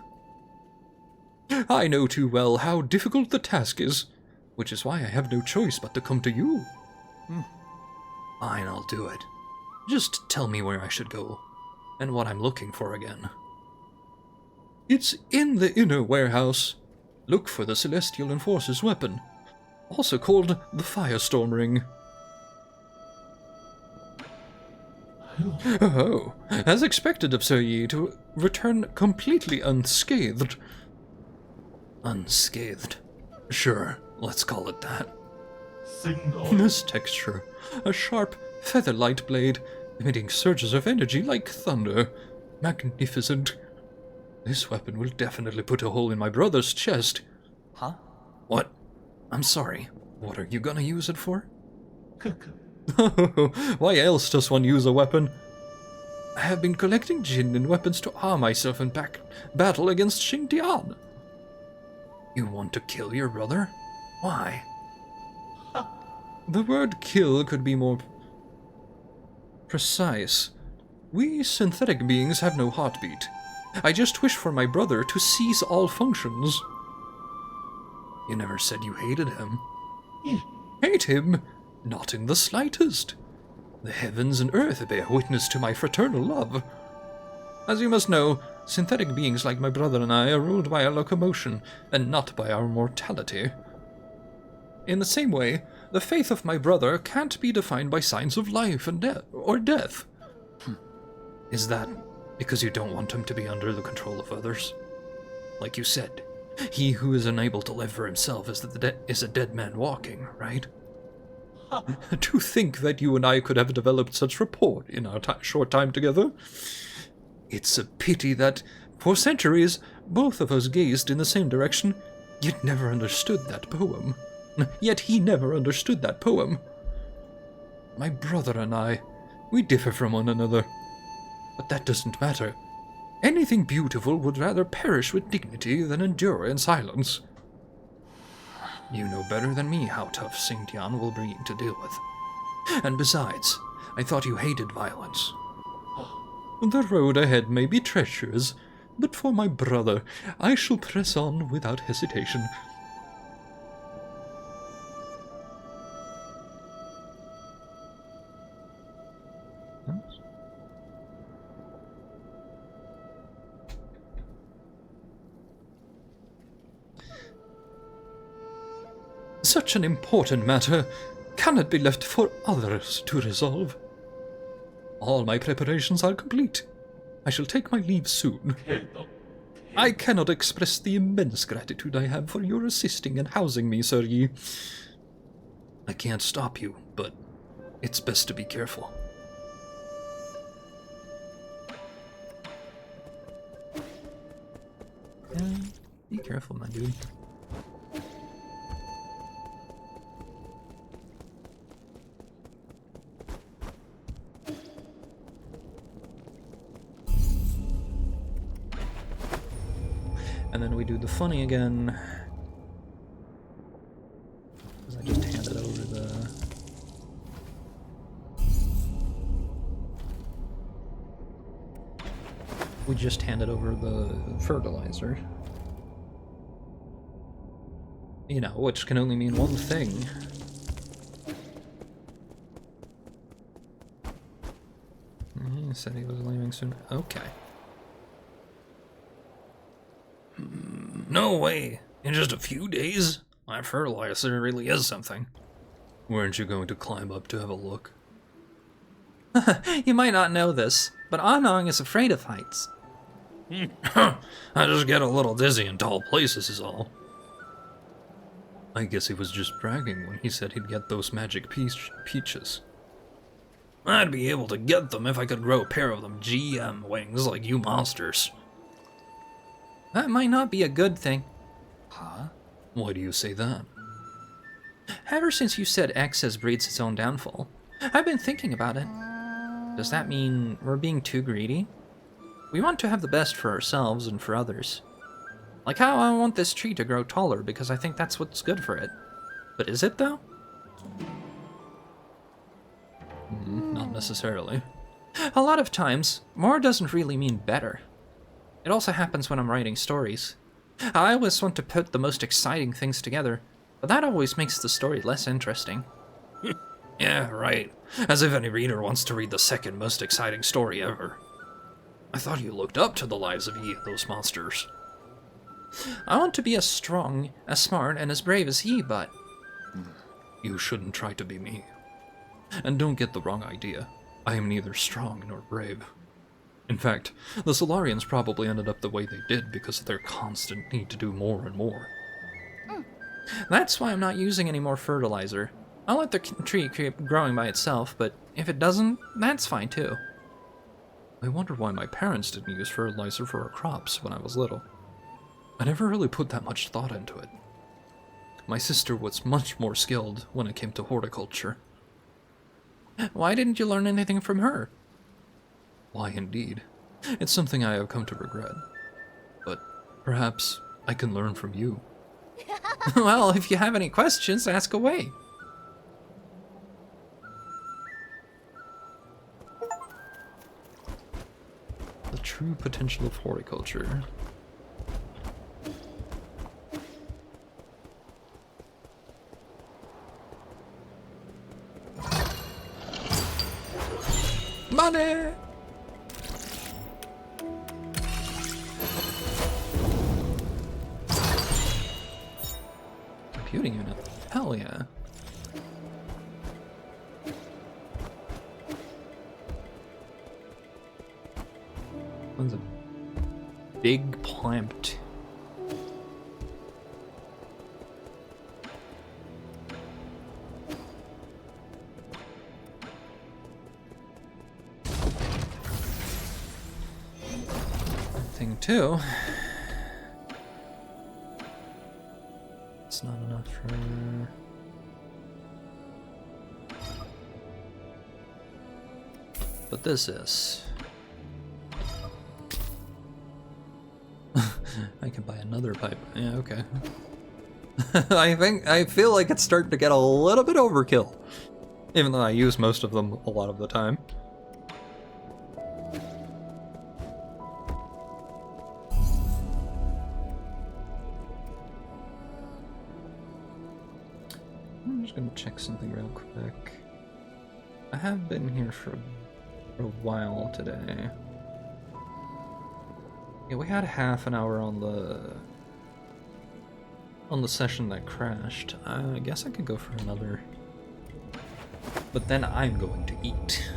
I know too well how difficult the task is, which is why I have no choice but to come to you. Fine, I'll do it. Just tell me where I should go, and what I'm looking for again. It's in the inner warehouse. Look for the Celestial Enforcer's weapon, also called the Firestorm Ring. Oh, as expected of Sir Yi to return completely unscathed. Unscathed? Sure, let's call it that. This texture, a sharp, feather-light blade, emitting surges of energy like thunder. Magnificent. This weapon will definitely put a hole in my brother's chest. Huh? What? I'm sorry. What are you gonna use it for? Why else does one use a weapon? I have been collecting Jin and weapons to arm myself in battle against Xingtian. You want to kill your brother? Why? The word kill could be more precise. We synthetic beings have no heartbeat. I just wish for my brother to cease all functions. You never said you hated him. Hate him? Not in the slightest. The heavens and earth bear witness to my fraternal love. As you must know, synthetic beings like my brother and I are ruled by our locomotion, and not by our mortality. In the same way, the faith of my brother can't be defined by signs of life and death. Is that because you don't want him to be under the control of others? Like you said, he who is unable to live for himself is a dead man walking, right? To think that you and I could have developed such rapport in our short time together. It's a pity that, for centuries, both of us gazed in the same direction, yet never understood that poem. Yet he never understood that poem. My brother and I, we differ from one another. But that doesn't matter. Anything beautiful would rather perish with dignity than endure in silence. You know better than me how tough Xingtian will be to deal with. And besides, I thought you hated violence. The road ahead may be treacherous, but for my brother, I shall press on without hesitation. Such an important matter cannot be left for others to resolve. All my preparations are complete. I shall take my leave soon. I cannot express the immense gratitude I have for your assisting and housing me, Sir Yi. I can't stop you, but it's best to be careful. Yeah, be careful, my dude. And then we do the funny again. Because I just handed over the... We just handed over the fertilizer. You know, which can only mean one thing. He said he was leaving soon. Okay. No way. In just a few days? that fertilizer really is something. Weren't you going to climb up to have a look? You might not know this, but Anong is afraid of heights. I just get a little dizzy in tall places is all. I guess he was just bragging when he said he'd get those magic peaches. I'd be able to get them if I could grow a pair of them GM wings like you monsters. That might not be a good thing. Huh? Why do you say that? Ever since you said excess breeds its own downfall, I've been thinking about it. Does that mean we're being too greedy? We want to have the best for ourselves and for others. Like how I want this tree to grow taller because I think that's what's good for it. But is it though? Not necessarily. A lot of times, more doesn't really mean better. It also happens when I'm writing stories. I always want to put the most exciting things together, but that always makes the story less interesting. Yeah, right. As if any reader wants to read the second most exciting story ever. I thought you looked up to the lives of those monsters. I want to be as strong, as smart, and as brave as he, but... You shouldn't try to be me. And don't get the wrong idea. I am neither strong nor brave. In fact, the Solarians probably ended up the way they did because of their constant need to do more and more. That's why I'm not using any more fertilizer. I'll let the tree keep growing by itself, but if it doesn't, that's fine too. I wonder why my parents didn't use fertilizer for our crops when I was little. I never really put that much thought into it. My sister was much more skilled when it came to horticulture. Why didn't you learn anything from her? Why, indeed. It's something I have come to regret. But perhaps I can learn from you. Well, if you have any questions, ask away. The true potential of horticulture. Money! Computing unit. Hell yeah. One's a big plant. Thing too. It's not enough for... But this is... I can buy another pipe. Yeah, okay. I feel like it's starting to get a little bit overkill. Even though I use most of them a lot of the time. I'm just gonna check something real quick. I have been here for a while today. Yeah, we had half an hour on the session that crashed. I guess I could go for another. But then I'm going to eat.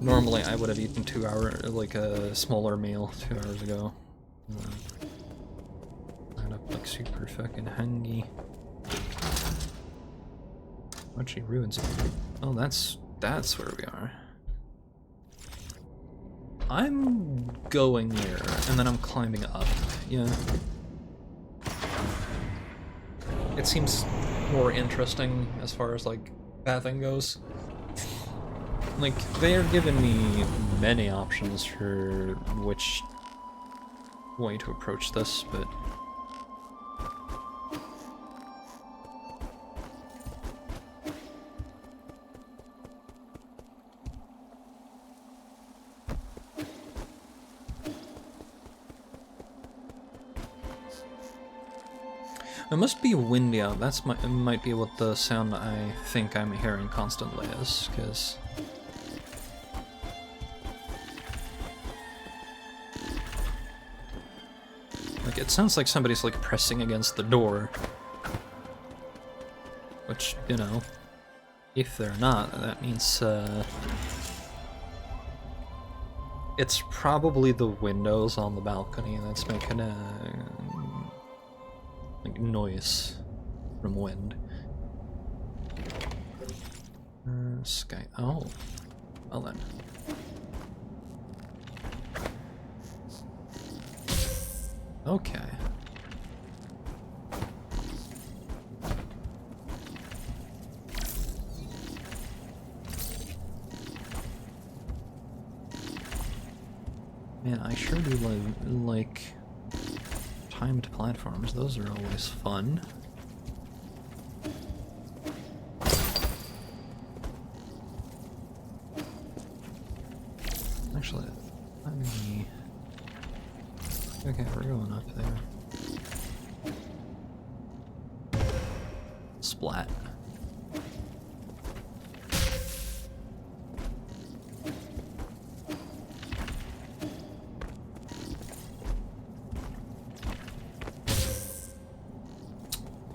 Normally I would have eaten 2 hours, like a smaller meal 2 hours ago. I'm up like super fucking hungry. Actually ruins it. Oh, that's where we are. I'm going there, and then I'm climbing up, yeah. It seems more interesting as far as, like, pathing goes. Like, they are giving me many options for which way to approach this, but... It must be windy out. That's might be what the sound I think I'm hearing constantly is, because... Like, it sounds like somebody's, like, pressing against the door. Which, you know, if they're not, that means, it's probably the windows on the balcony that's making a, like, noise from wind. Sky. Oh. Well then. Okay. Man, I sure do like timed platforms. Those are always fun. Actually, let me... Okay, we're going up there. Splat.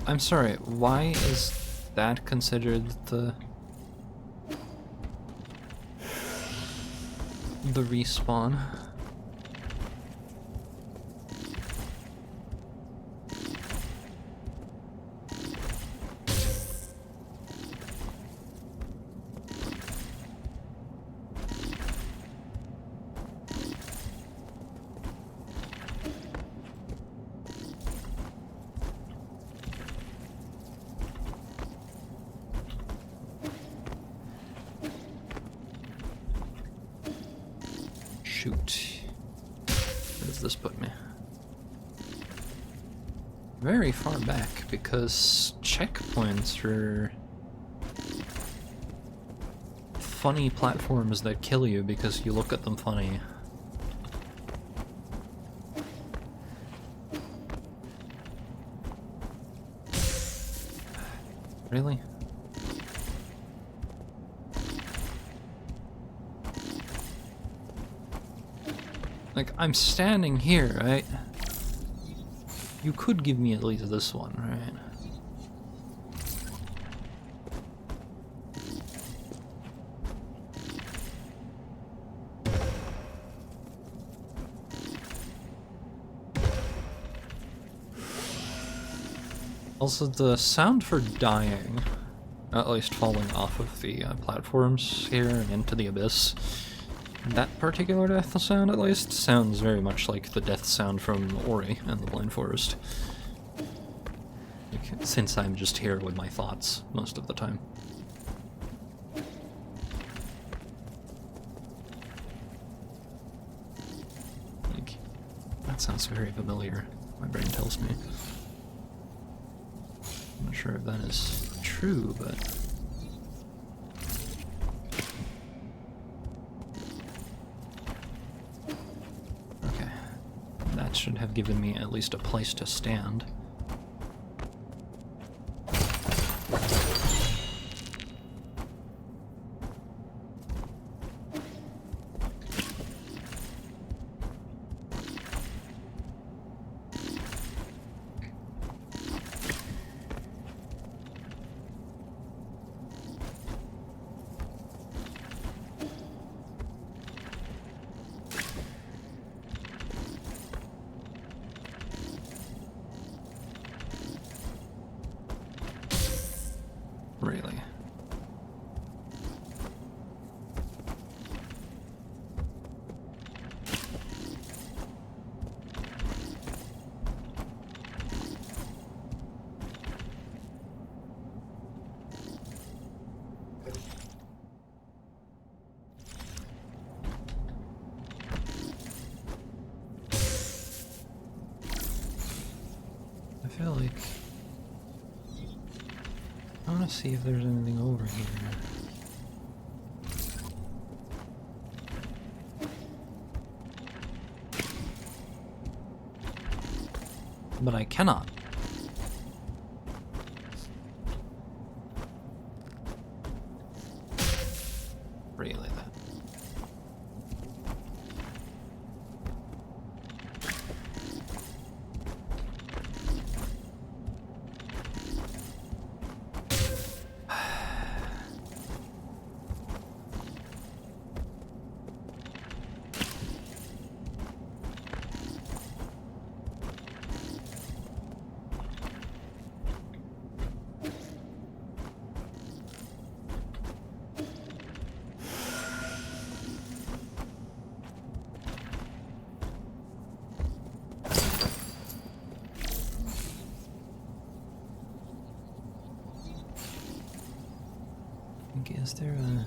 I'm sorry, why is that considered the respawn? Shoot. Where does this put me? Very far back, because checkpoints are funny platforms that kill you because you look at them funny. Really? Like, I'm standing here, right? You could give me at least this one, right? Also, the sound for dying, at least falling off of the platforms here and into the abyss, that particular death sound, at least, sounds very much like the death sound from Ori and the Blind Forest. Like, since I'm just here with my thoughts most of the time. Like, that sounds very familiar, my brain tells me. I'm not sure if that is true, but... should have given me at least a place to stand. Really? I feel like I want to see if there's anything over here. But I cannot. Really, that. Okay, is there a...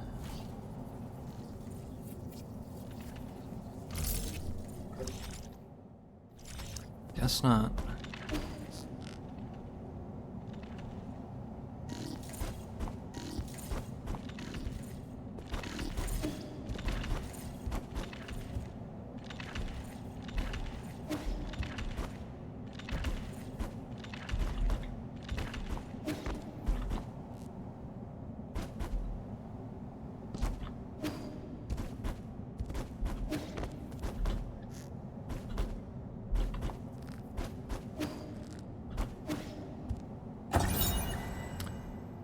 Guess not.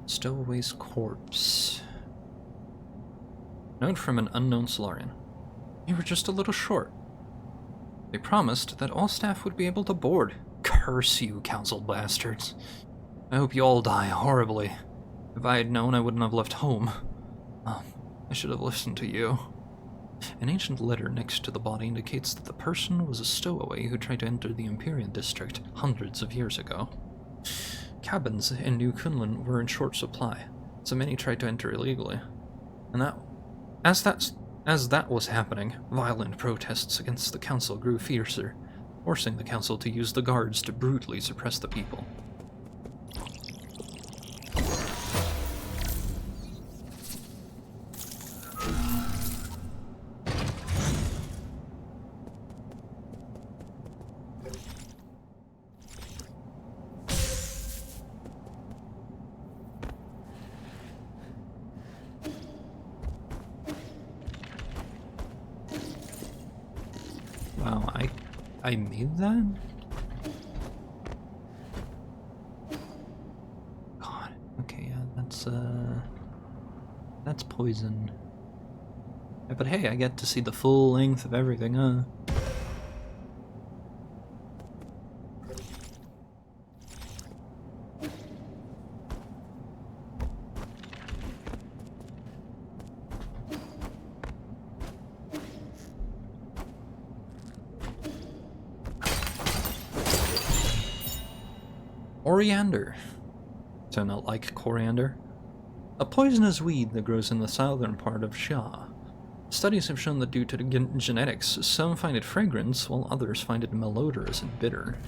Stowaway's corpse. Note from an unknown Solarian. You were just a little short. They promised that all staff would be able to board. Curse you, council bastards. I hope you all die horribly. If I had known, I wouldn't have left home. I should have listened to you. An ancient letter next to the body indicates that the person was a stowaway who tried to enter the Empyrean district hundreds of years ago. Cabins in New Kunlun were in short supply, so many tried to enter illegally. And as that was happening, violent protests against the council grew fiercer, forcing the council to use the guards to brutally suppress the people. Wow, I made that? God, okay, yeah, that's poison. Yeah, but hey, I get to see the full length of everything, huh? Coriander. So not like coriander. A poisonous weed that grows in the southern part of Xia. Studies have shown that due to the genetics, some find it fragrant, while others find it malodorous and bitter.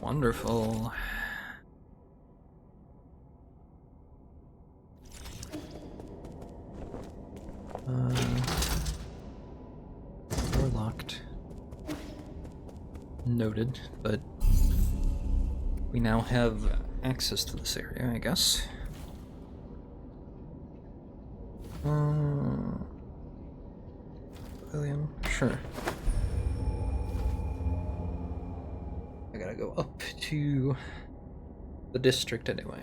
Wonderful. Door locked. Noted, but we now have access to this area, I guess. Pavilion? Sure. I gotta go up to the district anyway.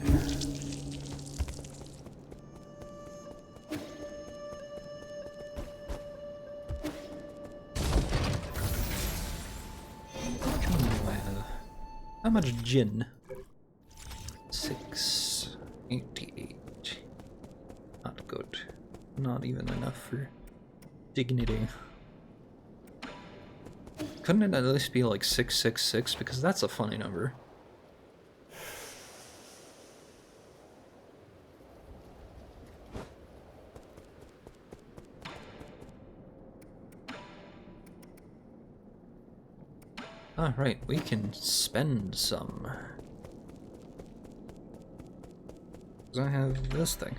How much gin? 688. Not good. Not even enough for dignity. Couldn't it at least be like 666? Because that's a funny number. Ah, right, we can spend some. 'Cause I have this thing.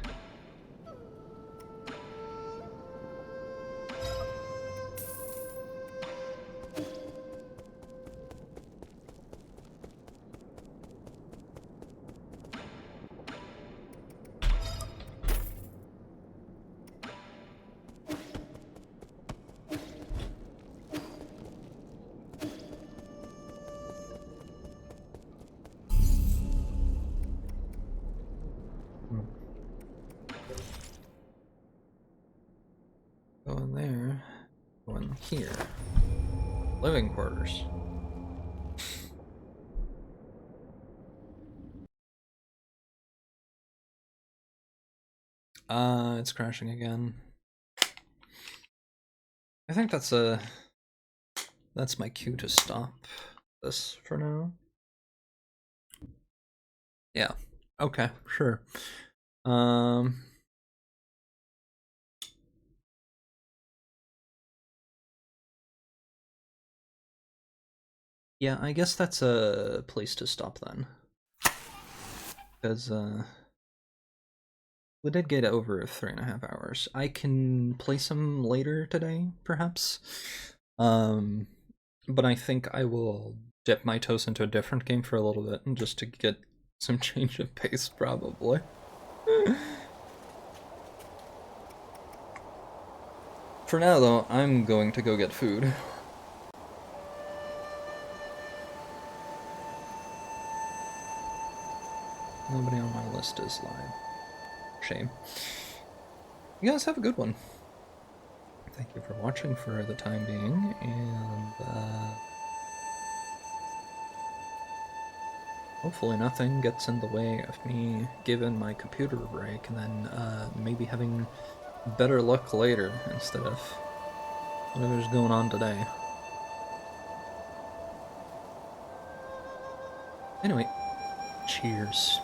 Go in there. Go in here. Living quarters. It's crashing again. I think that's my cue to stop this for now. Yeah. Okay, sure. Yeah, I guess that's a place to stop then. Because, we did get over 3.5 hours. I can play some later today, perhaps. But I think I will dip my toes into a different game for a little bit, and just to get some change of pace, probably. For now, though, I'm going to go get food. Nobody on my list is live. Shame. You guys have a good one. Thank you for watching for the time being, and hopefully nothing gets in the way of me giving my computer a break, and then maybe having better luck later instead of whatever's going on today. Anyway, cheers.